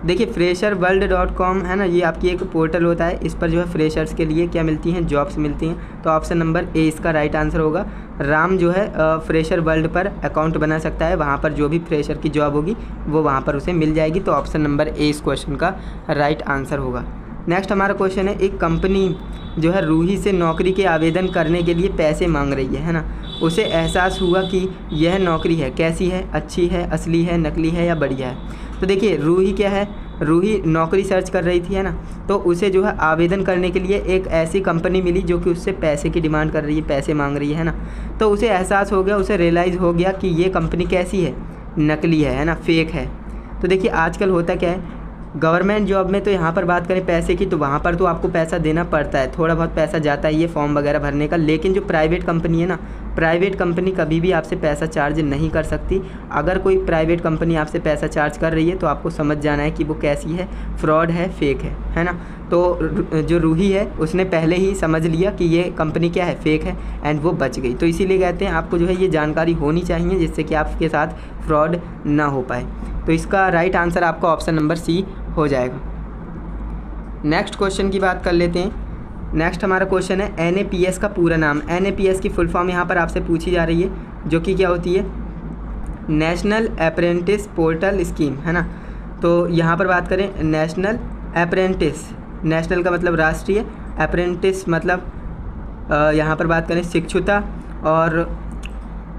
देखिए fresherworld.com है ना, ये आपकी एक पोर्टल होता है, इस पर जो है फ्रेशर्स के लिए क्या मिलती हैं, जॉब्स मिलती हैं। तो ऑप्शन नंबर ए इसका राइट आंसर होगा। राम जो है फ्रेशर वर्ल्ड पर अकाउंट बना सकता है, वहाँ पर जो भी फ्रेशर की जॉब होगी वो वहाँ पर उसे मिल जाएगी। तो ऑप्शन नंबर ए इस क्वेश्चन का राइट आंसर होगा। नेक्स्ट हमारा क्वेश्चन है, एक कंपनी जो है रूही से नौकरी के आवेदन करने के लिए पैसे मांग रही है ना। उसे एहसास हुआ कि यह नौकरी है, कैसी है, अच्छी है, असली है, नकली है, या बढ़िया है? तो देखिए रूही क्या है, रूही नौकरी सर्च कर रही थी, है ना, तो उसे जो है आवेदन करने के लिए एक ऐसी कंपनी मिली जो कि उससे पैसे की डिमांड कर रही है, पैसे मांग रही है ना। तो उसे एहसास हो गया, उसे रियलाइज़ हो गया कि ये कंपनी कैसी है, नकली है ना, फेक है। तो देखिए आजकल होता क्या है, गवर्नमेंट जॉब में तो यहाँ पर बात करें पैसे की, तो वहाँ पर तो आपको पैसा देना पड़ता है, थोड़ा बहुत पैसा जाता है ये फॉर्म वगैरह भरने का। लेकिन जो प्राइवेट कंपनी है ना, प्राइवेट कंपनी कभी भी आपसे पैसा चार्ज नहीं कर सकती। अगर कोई प्राइवेट कंपनी आपसे पैसा चार्ज कर रही है तो आपको समझ जाना है कि वो कैसी है, फ्रॉड है, फेक है ना। तो जो रूही है उसने पहले ही समझ लिया कि ये कंपनी क्या है, फेक है, एंड वो बच गई। तो इसीलिए कहते हैं आपको जो है ये जानकारी होनी चाहिए जिससे कि आपके साथ फ्रॉड ना हो पाए। तो इसका राइट आंसर आपका ऑप्शन नंबर सी हो जाएगा। नेक्स्ट क्वेश्चन की बात कर लेते हैं। नेक्स्ट हमारा क्वेश्चन है, NAPS का पूरा नाम। NAPS की फुल फॉर्म यहाँ पर आपसे पूछी जा रही है, जो कि क्या होती है, नेशनल अप्रेंटिस पोर्टल स्कीम, है ना। तो यहाँ पर बात करें नेशनल अप्रेंटिस, नेशनल का मतलब राष्ट्रीय, अप्रेंटिस मतलब यहाँ पर बात करें शिक्षुता, और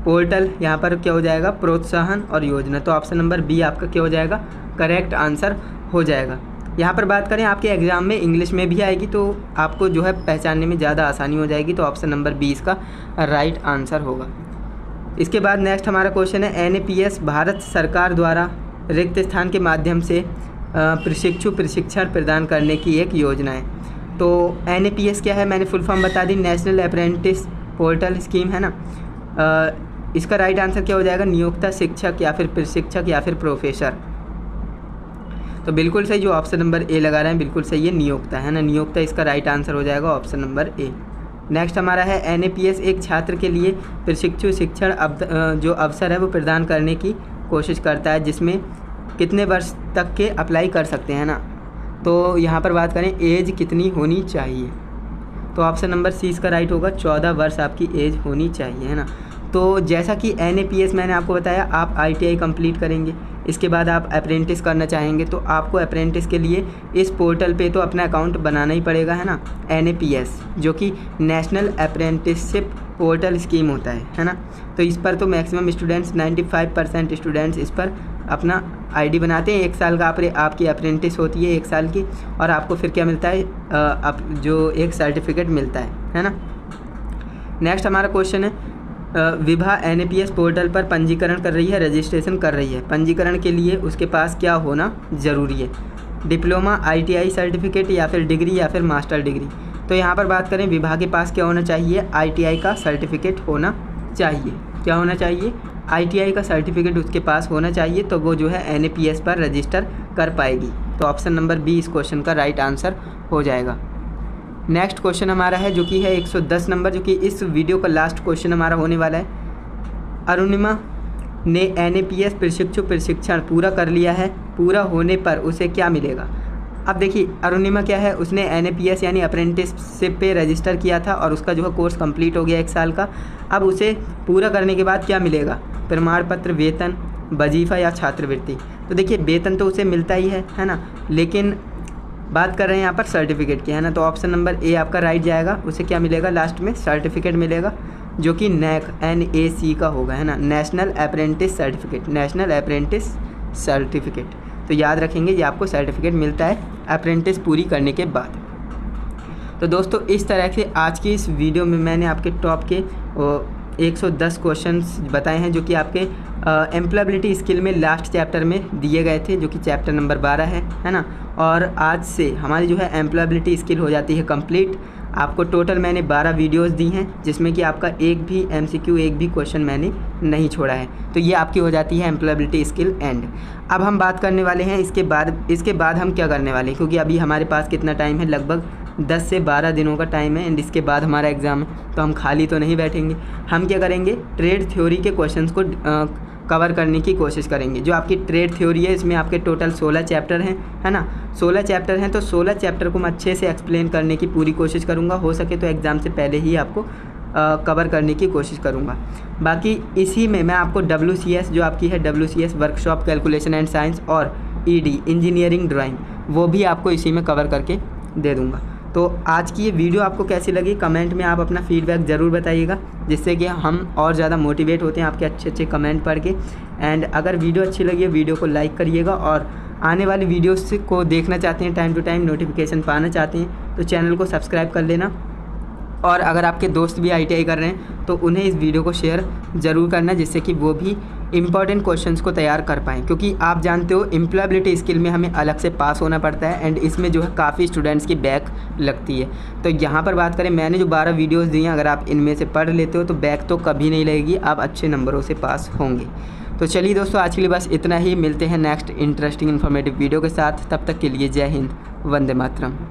पोर्टल यहाँ पर क्या हो जाएगा, प्रोत्साहन और योजना। तो ऑप्शन नंबर बी आपका क्या हो जाएगा, करेक्ट आंसर हो जाएगा। यहाँ पर बात करें आपके एग्ज़ाम में इंग्लिश में भी आएगी तो आपको जो है पहचानने में ज़्यादा आसानी हो जाएगी, तो ऑप्शन नंबर बी इसका राइट आंसर होगा। इसके बाद नेक्स्ट हमारा क्वेश्चन है NAPS भारत सरकार द्वारा रिक्त स्थान के माध्यम से प्रशिक्षण प्रदान करने की एक योजना है। तो NAPS क्या है, मैंने फुल फॉर्म बता दी, नेशनल अप्रेंटिस पोर्टल स्कीम है ना। इसका राइट आंसर क्या हो जाएगा, नियोक्ता शिक्षक या फिर प्रशिक्षक या फिर प्रोफेसर। तो बिल्कुल सही, जो ऑप्शन नंबर ए लगा रहे हैं बिल्कुल सही है, नियोक्ता है ना, नियोक्ता इसका राइट आंसर हो जाएगा ऑप्शन नंबर ए। नेक्स्ट हमारा है NAPS एक छात्र के लिए प्रशिक्षु शिक्षण जो अवसर है वो प्रदान करने की कोशिश करता है, जिसमें कितने वर्ष तक के अप्लाई कर सकते हैं ना। तो यहाँ पर बात करें एज कितनी होनी चाहिए, तो ऑप्शन नंबर सी इसका राइट होगा, 14 वर्ष आपकी एज होनी चाहिए, है ना। तो जैसा कि NAPS मैंने आपको बताया, आप ITI कंप्लीट करेंगे, इसके बाद आप अप्रेंटिस करना चाहेंगे तो आपको अप्रेंटिस के लिए इस पोर्टल पे तो अपना अकाउंट बनाना ही पड़ेगा, है ना। NAPS जो कि नेशनल अप्रेंटिसशिप पोर्टल स्कीम होता है ना। तो इस पर तो मैक्सिमम स्टूडेंट्स 95% स्टूडेंट्स इस पर अपना ID बनाते हैं। 1 साल का आपकी अप्रेंटिस होती है 1 साल की, और आपको फिर क्या मिलता है, जो एक सर्टिफिकेट मिलता है ना। नेक्स्ट हमारा क्वेश्चन है विभा NAPS पोर्टल पर पंजीकरण कर रही है, रजिस्ट्रेशन कर रही है। पंजीकरण के लिए उसके पास क्या होना ज़रूरी है, डिप्लोमा, ITI सर्टिफिकेट या फिर डिग्री या फिर मास्टर डिग्री। तो यहाँ पर बात करें विभा के पास क्या होना चाहिए, ITI का सर्टिफिकेट होना चाहिए। क्या होना चाहिए, ITI का सर्टिफिकेट उसके पास होना चाहिए, तो वो जो है NAPS पर रजिस्टर कर पाएगी। तो ऑप्शन नंबर बी इस क्वेश्चन का राइट आंसर हो जाएगा। नेक्स्ट क्वेश्चन हमारा है जो कि है 110 नंबर, जो कि इस वीडियो का लास्ट क्वेश्चन हमारा होने वाला है। अरुणिमा ने NAPS प्रशिक्षु प्रशिक्षण पूरा कर लिया है, पूरा होने पर उसे क्या मिलेगा। अब देखिए अरुणिमा क्या है, उसने NAPS यानी अप्रेंटिसशिप पे रजिस्टर किया था और उसका जो है कोर्स कंप्लीट हो गया 1 साल का। अब उसे पूरा करने के बाद क्या मिलेगा, प्रमाण पत्र, वेतन, वजीफ़ा या छात्रवृत्ति। तो देखिए वेतन तो उसे मिलता ही है ना, लेकिन बात कर रहे हैं यहाँ पर सर्टिफिकेट की, है ना। तो ऑप्शन नंबर ए आपका राइट जाएगा, उसे क्या मिलेगा, लास्ट में सर्टिफिकेट मिलेगा, जो कि NAC का होगा, है ना, national apprentice certificate, national apprentice certificate. तो याद रखेंगे ये आपको सर्टिफिकेट मिलता है अप्रेंटिस पूरी करने के बाद। तो दोस्तों इस तरह से आज की इस वीडियो में मैंने आपके टॉप के 110 क्वेश्चंस बताए हैं, जो कि आपके एम्प्लॉयबिलिटी स्किल में लास्ट चैप्टर में दिए गए थे, जो कि चैप्टर नंबर 12 है ना। और आज से हमारी जो है एम्प्लॉयबिलिटी स्किल हो जाती है कंप्लीट। आपको टोटल मैंने 12 वीडियोस दी हैं, जिसमें कि आपका एक भी MCQ, एक भी क्वेश्चन मैंने नहीं छोड़ा है। तो ये आपकी हो जाती है एम्प्लॉयबिलिटी स्किल एंड। अब हम बात करने वाले हैं इसके बाद हम क्या करने वाले हैं, क्योंकि अभी हमारे पास कितना टाइम है, लगभग 10 से 12 दिनों का टाइम है, एंड इसके बाद हमारा एग्ज़ाम है। तो हम खाली तो नहीं बैठेंगे, हम क्या करेंगे, ट्रेड थ्योरी के क्वेश्चंस को कवर करने की कोशिश करेंगे। जो आपकी ट्रेड थ्योरी है इसमें आपके टोटल 16 चैप्टर हैं, है ना। 16 चैप्टर हैं, तो 16 चैप्टर को मैं अच्छे से एक्सप्लेन करने की पूरी कोशिश करूँगा। हो सके तो एग्ज़ाम से पहले ही आपको कवर करने की कोशिश करूँगा। बाकी इसी में मैं आपको WCS जो आपकी है, WCS workshop calculation and science, और ED इंजीनियरिंग ड्राइंग, वो भी आपको इसी में कवर करके दे दूँगा। तो आज की ये वीडियो आपको कैसी लगी, कमेंट में आप अपना फीडबैक ज़रूर बताइएगा, जिससे कि हम और ज़्यादा मोटिवेट होते हैं आपके अच्छे अच्छे कमेंट पढ़ के। एंड अगर वीडियो अच्छी लगी है वीडियो को लाइक करिएगा, और आने वाली वीडियोस को देखना चाहते हैं, टाइम टू टाइम नोटिफिकेशन पाना चाहते हैं, तो चैनल को सब्सक्राइब कर लेना। और अगर आपके दोस्त भी ITI कर रहे हैं तो उन्हें इस वीडियो को शेयर ज़रूर करना, जिससे कि वो भी इंपॉर्टेंट क्वेश्चंस को तैयार कर पाएँ। क्योंकि आप जानते हो एम्प्लॉयबिलिटी स्किल में हमें अलग से पास होना पड़ता है, एंड इसमें जो है काफ़ी स्टूडेंट्स की बैक लगती है। तो यहाँ पर बात करें, मैंने जो 12 वीडियोस दी हैं, अगर आप इनमें से पढ़ लेते हो तो बैक तो कभी नहीं लगेगी, आप अच्छे नंबरों से पास होंगे। तो चलिए दोस्तों आज के लिए बस इतना ही, मिलते हैं नेक्स्ट इंटरेस्टिंग इन्फॉर्मेटिव वीडियो के साथ। तब तक के लिए जय हिंद, वंदे मातरम।